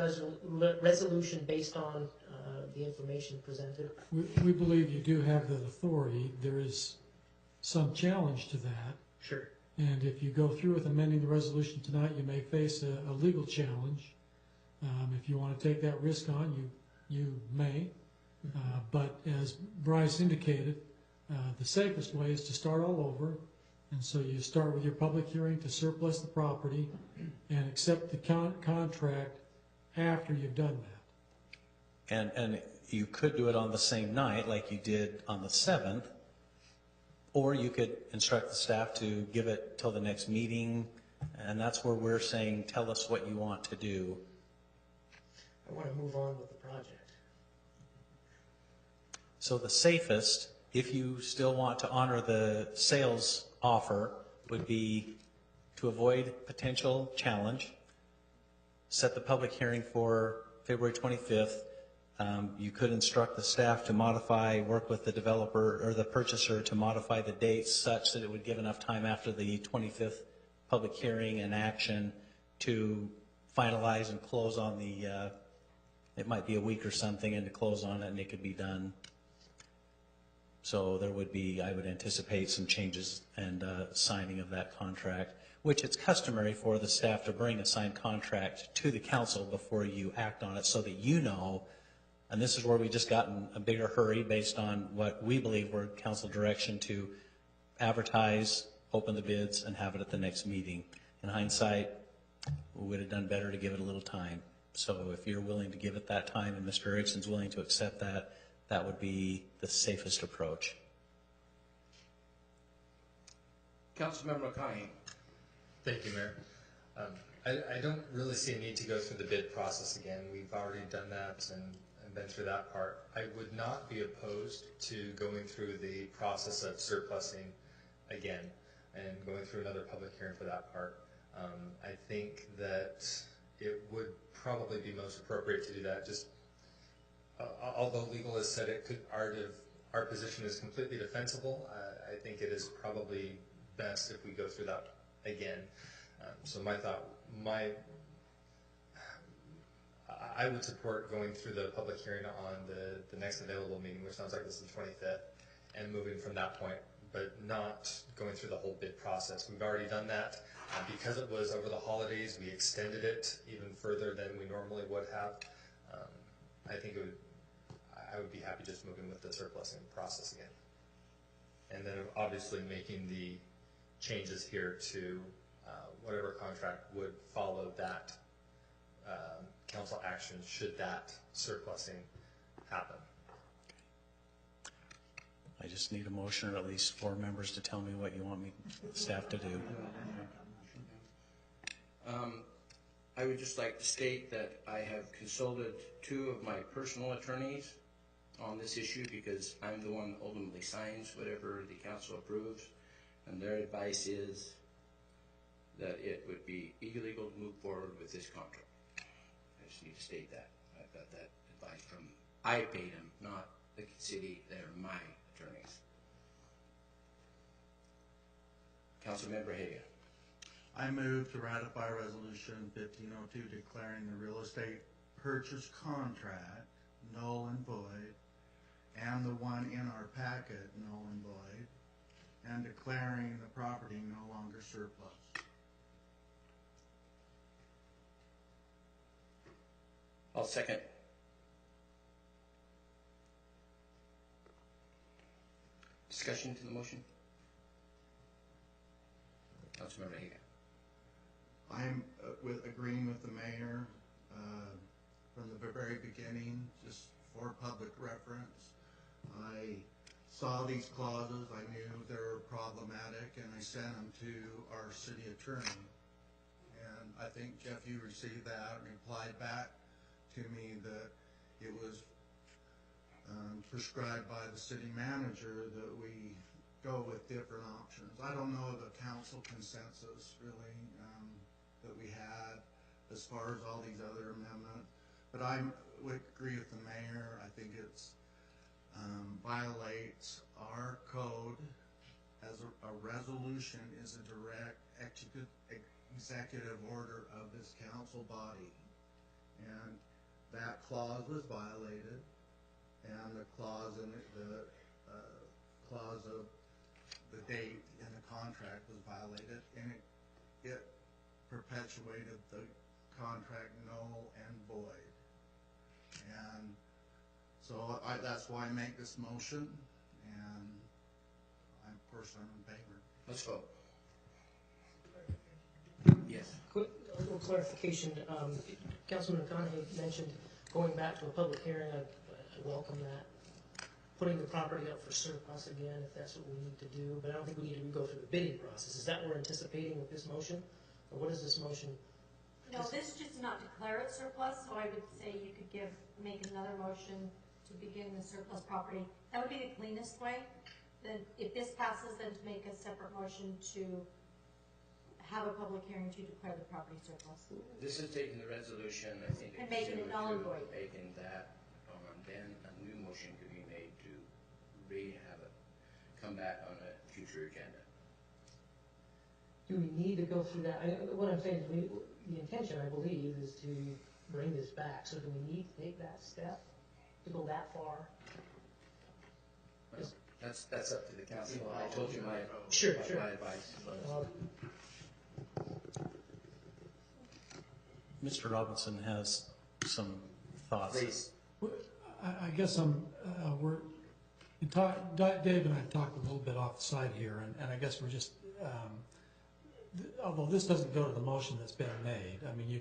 resolution based on the information presented. We believe you do have that authority. There is some challenge to that. Sure. And if you go through with amending the resolution tonight, you may face a legal challenge. If you want to take that risk on, you may. But as Bryce indicated, the safest way is to start all over. And so you start with your public hearing to surplus the property and accept the contract after you've done that. And you could do it on the same night like you did on the 7th, or you could instruct the staff to give it till the next meeting, and that's where we're saying, tell us what you want to do. I want to move on with the project. So the safest, if you still want to honor the sales offer, would be to avoid potential challenge, set the public hearing for February 25th. You could instruct the staff to modify, work with the developer or the purchaser to modify the dates such that it would give enough time after the 25th public hearing and action to finalize and close on the, it might be a week or something, and to close on it and it could be done. So there would be, I would anticipate some changes and signing of that contract, which it's customary for the staff to bring a signed contract to the council before you act on it so that you know. And this is where we just got in a bigger hurry based on what we believe were council direction to advertise, open the bids, and have it at the next meeting. In hindsight, we would have done better to give it a little time. So if you're willing to give it that time and Mr. Erickson's willing to accept that, that would be the safest approach. Councilmember McConaughey. Thank you, Mayor. I don't really see a need to go through the bid process again. We've already done that and been through that part. I would not be opposed to going through the process of surplusing again and going through another public hearing for that part. I think that it would probably be most appropriate to do that. Just although legal has said it could, our position is completely defensible, I think it is probably best if we go through that again. So I would support going through the public hearing on the next available meeting, which sounds like this is the 25th, and moving from that point, but not going through the whole bid process. We've already done that. Because it was over the holidays, we extended it even further than we normally would have. I think I would be happy just moving with the surplusing process again. And then obviously making the changes here to whatever contract would follow that council action should that surplusing happen. I just need a motion or at least 4 members to tell me what you want me staff to do. I would just like to state that I have consulted 2 of my personal attorneys on this issue because I'm the one who ultimately signs whatever the council approves, and their advice is that it would be illegal to move forward with this contract. I just need to state that. I've got that advice from, I paid them, not the city, they're my attorneys. Councilmember Hagan. I move to ratify Resolution 1502 declaring the real estate purchase contract null and void, and the one in our packet null and void, and declaring the property no longer surplus. I'll second. Discussion to the motion? Councilmember Hagan. I'm agreeing with the mayor from the very beginning, just for public reference. I saw these clauses, I knew they were problematic, and I sent them to our city attorney. And I think, Jeff, you received that and replied back to me that it was prescribed by the city manager that we go with different options. I don't know the council consensus really that we had as far as all these other amendments, but I would agree with the mayor. I think it's violates our code as a resolution is a direct executive order of this council body, and that clause was violated, and the clause in the clause of the date in the contract was violated, and it perpetuated the contract null and void. And so that's why I make this motion, and of course I'm in favor. Let's vote. Yes. Quick, a little clarification. Councilman McConaughey mentioned going back to a public hearing. I welcome that. Putting the property up for surplus again, if that's what we need to do. But I don't think we need to go through the bidding process. Is that what we're anticipating with this motion? Or what is this motion? No, this just not declare it surplus, so I would say you could make another motion to begin the surplus property. That would be the cleanest way. Then if this passes, then to make a separate motion to have a public hearing to declare the property surplus. This is taking the resolution, I think. And making it null and void. Making that, then a new motion could be made to have it come back on a future agenda. Do we need to go through that? What I'm saying is the intention, I believe, is to bring this back. So do we need to take that step to go that far? Well, that's up to the council. I told you my advice. Mr. Robinson has some thoughts. Please. I guess Dave and I talked a little bit off the side here, and I guess we're just, although this doesn't go to the motion that's been made, I mean, you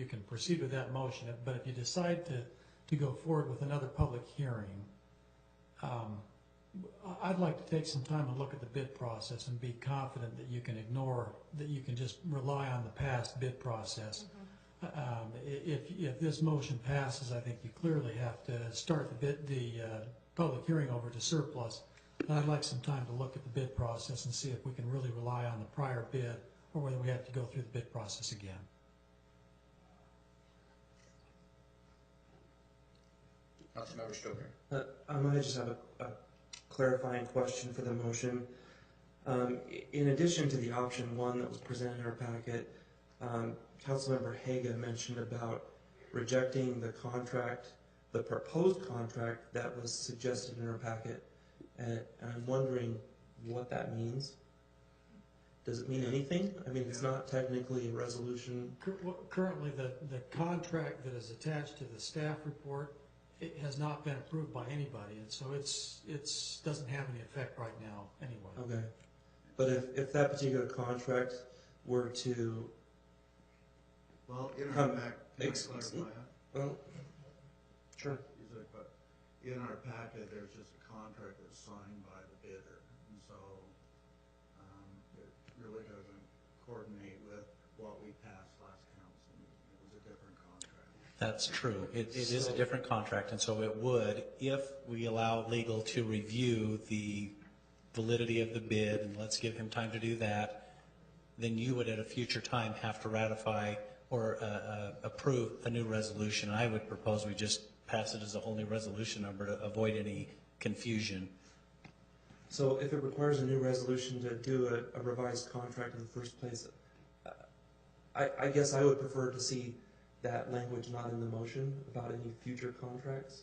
can proceed with that motion, but if you decide to go forward with another public hearing, I'd like to take some time and look at the bid process and be confident that you can just rely on the past bid process. If this motion passes, I think you clearly have to start the public hearing over to surplus. And I'd like some time to look at the bid process and see if we can really rely on the prior bid or whether we have to go through the bid process again. Councilmember Stoker. I might just have a clarifying question for the motion. In addition to the option 1 that was presented in our packet, Councilmember Haga mentioned about rejecting the contract, the proposed contract that was suggested in our packet, and I'm wondering what that means. Does it mean anything? I mean, it's not technically a resolution. Currently, the contract that is attached to the staff report, it has not been approved by anybody, and so it's doesn't have any effect right now anyway. Okay, but if that particular contract were to in our sure. In our packet, there's just a contract that's signed by the bidder, and so it really doesn't coordinate with what we passed last council meeting. It was a different contract. That's true. It is a different contract, and so it would, if we allow legal to review the validity of the bid, and let's give him time to do that, then you would at a future time have to ratify or approve a new resolution. I would propose we just pass it as a whole new resolution number to avoid any confusion. So if it requires a new resolution to do a revised contract in the first place, I guess I would prefer to see that language not in the motion about any future contracts.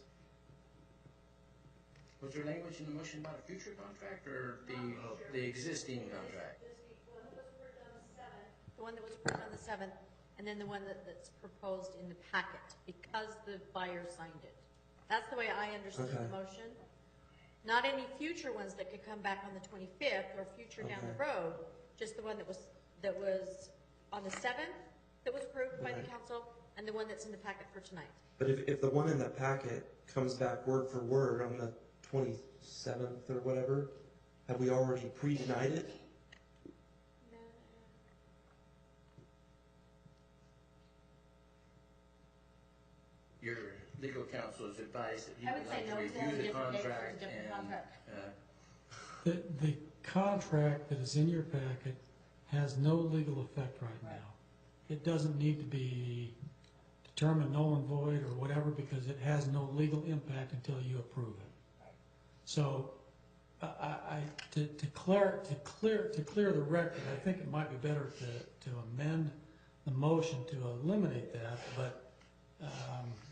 Was there language in the motion about a future contract or the existing contract? The one that was approved on the 7th, and then the one that's proposed in the packet, because the buyer signed it. That's the way I understood the motion. Not any future ones that could come back on the 25th or future down the road, just the one that was on the 7th that was approved by the council, and the one that's in the packet for tonight. But if the one in the packet comes back word for word on the 27th or whatever, have we already pre-denied it? Your legal counsel has advised that you I would would say like to no, because it review has a the different date for a contract different and contract. The contract that is in your packet has no legal effect right now. It doesn't need to be determined null and void or whatever because it has no legal impact until you approve it. So, to clear the record, I think it might be better to amend the motion to eliminate that, but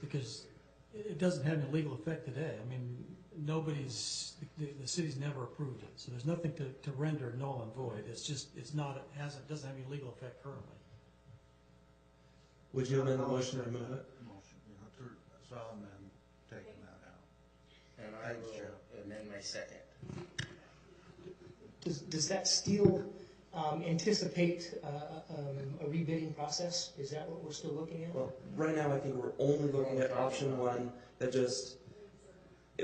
because it doesn't have any legal effect today. I mean, the city's never approved it, so there's nothing to render null and void. It's just doesn't have any legal effect currently. Would you amend the motion to remove it? So I'll amend taking that out. and I will amend my second. Does that still anticipate a rebidding process? Is that what we're still looking at? Well, right now I think we're only looking at option 1 that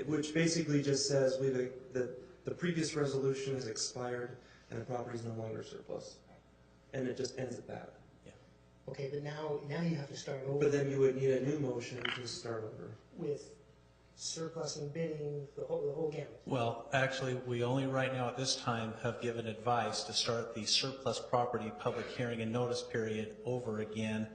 which basically just says the previous resolution has expired and the property is no longer surplus. And it just ends at that. Okay, but now you have to start over. But then you would need a new motion to start over. With surplus and bidding, the whole gamut. Well, actually, we only right now at this time have given advice to start the surplus property public hearing and notice period over again.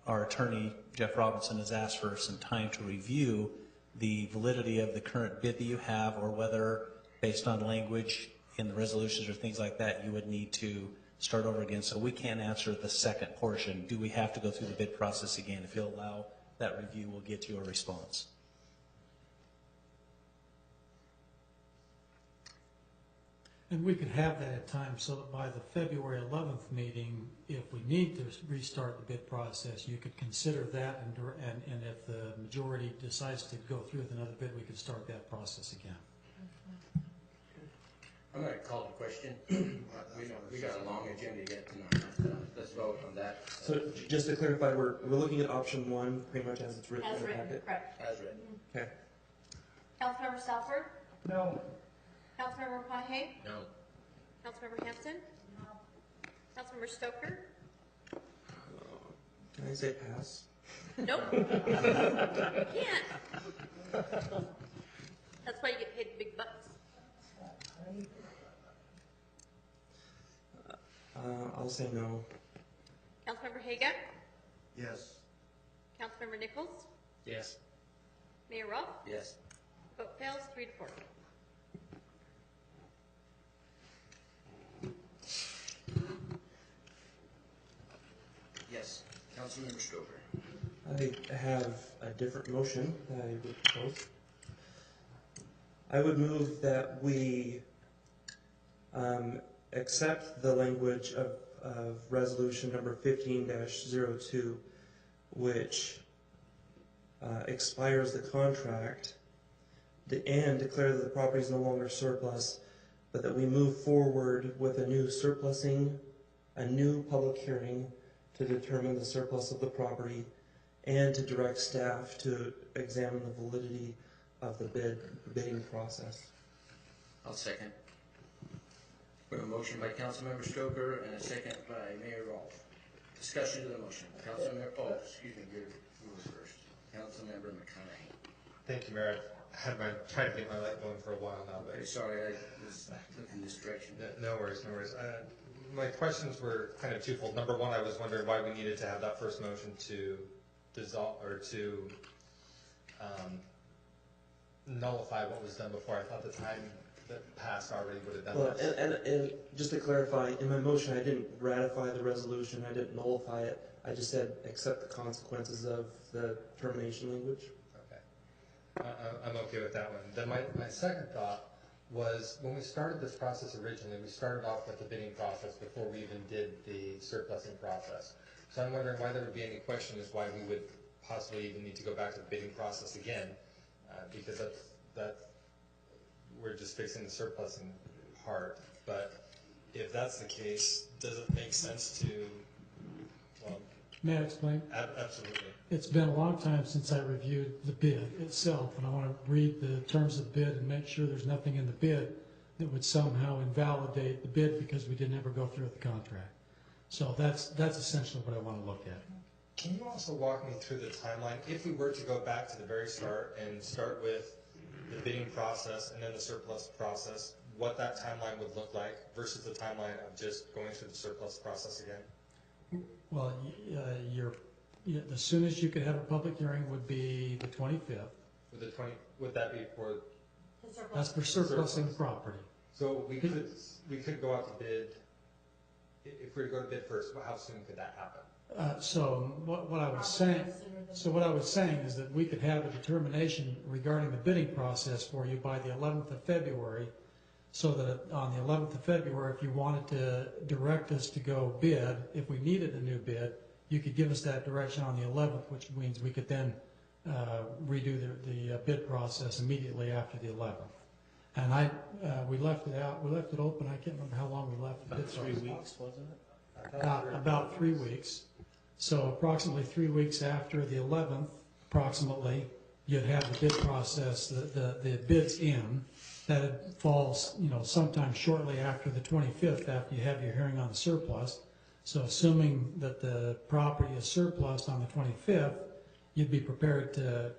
Our attorney, Jeff Robinson, has asked for some time to review the validity of the current bid that you have, or whether, based on language in the resolutions or things like that, you would need to start over again. So we can't answer the second portion. Do we have to go through the bid process again? If you'll allow that review, we'll get you a response. And we could have that at times so that by the February 11th meeting, if we need to restart the bid process, you could consider that, and if the majority decides to go through with another bid, we could start that process again. I'm going to call the question. We got a long agenda yet tonight. Let's vote on that. So just to clarify, we're looking at option 1 pretty much as it's written As in the written, packet? correct. As written. Okay. Councilmember Salford? No. Councilmember Pahe? No. Councilmember Hanson? No. Councilmember Stoker? Can I say pass? Nope. Can't. That's why you get paid the big bucks. I'll say no. Councilmember Haga? Yes. Councilmember Nichols? Yes. Mayor Rolfe? Yes. Vote fails 3-4. Yes. Councilmember Stoker. I have a different motion that I would propose. I would move that we accept the language of resolution number 15-02, which expires the contract, and declare that the property is no longer surplus, but that we move forward with a new surplusing, a new public hearing to determine the surplus of the property, and to direct staff to examine the validity of the bidding process. I'll second. We have a motion by Councilmember Stoker and a second by Mayor Rolfe. Discussion of the motion. You were first. Councilmember McConaughey. Thank you, Mayor. I had tried to get my light going for a while now, but Okay, sorry, I was looking this direction. no worries, no worries. My questions were kind of twofold. Number one, I was wondering why we needed to have that first motion to dissolve or to nullify what was done before. I thought the time that passed already would have done Well, this. and just to clarify, in my motion, I didn't ratify the resolution, I didn't nullify it, I just said accept the consequences of the termination language. Okay. I'm okay with that one. Then my second thought was, when we started this process originally, we started off with the bidding process before we even did the surplusing process. So I'm wondering why there would be any question as why we would possibly even need to go back to the bidding process again, because that's we're just fixing the surplusing part. But if that's the case, does it make sense to, well, May I explain? Absolutely. It's been a long time since I reviewed the bid itself, and I want to read the terms of the bid and make sure there's nothing in the bid that would somehow invalidate the bid because we didn't ever go through with the contract. So that's essentially what I want to look at. Can you also walk me through the timeline? If we were to go back to the very start and start with the bidding process and then the surplus process, what that timeline would look like versus the timeline of just going through the surplus process again? Well, the soonest you could have a public hearing would be the 25th. Would that be for? That's for surplusing the property. So we could go out to bid. If we were to go to bid first, how soon could that happen? So what I was saying is that we could have a determination regarding the bidding process for you by the 11th of February, so that on the 11th of February, if you wanted to direct us to go bid, if we needed a new bid, you could give us that direction on the 11th, which means we could then redo the bid process immediately after the 11th. And we left it out. We left it open. I can't remember how long we left it. About 3 weeks, wasn't it? About 3 weeks. So approximately 3 weeks after the 11th, approximately, you'd have the bid process, the bids in. That falls, sometime shortly after the 25th, after you have your hearing on the surplus. So assuming that the property is surplus on the 25th, you'd be prepared to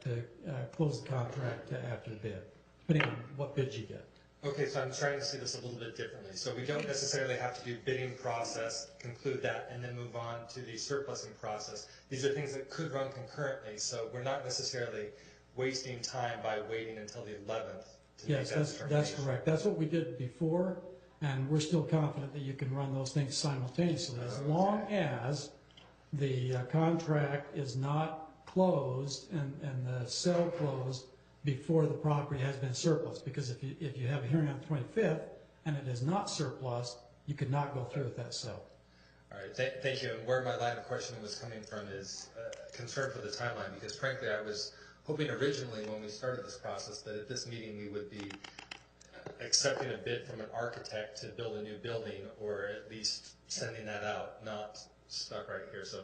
close the contract after the bid, depending on what bids you get. Okay, so I'm trying to see this a little bit differently. So we don't necessarily have to do bidding process, conclude that, and then move on to the surplusing process. These are things that could run concurrently, so we're not necessarily wasting time by waiting until the 11th. Yes, that's correct. That's what we did before, and we're still confident that you can run those things simultaneously, as long as the contract is not closed and the sale closed before the property has been surplus. Because if you have a hearing on the 25th and it is not surplus, you could not go through with that sale. All right, thank you. And where my line of questioning was coming from is concern for the timeline, because frankly I was hoping originally when we started this process that at this meeting we would be accepting a bid from an architect to build a new building, or at least sending that out, not stuck right here. So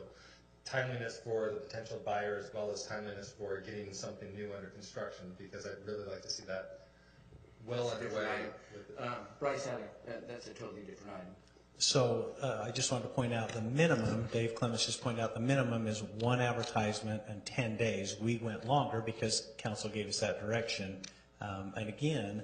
timeliness for the potential buyer as well as timeliness for getting something new under construction, because I'd really like to see that well underway. Bryce Allen, that's a totally different item. So I just wanted to point out the minimum, Dave Clemens just pointed out the minimum is 1 advertisement and 10 days. We went longer because council gave us that direction. And again,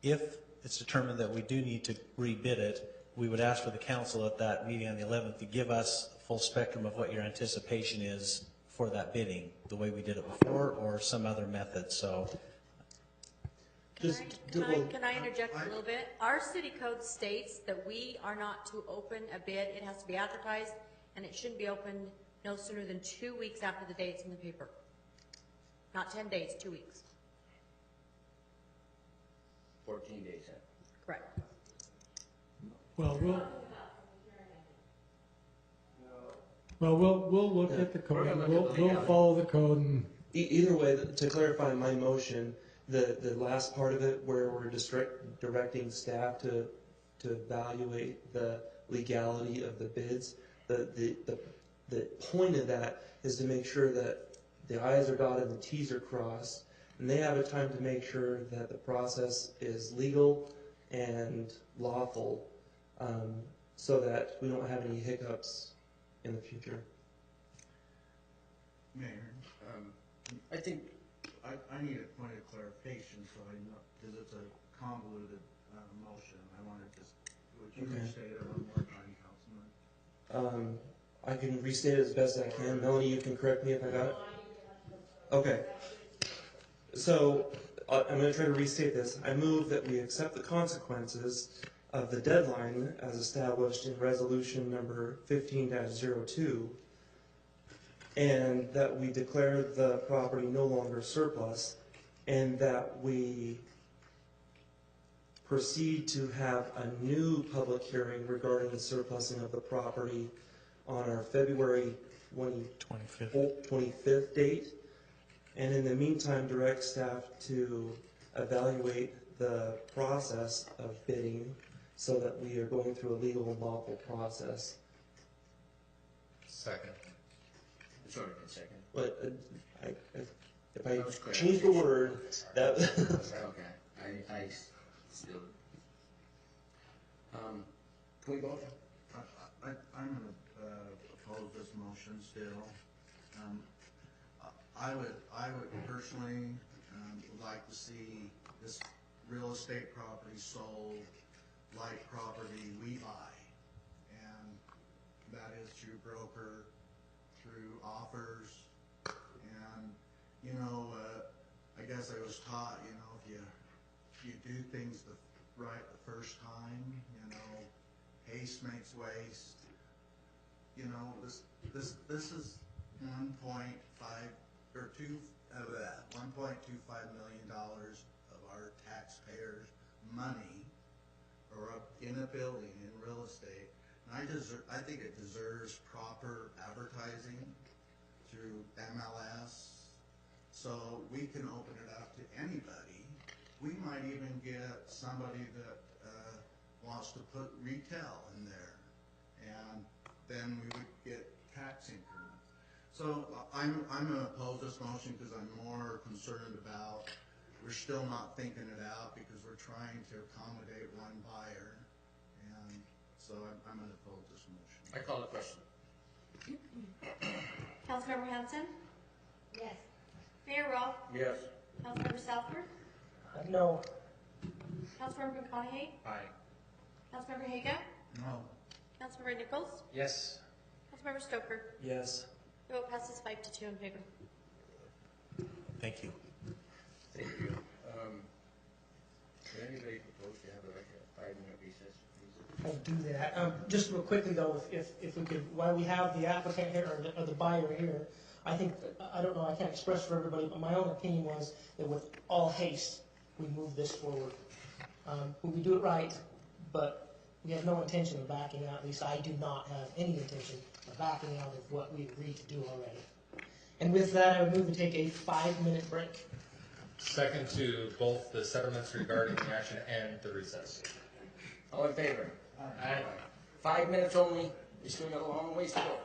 if it's determined that we do need to rebid it, we would ask for the council at that meeting on the 11th to give us a full spectrum of what your anticipation is for that bidding, the way we did it before or some other method. So. Can I interject a little bit? Our city code states that we are not to open a bid. It has to be advertised, and it shouldn't be opened no sooner than 2 weeks after the date it's in the paper. Not 10 days, 2 weeks. 14 days. Correct. Well, we'll look at the code. We'll follow the code. And either way, to clarify my motion, the last part of it where we're directing staff to evaluate the legality of the bids, the point of that is to make sure that the I's are dotted and the T's are crossed, and they have a time to make sure that the process is legal and lawful, so that we don't have any hiccups in the future. Mayor, I think I need a point of clarification, so I know, because it's a convoluted motion. I want to just, would you restate it one more time, Councilman? I can restate it as best I can. Melanie, you can correct me if I got it. Okay. So I'm going to try to restate this. I move that we accept the consequences of the deadline as established in resolution number 15-02, and that we declare the property no longer surplus, and that we proceed to have a new public hearing regarding the surplusing of the property on our February 25th date. And in the meantime, direct staff to evaluate the process of bidding so that we are going through a legal and lawful process. Second. It's already been second. But if I change the word, that... Okay, I still... can we vote? I'm going to oppose this motion still. I would personally would like to see this real estate property sold like property we buy, and that is through broker, through offers, and I guess I was taught, if you do things right the first time, haste makes waste. This is 1.25 million dollars of our taxpayers' money, or in a building in real estate. And I think it deserves proper advertising through MLS, so we can open it up to anybody. We might even get somebody that wants to put retail in there, and then we would get tax increments. So I'm going to oppose this motion because I'm more concerned about, we're still not thinking it out because we're trying to accommodate one buyer, and so I'm going to oppose this motion. I call the question. Councilmember Hanson? Yes. Mayor Rolfe? Yes. Councilmember Southworth? No. Councilmember McConaughey? Aye. Councilmember Haga? No. Councilmember Nichols? Yes. Councilmember Stoker? Yes. The vote passes 5-2 in favor. Thank you. Thank you. Would anybody propose to have a 5-minute recess, please? I'll do that. Just real quickly though, if we could, while we have the applicant here or the buyer here, I think, I don't know, I can't express for everybody, but my own opinion was that with all haste, we move this forward. We do it right, but we have no intention of backing out. At least I do not have any intention of backing out of what we agreed to do already. And with that, I would move to take a 5-minute break. Second to both the settlements regarding the action and the recess. All in favor? Aye. 5 minutes only. We still got a long ways to go.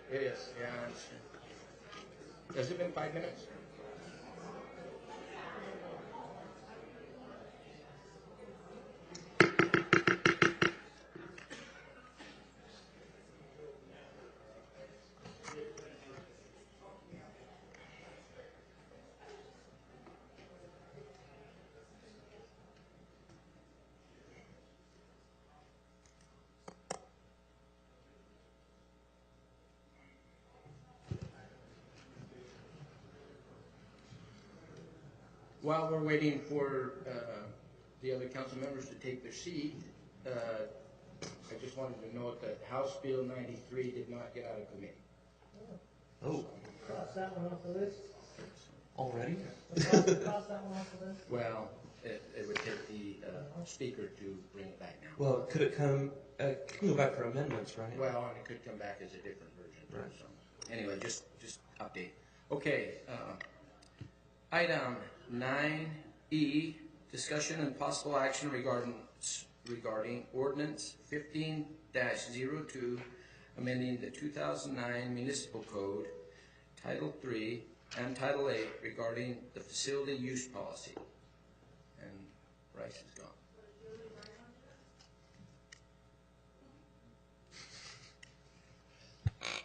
It is, yeah, I understand. Has it been 5 minutes? While we're waiting for the other council members to take their seat, I just wanted to note that House Bill 93 did not get out of committee. Oh. Cross that one off the list. Already? Cross that one off the list. Well, it would take the speaker to bring it back now. Well, could it come, it can go back for amendments, right? Well, and it could come back as a different version. Right. So, anyway, just update. Okay, item 9E, discussion and possible action regarding ordinance 15-02, amending the 2009 municipal code, Title 3 and Title 8 regarding the facility use policy. And Rice is gone.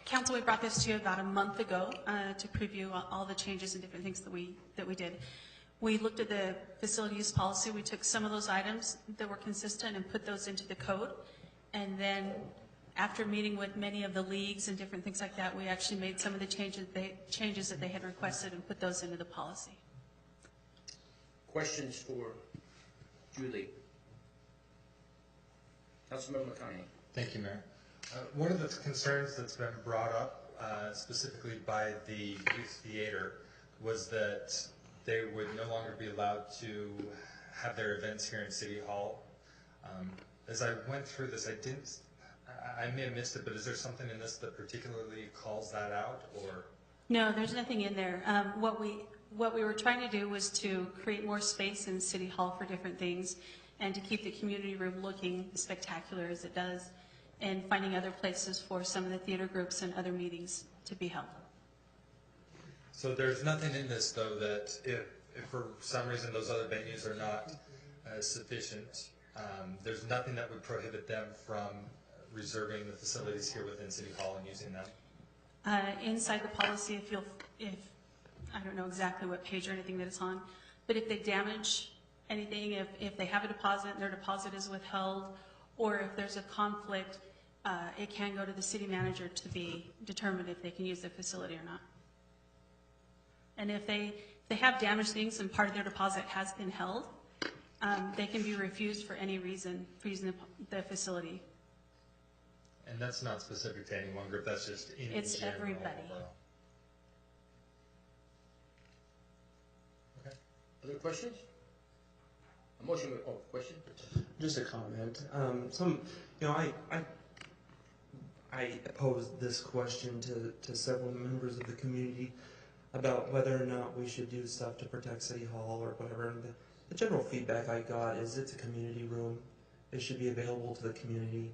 Council, we brought this to you about a month ago to preview all the changes and different things that we did. We looked at the facility use policy. We took some of those items that were consistent and put those into the code. And then after meeting with many of the leagues and different things like that, we actually made some of the changes that they had requested and put those into the policy. Questions for Julie? Councilmember McConaughey. Thank you, Mayor. One of the concerns that's been brought up specifically by the youth theater was that they would no longer be allowed to have their events here in City Hall. As I went through this, I may have missed it, but is there something in this that particularly calls that out, or? No, there's nothing in there. What we were trying to do was to create more space in City Hall for different things and to keep the community room looking spectacular as it does, and finding other places for some of the theater groups and other meetings to be held. So there's nothing in this, though, that if for some reason those other venues are not sufficient, there's nothing that would prohibit them from reserving the facilities here within City Hall and using them? Inside the policy, if I don't know exactly what page or anything that it's on, but if they damage anything, if they have a deposit and their deposit is withheld, or if there's a conflict, it can go to the city manager to be determined if they can use the facility or not. And if they have damaged things and part of their deposit has been held, they can be refused for any reason for using the facility. And that's not specific to any one group, that's just in It's general everybody. overall. Okay. Other questions? A motion, question? Just a comment. I posed this question to several members of the community about whether or not we should do stuff to protect City Hall or whatever. And the general feedback I got is it's a community room. It should be available to the community.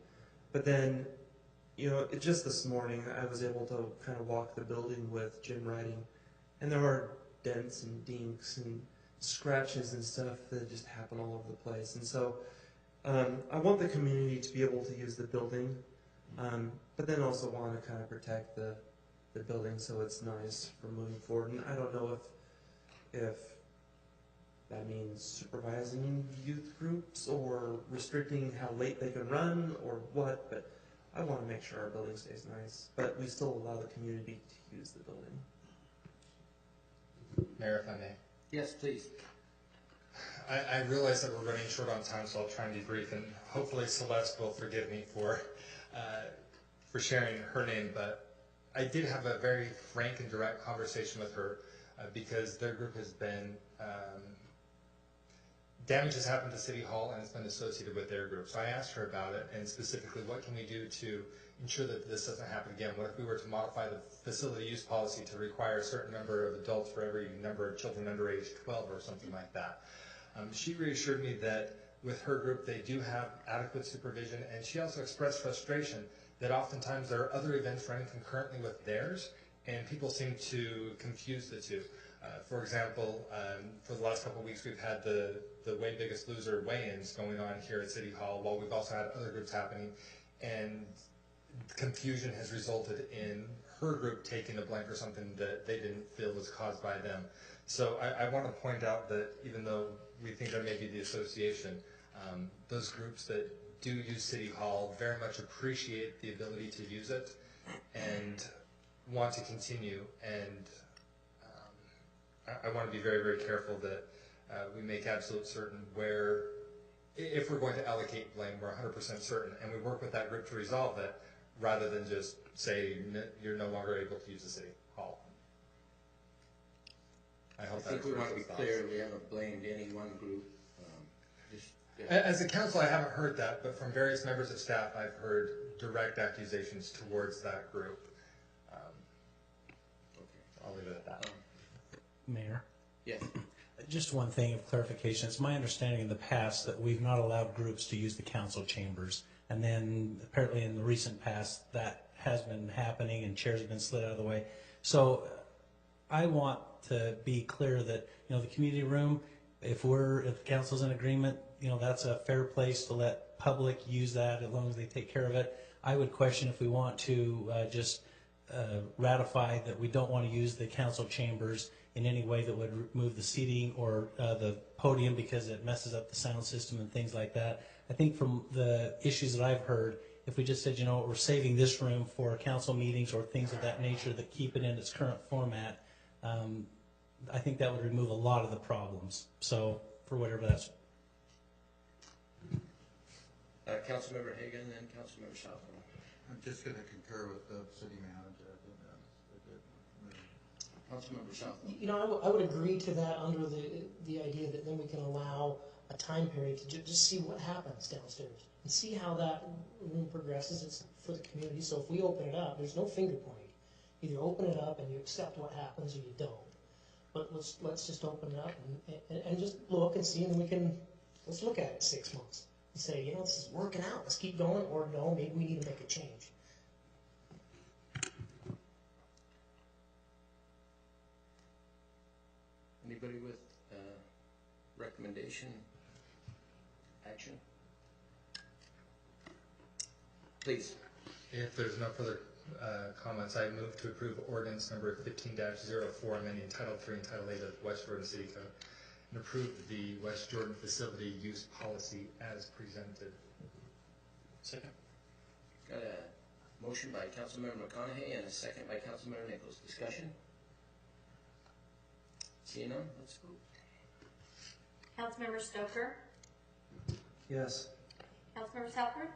But then, just this morning, I was able to kind of walk the building with Jim Writing, and there are dents and dinks and scratches and stuff that just happen all over the place. And so I want the community to be able to use the building, but then also want to kind of protect the building so it's nice for moving forward. And I don't know if that means supervising youth groups or restricting how late they can run or what, but I want to make sure our building stays nice, but we still allow the community to use the building. Mayor, if I may. Yes, please. I realize that we're running short on time, so I'll try and be brief, and hopefully Celeste will forgive me for sharing her name, but I did have a very frank and direct conversation with her because their group has been, damage has happened to City Hall and it's been associated with their group. So I asked her about it, and specifically, what can we do to ensure that this doesn't happen again? What if we were to modify the facility use policy to require a certain number of adults for every number of children under age 12 or something like that? She reassured me that with her group, they do have adequate supervision, and she also expressed frustration that oftentimes there are other events running concurrently with theirs, and people seem to confuse the two. For example, for the last couple of weeks, we've had the Way Biggest Loser weigh-ins going on here at City Hall, while we've also had other groups happening, and confusion has resulted in her group taking the blame for something that they didn't feel was caused by them. So I want to point out that even though we think there may be the association, those groups that do use City Hall very much appreciate the ability to use it and want to continue, and I want to be very, very careful that we make absolute certain where, if we're going to allocate blame, we're 100% certain, and we work with that group to resolve it, rather than just say you're no longer able to use the City Hall. I think we want to be clear, we haven't blamed any one group. As a council, I haven't heard that, but from various members of staff, I've heard direct accusations towards that group. I'll leave it at that. Mayor? Yes. Just one thing of clarification. It's my understanding in the past that we've not allowed groups to use the council chambers. And then apparently in the recent past, that has been happening and chairs have been slid out of the way. So I want to be clear that, the community room, if the council's in agreement, that's a fair place to let public use that as long as they take care of it. I would question if we want to just ratify that we don't want to use the council chambers in any way that would remove the seating or the podium because it messes up the sound system and things like that. I think from the issues that I've heard, if we just said, we're saving this room for council meetings or things of that nature that keep it in its current format, I think that would remove a lot of the problems. So for whatever that's. Councilmember Hagan and then Councilmember Southwell. I'm just going to concur with the city manager. Councilmember Southwell. I would agree to that under the idea that then we can allow a time period to just see what happens downstairs and see how that room progresses. It's for the community. So if we open it up, there's no finger pointing. Either open it up and you accept what happens or you don't. But let's just open it up and just look and see, and then let's look at it in 6 months and say, this is working out. Let's keep going, or no, maybe we need to make a change. Anybody with recommendation, action? Please. If there's no further comments, I move to approve ordinance number 15-04, amending Title 3 and Title 8 of West Jordan City Code, and approve the West Jordan facility use policy as presented. Second. Got a motion by Councilmember McConaughey and a second by Councilmember Nichols. Discussion? Seeing none, let's vote. Councilmember Stoker? Yes. Councilmember Southward?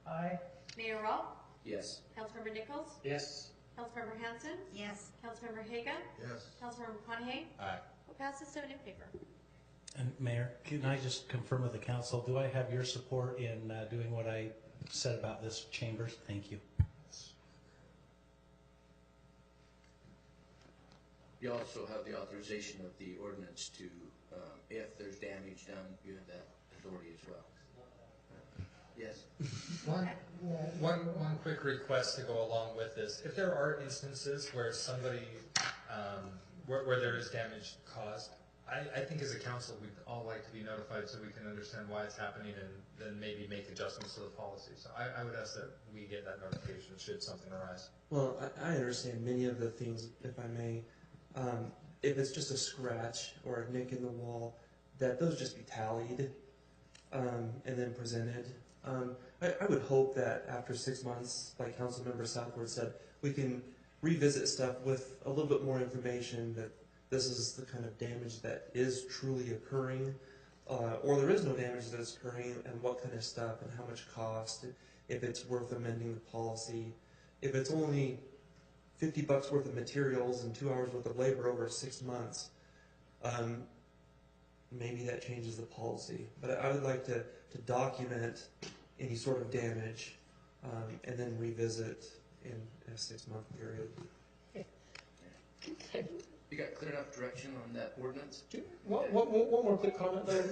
Aye. Mayor Rawl? Yes. Councilmember Nichols? Yes. Councilmember Hanson? Yes. Councilmember Haga? Yes. Councilmember McConaughey? Aye. What passes 7 in favor? And Mayor, can I just confirm with the council, do I have your support in doing what I said about this chambers? Thank you. You also have the authorization of the ordinance to, if there's damage done, you have that authority as well. Yes. One quick request to go along with this. If there are instances where somebody, where there is damage caused, I think as a council we'd all like to be notified so we can understand why it's happening and then maybe make adjustments to the policy. So I would ask that we get that notification should something arise. Well, I understand many of the things, if I may. If it's just a scratch or a nick in the wall, that those just be tallied and then presented. I would hope that after 6 months, like Councilmember Southward said, we can revisit stuff with a little bit more information that this is the kind of damage that is truly occurring, or there is no damage that is occurring, and what kind of stuff and how much cost, if it's worth amending the policy. If it's only $50 worth of materials and 2 hours worth of labor over 6 months, maybe that changes the policy. But I would like to document any sort of damage and then revisit in a 6-month period. You got clear enough direction on that ordinance? One more quick comment though.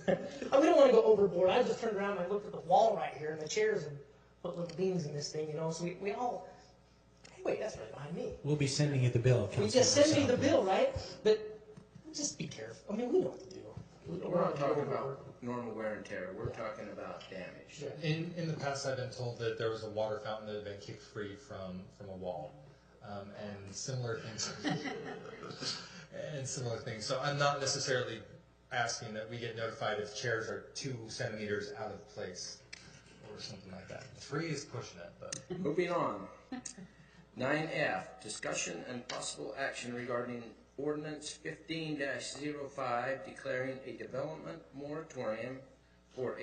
We don't want to go overboard. I just turned around and I looked at the wall right here and the chairs and put little beams in this thing, you know, so we all, hey, wait, that's right behind me. We'll be sending you the bill. We just send me the bill, right? But just be careful. I mean, we know what to do. We're not talking about normal wear and tear. We're talking about damage. In the past, I've been told that there was a water fountain that had been kicked free from a wall, and similar things. And similar things. So I'm not necessarily asking that we get notified if chairs are 2 centimeters out of place or something like that. Free is pushing it, but. Moving on. 9F, discussion and possible action regarding Ordinance 15-05 declaring a development moratorium for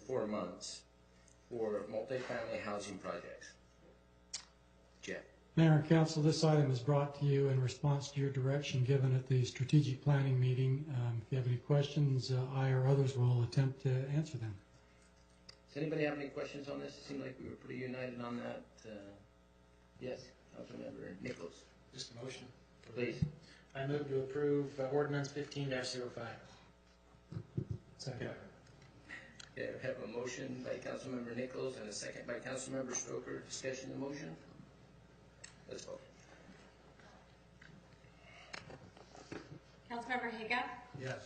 4 months for multifamily housing projects. Jeff. Mayor and Council, this item is brought to you in response to your direction given at the strategic planning meeting. If you have any questions, I or others will attempt to answer them. Does anybody have any questions on this? It seemed like we were pretty united on that. Yes, Councilmember Nichols. Just a motion. Please. I move to approve ordinance 15-05. Second. Okay, I have a motion by Councilmember Nichols and a second by Councilmember Stoker. Discussion of the motion. Let's vote. Councilmember Haga? Yes.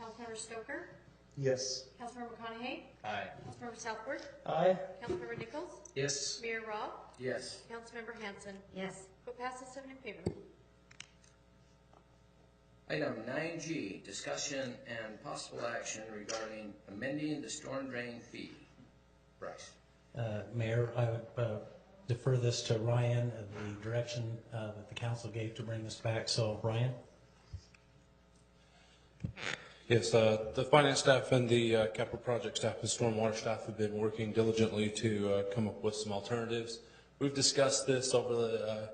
Councilmember Stoker? Yes. Councilmember McConaughey? Aye. Councilmember Southworth? Aye. Councilmember Nichols? Yes. Mayor Robb? Yes. Councilmember Hanson? Yes. Vote passes 7 in favor. Item 9G, discussion and possible action regarding amending the storm drain fee. Bryce. Mayor, I would defer this to Ryan, the direction that the council gave to bring this back. So, Ryan? Yes, the finance staff and the capital project staff and stormwater staff have been working diligently to come up with some alternatives. We've discussed this over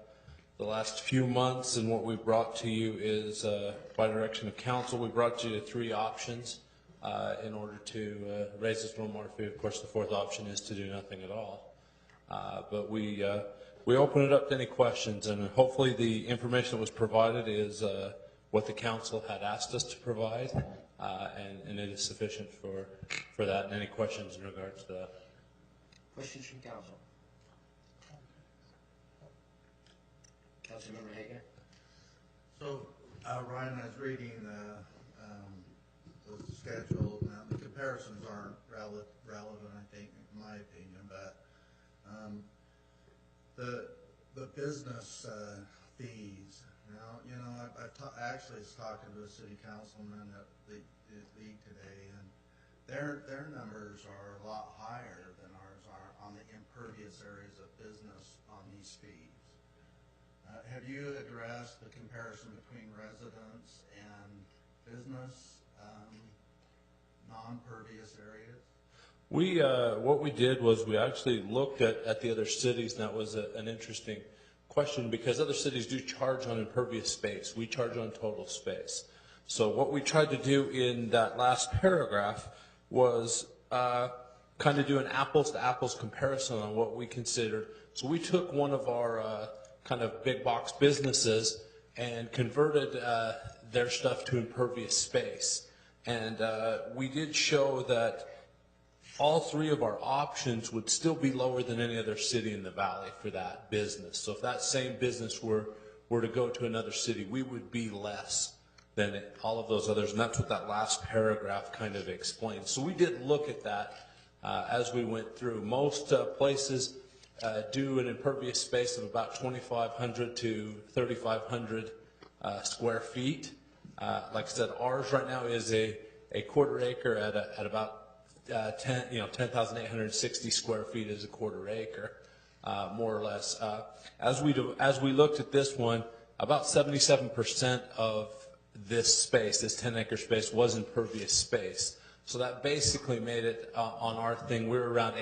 the last few months, and what we've brought to you is, by direction of council, we brought you 3 options in order to raise the stormwater fee. Of course, the 4th option is to do nothing at all. But we open it up to any questions, and hopefully the information that was provided is what the council had asked us to provide, and it is sufficient for that. And any questions in regards to that? Questions from council? Councilmember Hagan. So, Ryan, I was reading the schedule. Now, the comparisons aren't relevant, I think, in my opinion, but the business fees. Now, you know, I actually was talking to a city councilman at the league today, and their numbers are a lot higher than ours are on the impervious areas of business on these fees. Have you addressed the comparison between residents and business non-pervious areas? What we did was we actually looked at the other cities, and that was an interesting question because other cities do charge on impervious space. We charge on total space. So what we tried to do in that last paragraph was kind of do an apples to apples comparison on what we considered. So we took one of our kind of big box businesses and converted their stuff to impervious space. And we did show that all 3 of our options would still be lower than any other city in the valley for that business. So if that same business were to go to another city, we would be less than all of those others. And that's what that last paragraph kind of explains. So we did look at that as we went through. Most places do an impervious space of about 2,500 to 3,500 square feet. Like I said, ours right now is a quarter acre at about 10,860 square feet is a quarter acre, more or less. As we looked at this one, about 77% of this space, this 10-acre space, was impervious space. So that basically made it on our thing. We were around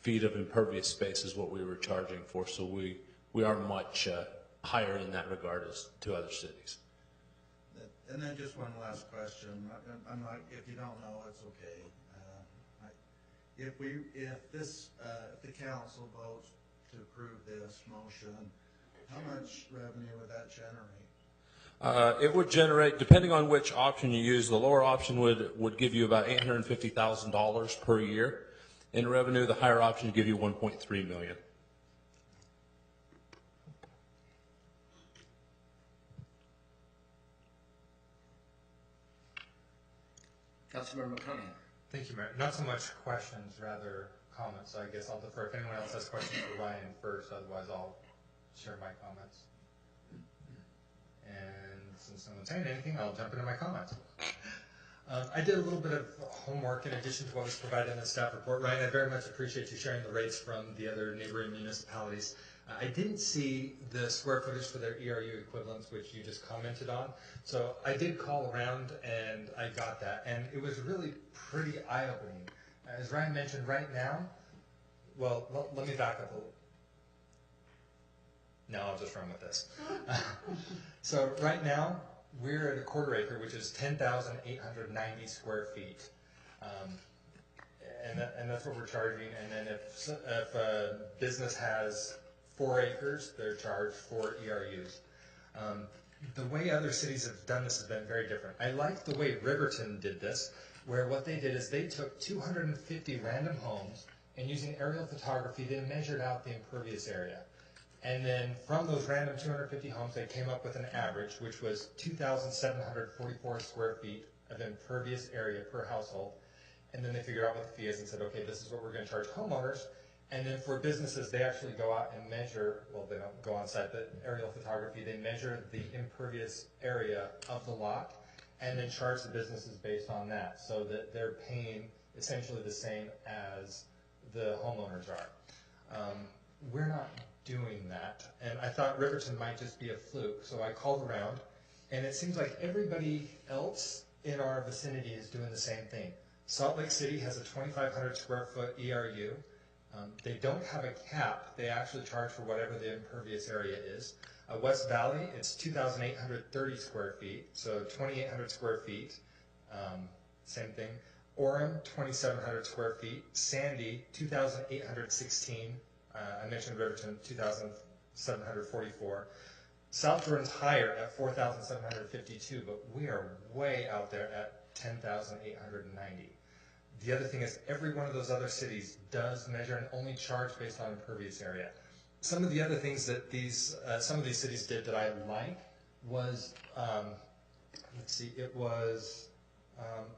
feet of impervious space is what we were charging for, so we are much higher in that regard as to other cities. And then just one last question. I'm not, if you don't know, it's okay. If the council votes to approve this motion, how much revenue would that generate? It would generate, depending on which option you use, the lower option would give you about $850,000 per year in revenue. The higher option would give you $1.3 million. Councilmember McConaughey. Thank you, Mayor. Not so much questions, rather comments. So I guess I'll defer. If anyone else has questions for Ryan first, otherwise I'll share my comments. And since no one's saying anything, I'll jump into my comments. I did a little bit of homework in addition to what was provided in the staff report. Ryan, I very much appreciate you sharing the rates from the other neighboring municipalities. I didn't see the square footage for their ERU equivalents, which you just commented on. So I did call around and I got that. And it was really pretty eye-opening. As Ryan mentioned, right now, well, let me back up a little. No, I'll just run with this. So right now, we're at a quarter acre, which is 10,890 square feet. And that's what we're charging. And then if a business has 4 acres, they're charged 4 ERUs. The way other cities have done this has been very different. I like the way Riverton did this, where what they did is they took 250 random homes and using aerial photography, they measured out the impervious area. And then from those random 250 homes, they came up with an average, which was 2,744 square feet of impervious area per household. And then they figured out what the fee is and said, okay, this is what we're going to charge homeowners. And then for businesses, they actually go out and measure, well, they don't go on site, but aerial photography, they measure the impervious area of the lot and then charge the businesses based on that, so that they're paying essentially the same as the homeowners are. We're not doing that, and I thought Riverton might just be a fluke, so I called around, and it seems like everybody else in our vicinity is doing the same thing. Salt Lake City has a 2,500 square foot ERU. They don't have a cap. They actually charge for whatever the impervious area is. West Valley, it's 2,830 square feet, so 2,800 square feet, same thing. Orem, 2,700 square feet. Sandy, 2,816. I mentioned Riverton, 2,744. South Jordan's higher at 4,752, but we are way out there at 10,890. The other thing is every one of those other cities does measure and only charge based on impervious area. Some of the other things that some of these cities did that I like was, let's see, it was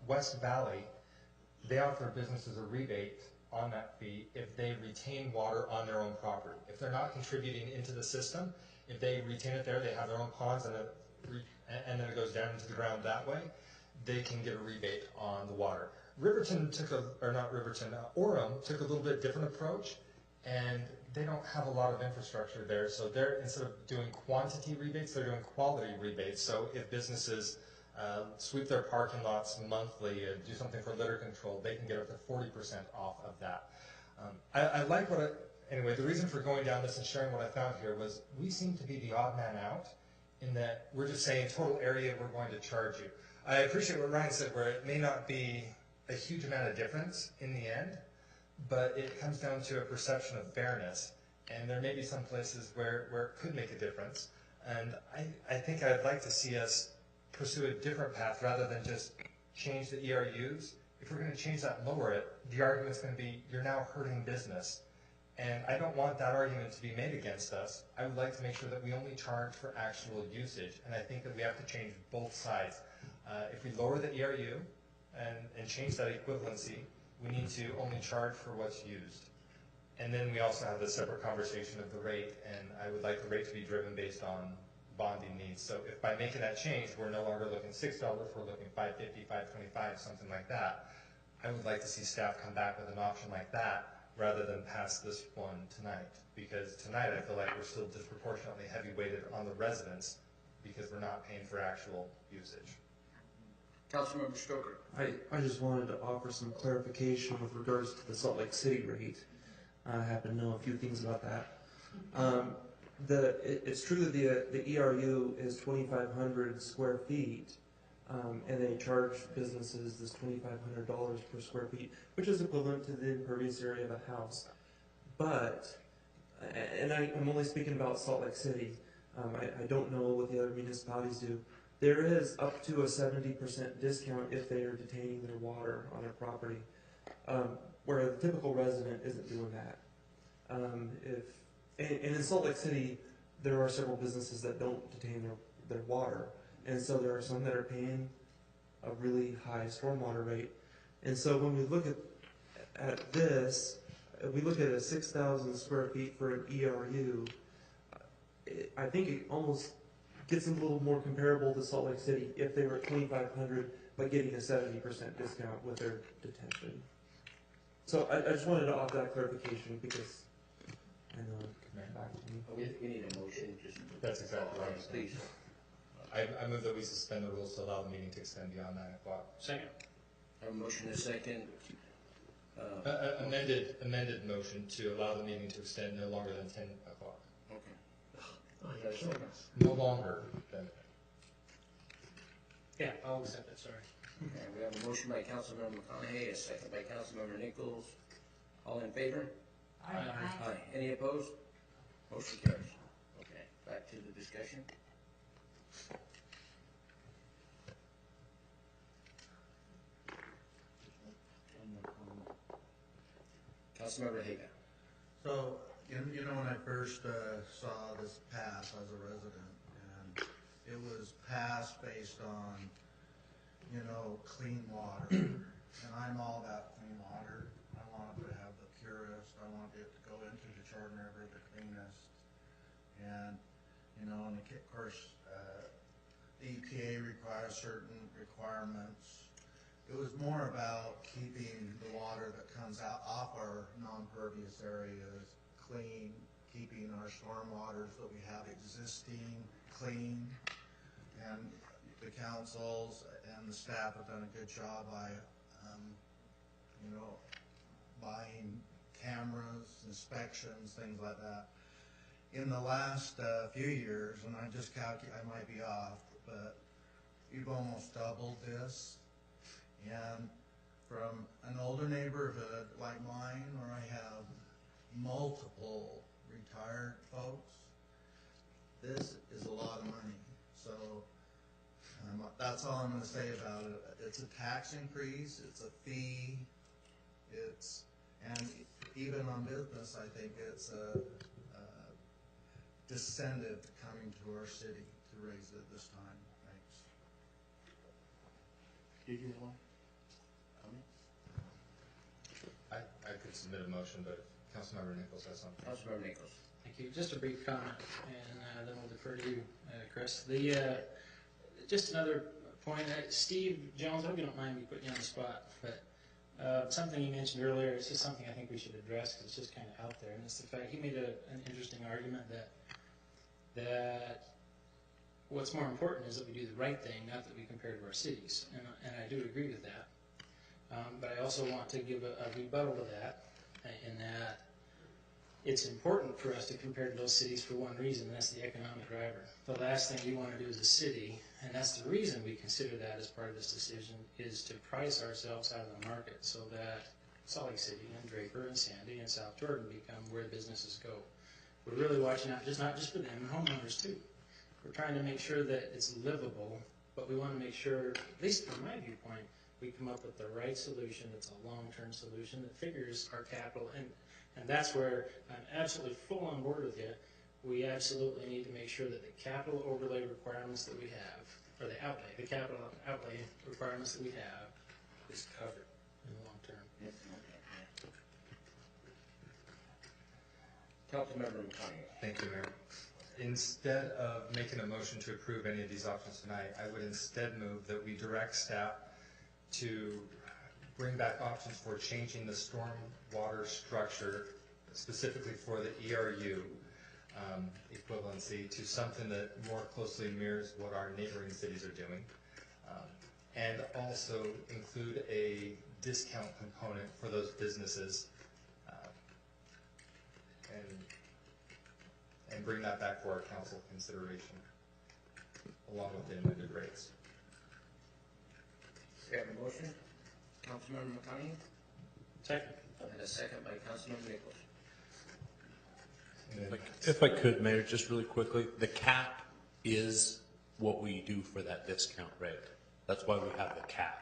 West Valley. They offer businesses a rebate on that fee if they retain water on their own property. If they're not contributing into the system, if they retain it there, they have their own ponds and then it goes down into the ground that way, they can get a rebate on the water. Riverton Orem took a little bit different approach, and they don't have a lot of infrastructure there, so they're, instead of doing quantity rebates, they're doing quality rebates. So if businesses sweep their parking lots monthly and do something for litter control, they can get up to 40% off of that. I like anyway, the reason for going down this and sharing what I found here was we seem to be the odd man out in that we're just saying total area we're going to charge you. I appreciate what Ryan said, where it may not be a huge amount of difference in the end, but it comes down to a perception of fairness, and there may be some places where it could make a difference, and I think I'd like to see us pursue a different path rather than just change the ERUs. If we're going to change that and lower it, the argument's going to be you're now hurting business, and I don't want that argument to be made against us. I would like to make sure that we only charge for actual usage, and I think that we have to change both sides. If we lower the ERU and change that equivalency, we need to only charge for what's used. And then we also have the separate conversation of the rate, and I would like the rate to be driven based on bonding needs. So if by making that change, we're no longer looking $6, we're looking $5.50, $5.25, something like that, I would like to see staff come back with an option like that rather than pass this one tonight. Because tonight I feel like we're still disproportionately heavy weighted on the residents because we're not paying for actual usage. Councilmember Stoker. I just wanted to offer some clarification with regards to the Salt Lake City rate. I happen to know a few things about that. It's true that the ERU is 2,500 square feet, and they charge businesses this $2,500 per square feet, which is equivalent to the impervious area of a house. But, and I'm only speaking about Salt Lake City. I don't know what the other municipalities do. There is up to a 70% discount if they are detaining their water on their property, where the typical resident isn't doing that. And in Salt Lake City, there are several businesses that don't detain their water, and so there are some that are paying a really high stormwater rate. And so when we look at this, we look at a 6,000 square feet for an ERU. I think it almost gets a little more comparable to Salt Lake City if they were at 2,500, but getting a 70% discount with their detention. So I just wanted to offer that clarification because I know it's back to me. We need a motion, just. That's exactly right. Please. I move that we suspend the rules to allow the meeting to extend beyond 9 o'clock. Second. I have a motion and a second. Amended motion to allow the meeting to extend no longer than 10 o'clock. Okay. No longer than. Yeah, I'll accept it, sorry. Okay, we have a motion by Councilmember McConaughey, a second by Councilmember Nichols. All in favor? Aye. Aye. Any opposed? Motion carries. Okay, back to the discussion. Councilmember Haga. So, you know, when I first saw this pass as a resident, and it was passed based on, you know, clean water. And I'm all about clean water. I want it to have the purest. I want it to go into the Jordan River the cleanest. And, you know, and of course, the EPA requires certain requirements. It was more about keeping the water that comes out off our non-pervious areas clean, keeping our storm waters that we have existing clean. And the councils and the staff have done a good job by, you know, buying cameras, inspections, things like that. In the last few years, and I just calculate, I might be off, but you've almost doubled this. And from an older neighborhood like mine, where I have multiple retired folks, this is a lot of money. So that's all I'm going to say about it. It's a tax increase, it's a fee, and even on business, I think it's a disincentive coming to our city to raise it this time. Thanks. Did you want? I could submit a motion, but Councilmember Nichols has something. Councilmember Nichols. Thank you. Just a brief comment, and then we'll defer to you, Chris. Just another point. Steve Jones, I hope you don't mind me putting you on the spot, but something you mentioned earlier, it's just something I think we should address because it's just kind of out there, and it's the fact he made an interesting argument that what's more important is that we do the right thing, not that we compare to our cities, and I do agree with that. But I also want to give a rebuttal to that, in that it's important for us to compare to those cities for one reason, and that's the economic driver. The last thing we want to do as a city, and that's the reason we consider that as part of this decision, is to price ourselves out of the market so that Salt Lake City and Draper and Sandy and South Jordan become where businesses go. We're really watching out, not just for them, and homeowners too. We're trying to make sure that it's livable, but we want to make sure, at least from my viewpoint, we come up with the right solution that's a long-term solution that figures our capital, and that's where I'm absolutely full on board with you. We absolutely need to make sure that the capital overlay requirements that we have, or the capital outlay requirements that we have is covered in the long term. Councilmember McConaughey. Thank you, Mayor. Instead of making a motion to approve any of these options tonight, I would instead move that we direct staff to bring back options for changing the stormwater structure, specifically for the ERU equivalency, to something that more closely mirrors what our neighboring cities are doing, and also include a discount component for those businesses and bring that back for our council consideration, along with the amended rates. We have a motion, Councilmember McConaughey, Second. and a second by Councilmember Nichols. If I could, Mayor, just really quickly, the cap is what we do for that discount rate. That's why we have the cap.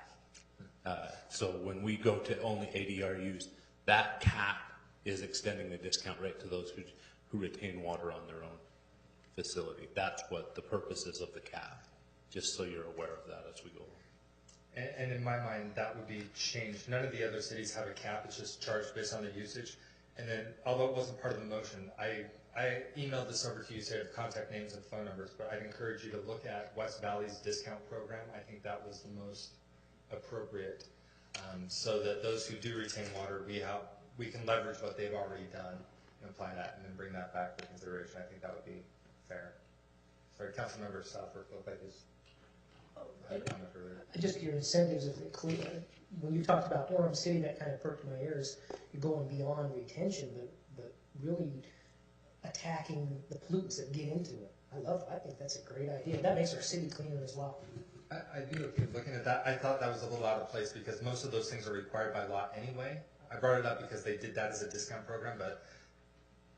So when we go to only ADRUs, that cap is extending the discount rate to those who retain water on their own facility. That's what the purpose is of the cap, just so you're aware of that as we go. And in my mind, that would be changed. None of the other cities have a cap. It's just charged based on the usage. And then, although it wasn't part of the motion, I emailed this over to you, so you have contact names and phone numbers, but I'd encourage you to look at West Valley's discount program. I think that was the most appropriate, so that those who do retain water, we can leverage what they've already done and apply that, and then bring that back for consideration. I think that would be fair. Sorry, Councilmember Southworth looked like his had a comment earlier. Just your incentives, if it clear, when you talked about Orem City, that kind of perked my ears. You're going beyond retention, but really attacking the pollutants that get into it. I think that's a great idea. That makes our city cleaner as well. I do approve looking at that. I thought that was a little out of place because most of those things are required by law anyway. I brought it up because they did that as a discount program, but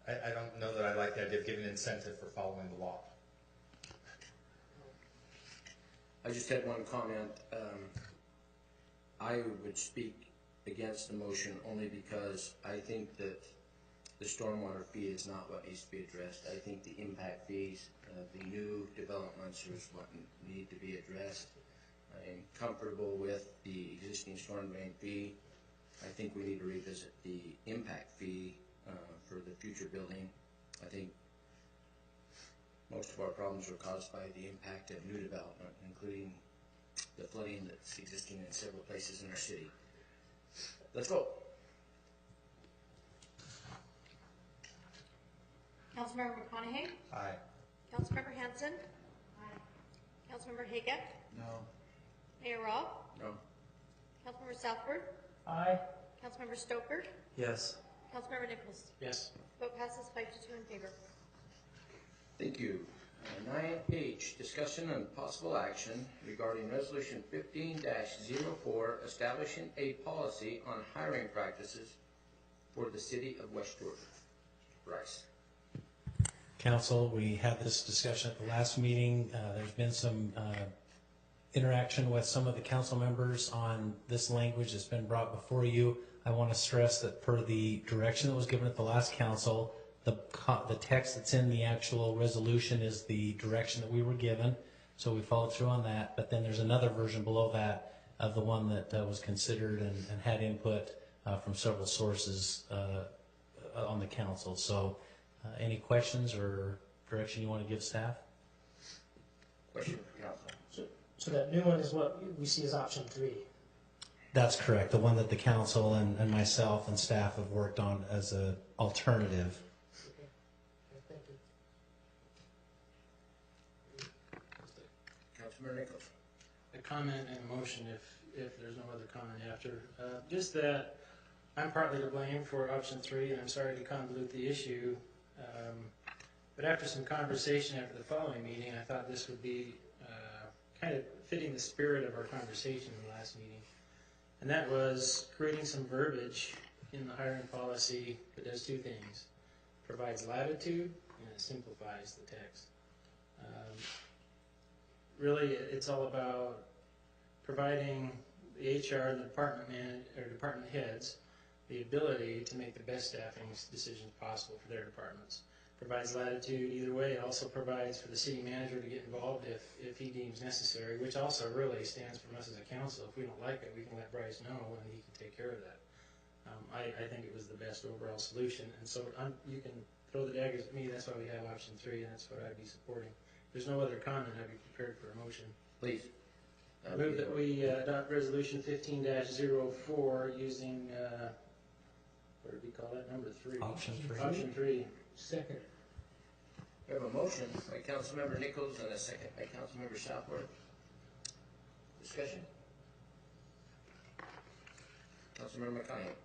I don't know that I like the idea of giving incentive for following the law. I just had one comment. I would speak against the motion only because I think that the stormwater fee is not what needs to be addressed. I think the impact fees, the new developments is what need to be addressed. I'm comfortable with the existing storm drain fee. I think we need to revisit the impact fee for the future building. I think most of our problems are caused by the impact of new development, including the flooding that's existing in several places in our city. Let's vote. Councilmember McConaughey? Aye. Councilmember Hanson? Aye. Councilmember Haga? No. Mayor Robb? No. Councilmember Southworth? Aye. Councilmember Stoker? Yes. Councilmember Nichols? Yes. Vote passes 5-2 in favor. Thank you. 9H, discussion and possible action regarding Resolution 15-04, establishing a policy on hiring practices for the city of West Jordan. Bryce. Council, we had this discussion at the last meeting. There's been some interaction with some of the council members on this language that's been brought before you. I want to stress that per the direction that was given at the last council, the text that's in the actual resolution is the direction that we were given, so we followed through on that. But then there's another version below that of the one that was considered and had input from several sources on the council. So any questions or direction you want to give staff? Question for council. So that new one is what we see as option 3. That's correct, the one that the council and myself and staff have worked on as an alternative. Councilmember Nichols. A comment and a motion if there's no other comment after. Just that I'm partly to blame for option 3, and I'm sorry to convolute the issue. But after some conversation after the following meeting, I thought this would be kind of fitting the spirit of our conversation in the last meeting. And that was creating some verbiage in the hiring policy that does 2 things. Provides latitude and it simplifies the text. Really, it's all about providing the HR and the department heads the ability to make the best staffing decisions possible for their departments. Provides latitude either way. It also provides for the city manager to get involved if he deems necessary, which also really stands from us as a council. If we don't like it, we can let Bryce know and he can take care of that. I think it was the best overall solution, and so you can throw the daggers at me. That's why we have option 3, and that's what I'd be supporting. If there's no other comment, I'd be prepared for a motion. Please. I move that we adopt resolution 15-04 using, what did we call that, number 3? Option 3. Option 3. Second. We have a motion by Councilmember Nichols and a second by Councilmember Southworth. Discussion. Councilmember McConaughey.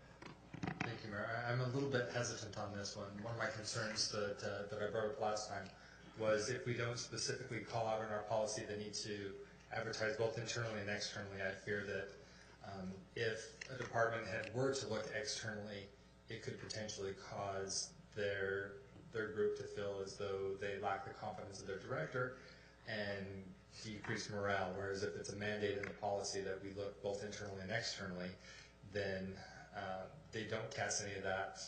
Thank you, Mayor. I'm a little bit hesitant on this one. One of my concerns that I brought up last time was if we don't specifically call out in our policy the need to advertise both internally and externally, I fear that if a department head were to look externally, it could potentially cause their group to feel as though they lack the confidence of their director and decrease morale. Whereas if it's a mandate in the policy that we look both internally and externally, then they don't cast any of that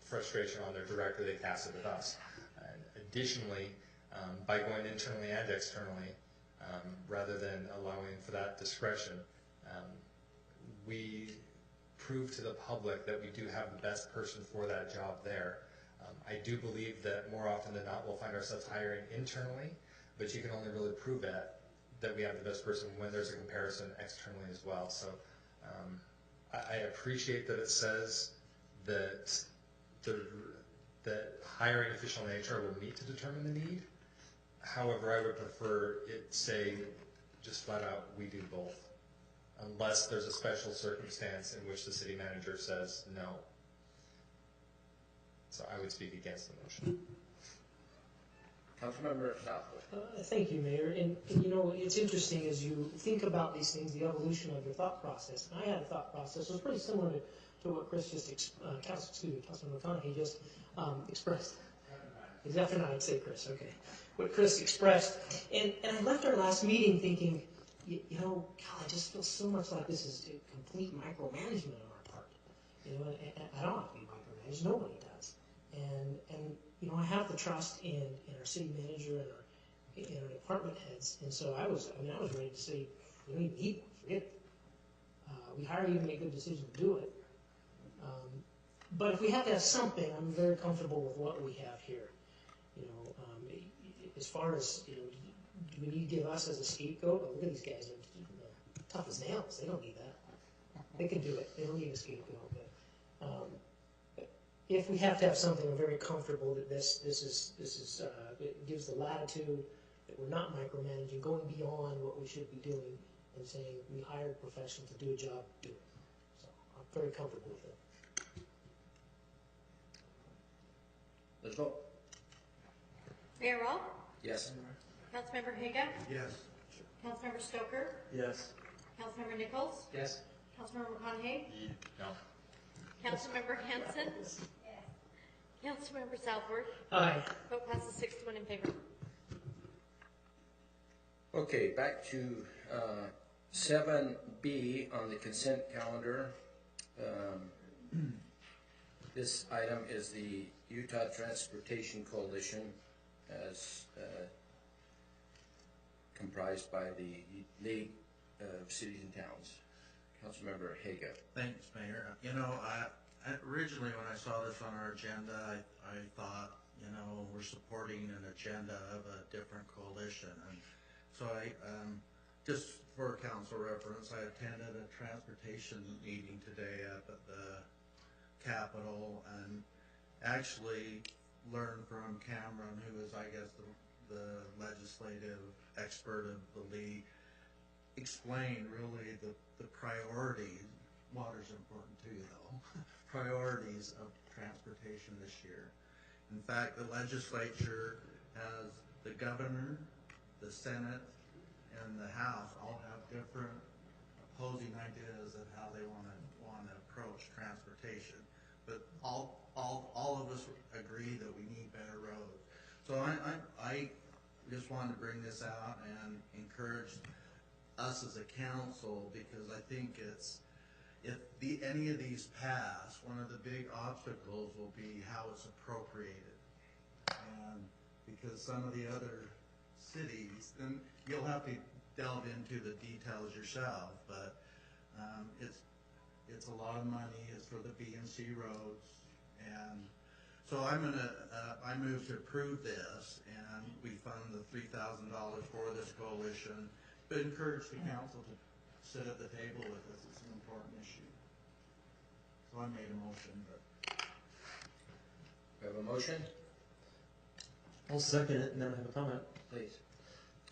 frustration on their director, they cast it at us. Additionally, by going internally and externally, rather than allowing for that discretion, we prove to the public that we do have the best person for that job there. I do believe that more often than not we'll find ourselves hiring internally, but you can only really prove that we have the best person when there's a comparison externally as well. So I appreciate that it says that that hiring official in HR will meet to determine the need. However, I would prefer it say just flat out, we do both, unless there's a special circumstance in which the city manager says no. So I would speak against the motion. Councilmember Southwood. Thank you, Mayor. And you know, it's interesting as you think about these things, the evolution of your thought process. And I had a thought process that was pretty similar to what Chris just, Councilman McConaughey just expressed. Exactly, I'd say Chris, okay. What Chris expressed. And I left our last meeting thinking, you know, God, I just feel so much like this is a complete micromanagement on our part. You know, and I don't have to be micromanaged, nobody does. And you know, I have the trust in our city manager and our department heads. And so I was ready to say, we don't even need one, forget it. We hire you to make a good decision to do it. But if we have to have something, I'm very comfortable with what we have here. You know, as far as, you know, do we need to give us as a scapegoat? Oh, look at these guys, they're tough as nails. They don't need that. They can do it. They don't need a scapegoat. But if we have to have something, I'm very comfortable that this it gives the latitude that we're not micromanaging, going beyond what we should be doing, and saying we hired a professional to do a job, do it. So I'm very comfortable with it. Let's vote. Mayor Rawl? Yes. Councilmember Haga? Yes. Councilmember Stoker? Yes. Councilmember Nichols? Yes. Councilmember McConaughey? No. Councilmember Hanson? Councilmember Southworth? Aye. Vote passes 6-1 in favor. Okay, back to 7B on the consent calendar. This item is the Utah Transportation Coalition, as comprised by the League of Cities and Towns. Councilmember Haga. Thanks, Mayor. You know, originally when I saw this on our agenda, I thought, you know, we're supporting an agenda of a different coalition. And so I, just for council reference, I attended a transportation meeting today up at the Capitol and actually learned from Cameron, who is, I guess, the legislative expert of the league, explain really the priorities. Water's important too, though. Priorities of transportation this year. In fact, the legislature has the governor, the Senate, and the House all have different opposing ideas of how they want to approach transportation. But all of us agree that we need better roads. So I just wanted to bring this out and encourage us as a council, because I think if any of these pass, one of the big obstacles will be how it's appropriated. And because some of the other cities, and you'll have to delve into the details yourself, but it's a lot of money. It's for the B and C roads, and so I move to approve this, and we fund the $3,000 for this coalition, but encourage the council to sit at the table with us. It's an important issue. So I made a motion, but. We have a motion? I'll second it, and then I have a comment. Please.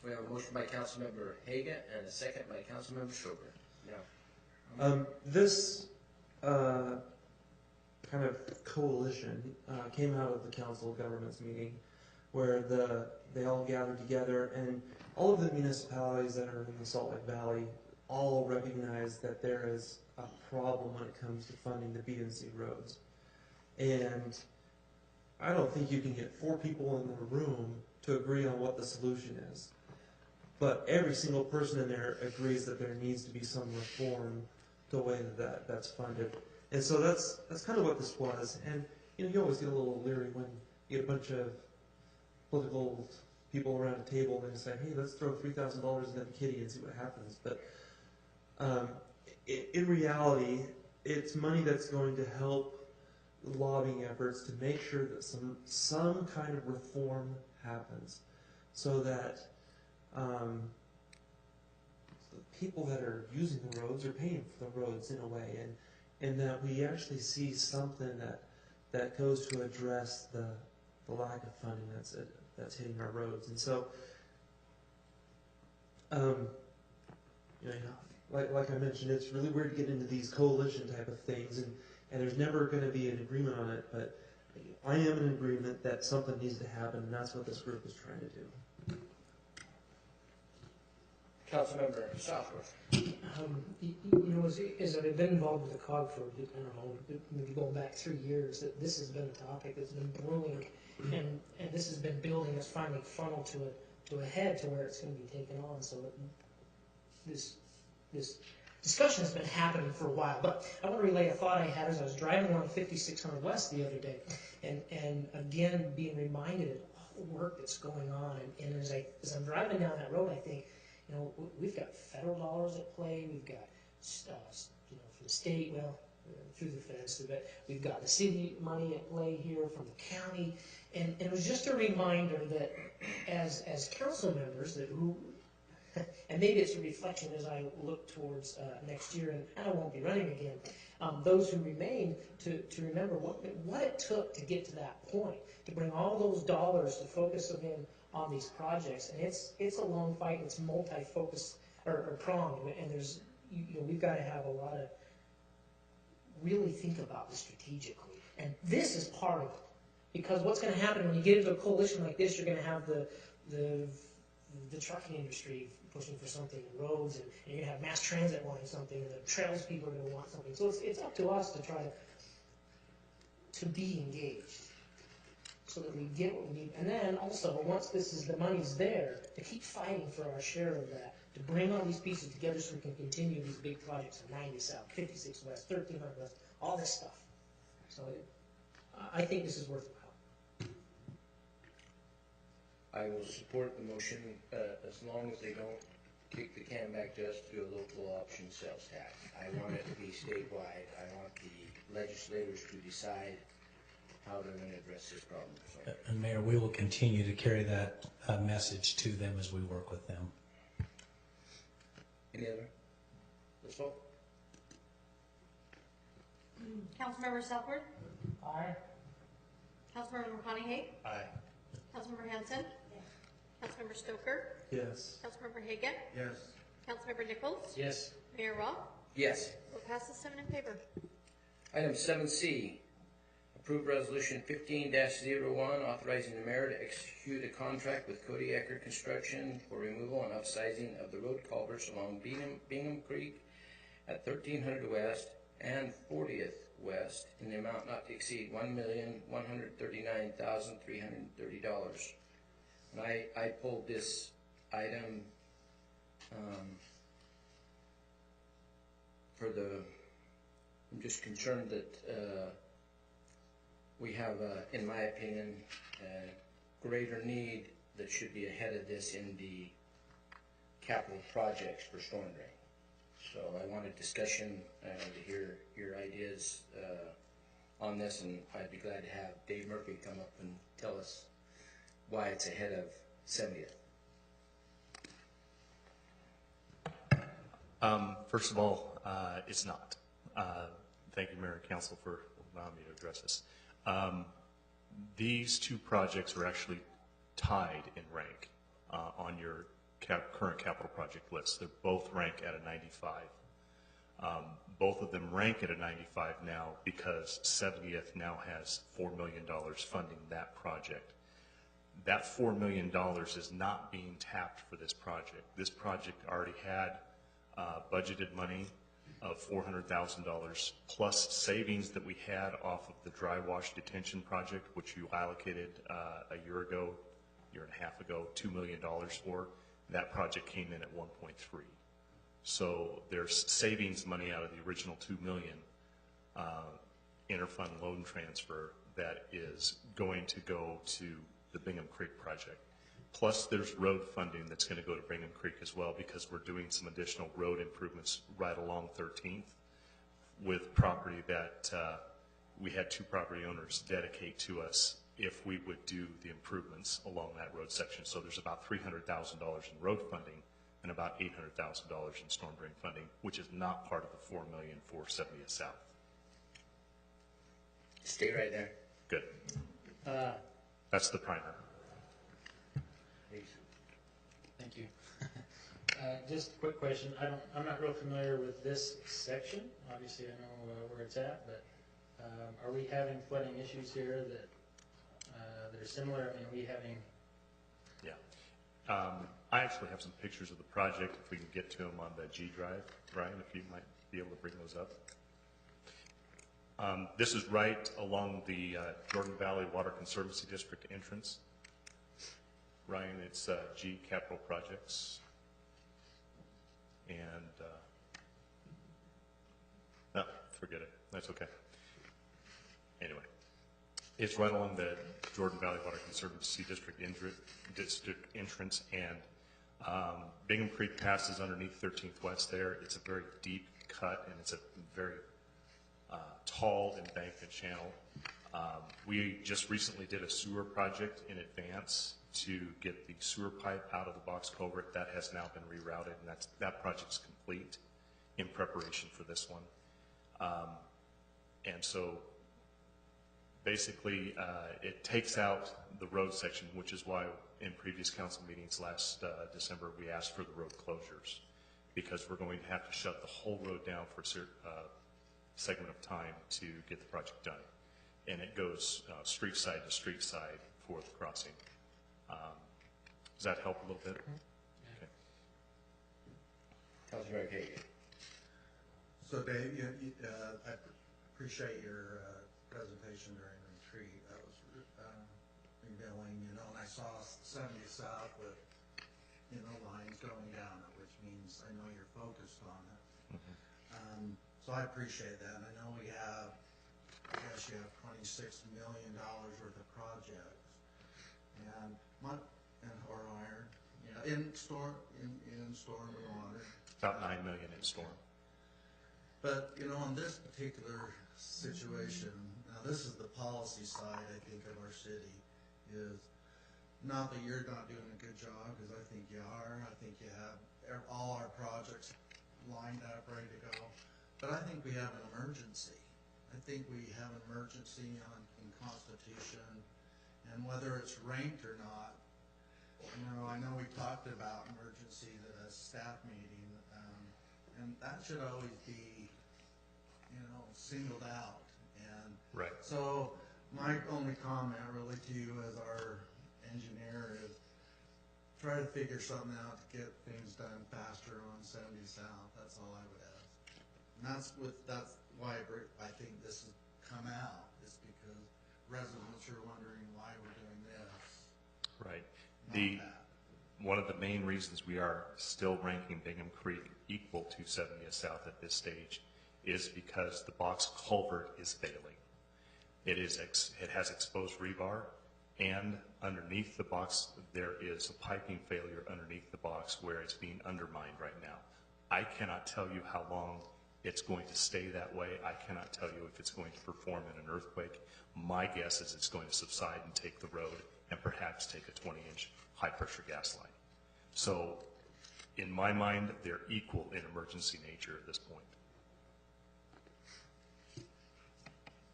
We have a motion by Councilmember Haga and a second by Councilmember Stoker. Now. This kind of coalition came out of the Council of Governments meeting, where they all gathered together, and all of the municipalities that are in the Salt Lake Valley all recognize that there is a problem when it comes to funding the B and C roads. And I don't think you can get 4 people in the room to agree on what the solution is. But every single person in there agrees that there needs to be some reform to the way that's funded. And so that's kind of what this was. And you always get a little leery when you get a bunch of political people around a table and say, hey, let's throw $3,000 into the kitty and see what happens. But in reality, it's money that's going to help lobbying efforts to make sure that some kind of reform happens, so that the people that are using the roads are paying for the roads in a way, and that we actually see something that goes to address the lack of funding that's hitting our roads. And so, like I mentioned, it's really weird to get into these coalition type of things, and there's never going to be an agreement on it, but I am in agreement that something needs to happen, and that's what this group is trying to do. Councilmember Southworth. As I've been involved with the COG for, I don't know, maybe going back 3 years, that this has been a topic that's been brewing, and this has been building. It's finally funneled to a head to where it's going to be taken on. So this discussion has been happening for a while. But I want to relay a thought I had as I was driving along 5600 West the other day, and again being reminded of all the work that's going on. And as I'm driving down that road, I think, we've got federal dollars at play. We've got, from the state, through the feds, but we've got the city money at play here from the county. And it was just a reminder that as council members, and maybe it's a reflection as I look towards next year, and I won't be running again, those who remain to remember what it took to get to that point, to bring all those dollars to focus them in on these projects. And it's a long fight, and it's multi-focus or pronged, and there's we've got to have a lot of really think about this strategically, and this is part of it. Because what's going to happen when you get into a coalition like this, you're going to have the trucking industry pushing for something, and roads, and you're going to have mass transit wanting something, and the trails people are going to want something. So it's up to us to try to be engaged, so that we get what we need. And then also, once the money's there, to keep fighting for our share of that, to bring all these pieces together so we can continue these big projects in 90 South, 56 West, 1300 West, all this stuff. So I think this is worthwhile. I will support the motion as long as they don't kick the can back to us to do a local option sales tax. I want it to be statewide. I want the legislators to decide how they're going to address this problem. So. And Mayor, we will continue to carry that message to them as we work with them. Any other? Let's vote. Councilmember Southworth? Aye. Councilmember McConaughey? Aye. Councilmember Hanson? Councilmember Stoker? Yes. Councilmember Hagan? Yes. Councilmember Nichols? Yes. Mayor Roth? Yes. Vote passes 7 in favor. Item 7C, approve resolution 15-01, authorizing the mayor to execute a contract with Cody Eckert Construction for removal and upsizing of the road culverts along Bingham Creek at 1300 West and 40th West in the amount not to exceed $1,139,330. And I pulled this item I'm just concerned that we have, in my opinion, a greater need that should be ahead of this in the capital projects for storm drain. So I wanted discussion to hear your ideas on this, and I'd be glad to have Dave Murphy come up and tell us why it's ahead of 70th. First of all, it's not. Thank you, Mayor and Council, for allowing me to address this. These two projects are actually tied in rank on your current capital project list. They're both ranked at a 95. Both of them rank at a 95 now because 70th now has $4 million funding that project. That $4 million is not being tapped for this project. This project already had budgeted money of $400,000 plus savings that we had off of the dry wash detention project, which you allocated a year and a half ago, $2 million for. That project came in at 1.3. So there's savings money out of the original $2 million interfund loan transfer that is going to go to the Bingham Creek project. Plus there's road funding that's going to go to Bingham Creek as well, because we're doing some additional road improvements right along 13th with property that we had 2 property owners dedicate to us if we would do the improvements along that road section. So there's about $300,000 in road funding and about $800,000 in storm drain funding, which is not part of the $4 million for 70th South. Stay right there. Good. That's the primer. Thank you. Just a quick question. I'm not real familiar with this section. Obviously, I know where it's at, but are we having flooding issues here that are similar? I mean, are we having? Yeah. I actually have some pictures of the project, if we can get to them on the G drive. Ryan, if you might be able to bring those up. This is right along the Jordan Valley Water Conservancy District entrance. Ryan, it's G Capital Projects. And, no, forget it. That's okay. Anyway, it's right along the Jordan Valley Water Conservancy District entrance, and Bingham Creek passes underneath 13th West there. It's a very deep cut, and it's a very tall embankment channel. We just recently did a sewer project in advance to get the sewer pipe out of the box culvert. That has now been rerouted, and that project's complete in preparation for this one. And so basically it takes out the road section, which is why in previous council meetings last December we asked for the road closures, because we're going to have to shut the whole road down for a certain segment of time to get the project done. And it goes street side to street side for the crossing. Does that help a little bit? Okay. Councilor Hagan. So Dave, I appreciate your presentation during the retreat. That was revealing, and I saw 70 South with, lines going down it, which means I know you're focused on it. Mm-hmm. So I appreciate that. And I know we have, I guess you have $26 million worth of projects, and or iron, in storm and water. About $9 million in storm. But, on this particular situation, now this is the policy side, I think, of our city, is not that you're not doing a good job, because I think you are. I think you have all our projects lined up, ready to go. But I think we have an emergency. I think we have an emergency in Constitution, and whether it's ranked or not, I know we talked about emergencies at a staff meeting, and that should always be, singled out. And right. So my only comment really to you as our engineer is try to figure something out to get things done faster on 70 South. That's all I would ask. And that's why I think this has come out, is because residents are wondering why we're doing this. Right. One of the main reasons we are still ranking Bingham Creek equal to 70th South at this stage is because the box culvert is failing. It has exposed rebar, and underneath the box there is a piping failure underneath the box where it's being undermined right now. I cannot tell you how long it's going to stay that way. I cannot tell you if it's going to perform in an earthquake. My guess is it's going to subside and take the road and perhaps take a 20-inch high-pressure gas line. So in my mind, they're equal in emergency nature at this point.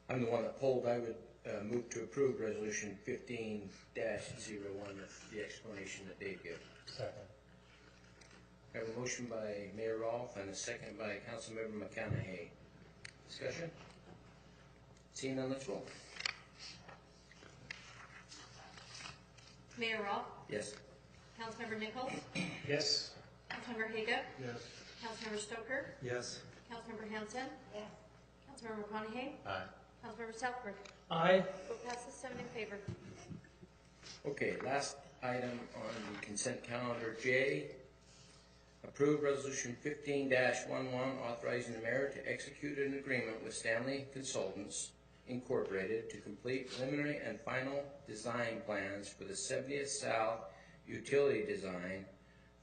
I'm the one that polled. I would move to approve Resolution 15-01 with the explanation that Dave gave. Second. I have a motion by Mayor Rolfe and a second by Councilmember McConaughey. Discussion? Seeing none, let's roll. Mayor Rolfe, Yes. Councilmember Nichols, Yes. Councilmember Haga, Yes. Councilmember Stoker, Yes. Councilmember Hanson, Yes. Councilmember McConaughey, Aye. Councilmember Southworth. Aye. Vote passes 7 in favor. Okay, last item on the consent calendar, J. Approve Resolution 15-11 authorizing the mayor to execute an agreement with Stanley Consultants Incorporated to complete preliminary and final design plans for the 70th South utility design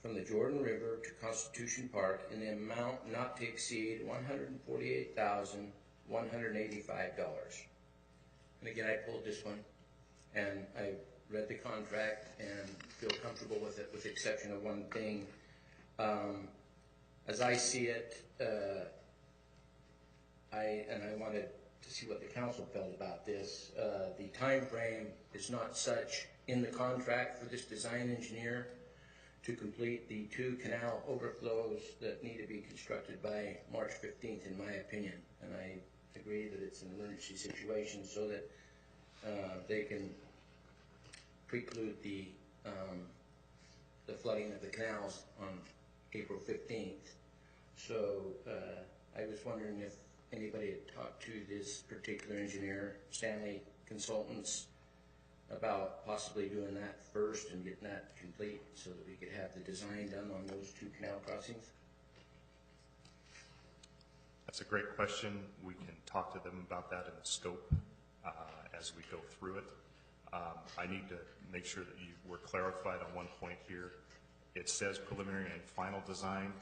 from the Jordan River to Constitution Park in the amount not to exceed $148,185. And again, I pulled this one, and I read the contract and feel comfortable with it, with the exception of one thing. As I see it, I wanted to see what the council felt about this. The time frame is not such in the contract for this design engineer to complete the 2 canal overflows that need to be constructed by March 15th, in my opinion. And I agree that it's an emergency situation so that they can preclude the flooding of the canals on April 15th. So I was wondering if anybody had talked to this particular engineer, Stanley Consultants, about possibly doing that first and getting that complete so that we could have the design done on those 2 canal crossings. That's a great question. We can talk to them about that in the scope as we go through it. I need to make sure that you were clarified on one point here. It says preliminary and final design.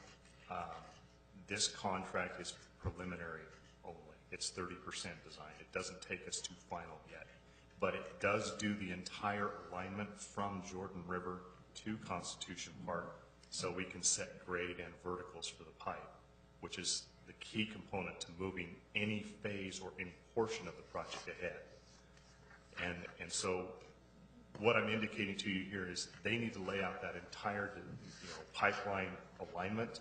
This contract is preliminary only. It's 30% design. It doesn't take us to final yet. But it does do the entire alignment from Jordan River to Constitution Park so we can set grade and verticals for the pipe, which is the key component to moving any phase or any portion of the project ahead. And so what I'm indicating to you here is they need to lay out that entire pipeline alignment,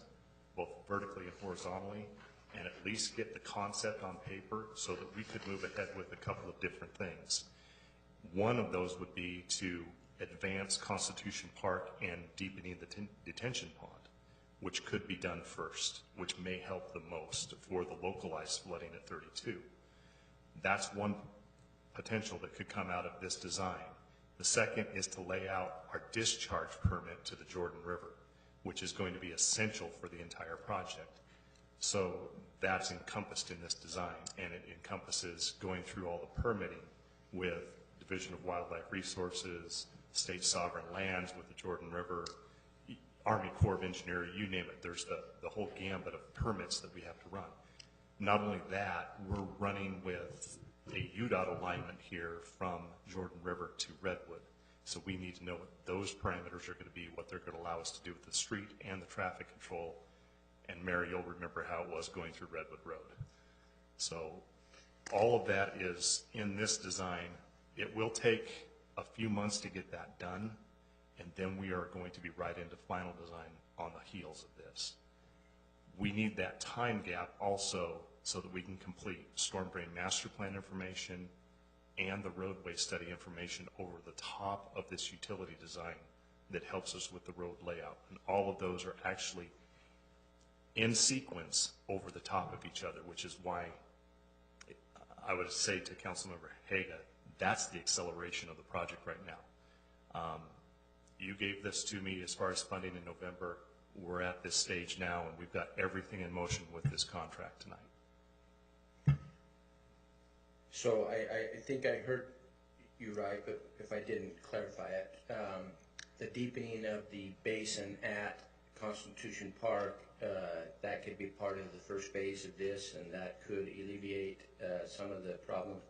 both vertically and horizontally, and at least get the concept on paper so that we could move ahead with a couple of different things. One of those would be to advance Constitution Park and deepening the detention pond, which could be done first, which may help the most for the localized flooding at 32. That's one potential that could come out of this design. The second is to lay out our discharge permit to the Jordan River, which is going to be essential for the entire project. So that's encompassed in this design, and it encompasses going through all the permitting with Division of Wildlife Resources, state sovereign lands with the Jordan River, Army Corps of Engineers, you name it. There's the whole gambit of permits that we have to run. Not only that, we're running with a UDOT alignment here from Jordan River to Redwood. So we need to know what those parameters are going to be, what they're going to allow us to do with the street and the traffic control. And Mary, you'll remember how it was going through Redwood Road. So all of that is in this design. It will take a few months to get that done, and then we are going to be right into final design on the heels of this. We need that time gap also so that we can complete storm drain master plan information and the roadway study information over the top of this utility design that helps us with the road layout. And all of those are actually in sequence over the top of each other, which is why I would say to Councilmember Haga, that's the acceleration of the project right now. You gave this to me as far as funding in November. We're at this stage now, and we've got everything in motion with this contract tonight. So I think I heard you right, but if I didn't clarify it, the deepening of the basin at Constitution Park, that could be part of the first phase of this, and that could alleviate some of the problems.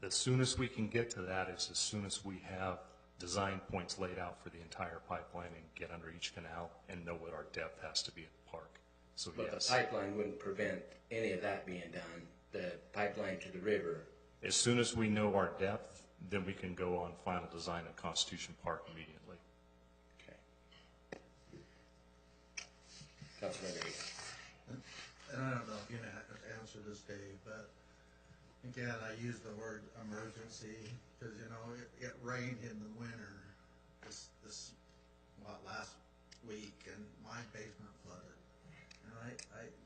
The soonest we can get to that is as soon as we have design points laid out for the entire pipeline and get under each canal and know what our depth has to be at the park. So But yes. the pipeline wouldn't prevent any of that being done, the pipeline to the river. As soon as we know our depth, then we can go on final design at Constitution Park immediately. Councilmember Hagan. And I don't know if you can answer this, Dave, but again, I use the word emergency because, you know, it rained in the winter last week, and my basement flooded. And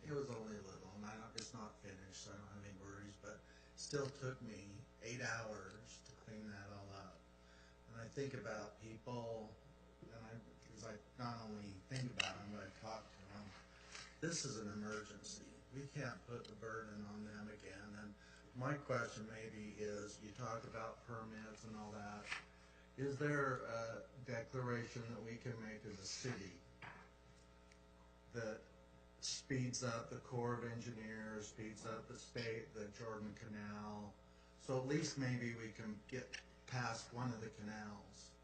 it was only a little, and it's not finished, so I don't have any worries, but it still took me 8 hours to clean that all up. And I think about people, because I not only think about them, but I talk to them. This is an emergency. We can't put the burden on them again. And my question maybe is, you talk about permits and all that. Is there a declaration that we can make as a city that speeds up the Corps of Engineers, speeds up the Jordan Canal, so at least maybe we can get past one of the canals?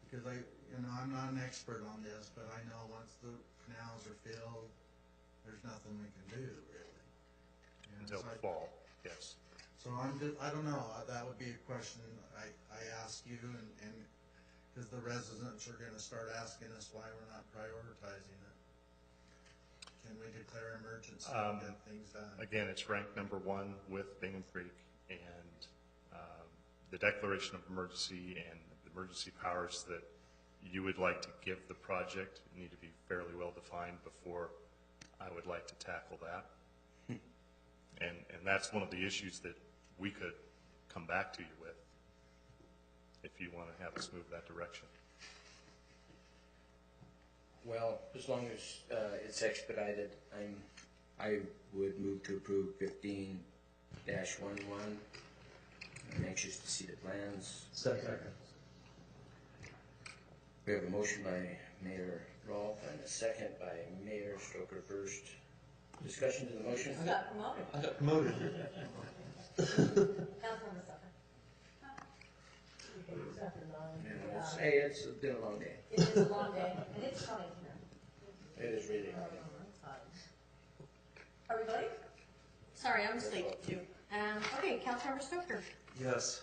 Because I'm not an expert on this, but I know once the canals are filled, there's nothing we can do really. Until the fall, yes. So I don't know, that would be a question I ask you, and because the residents are gonna start asking us why we're not prioritizing it. Can we declare emergency and get things done? Again, it's ranked number 1 with Bingham Creek, and the declaration of emergency and the emergency powers that you would like to give the project need to be fairly well defined before I would like to tackle that. And that's one of the issues that we could come back to you with if you want to have us move that direction. Well, as long as it's expedited, I would move to approve 15-11. I'm anxious to see the plans. Second. We have a motion by Mayor Rolfe and a second by Mayor Stoker first. Discussion to the motion? I got promoted. Councilmember Sucker. Hey, it's been a long day. It is a long day, and it's coming here. It is really long. Are we voting? Sorry, I'm asleep too. Okay, Councilmember Stoker. Yes.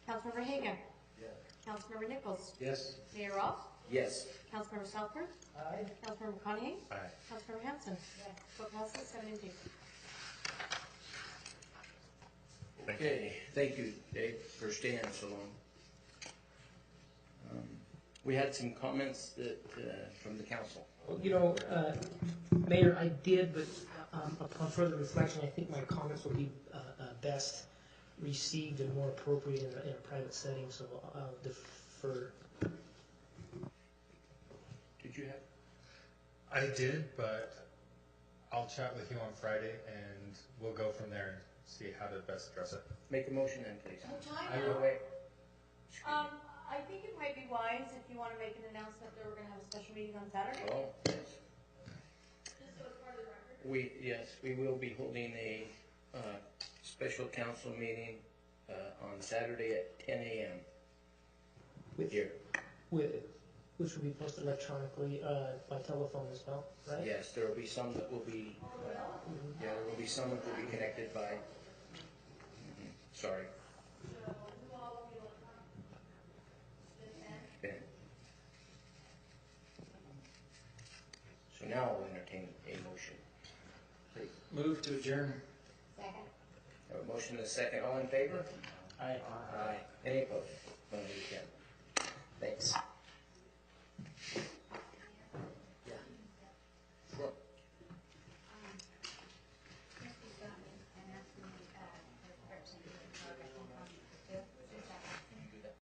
Councilmember Hagan. Yes. Councilmember Nichols. Yes. Mayor Rolfe. Yes. Councilmember Southworth. Aye. Councilmember McConaughey. Aye. Councilmember Hanson. Vote passes 7-2. Okay, thank you, Dave, for staying so long. We had some comments that from the council. You know, Mayor, I did, but upon further reflection, I think my comments will be best received and more appropriate in a private setting, so I'll defer. Did you have? I did, but I'll chat with you on Friday and we'll go from there and see how to best address it. Make a motion then, please. I will wait. I think it might be wise if you want to make an announcement that we're going to have a special meeting on Saturday. Oh, yes. Just so it's part of the record. Yes, we will be holding a special council meeting on Saturday at 10 a.m. here. Which will be posted electronically by telephone as well, right? Yes, there will be some that will be. Yeah, there will be some that will be connected by. Sorry. Ben. So now I'll entertain a motion. Move to adjourn. Second. Have a motion and a second. All in favor? Aye. Aye. Any opposed? None of you can. Thanks.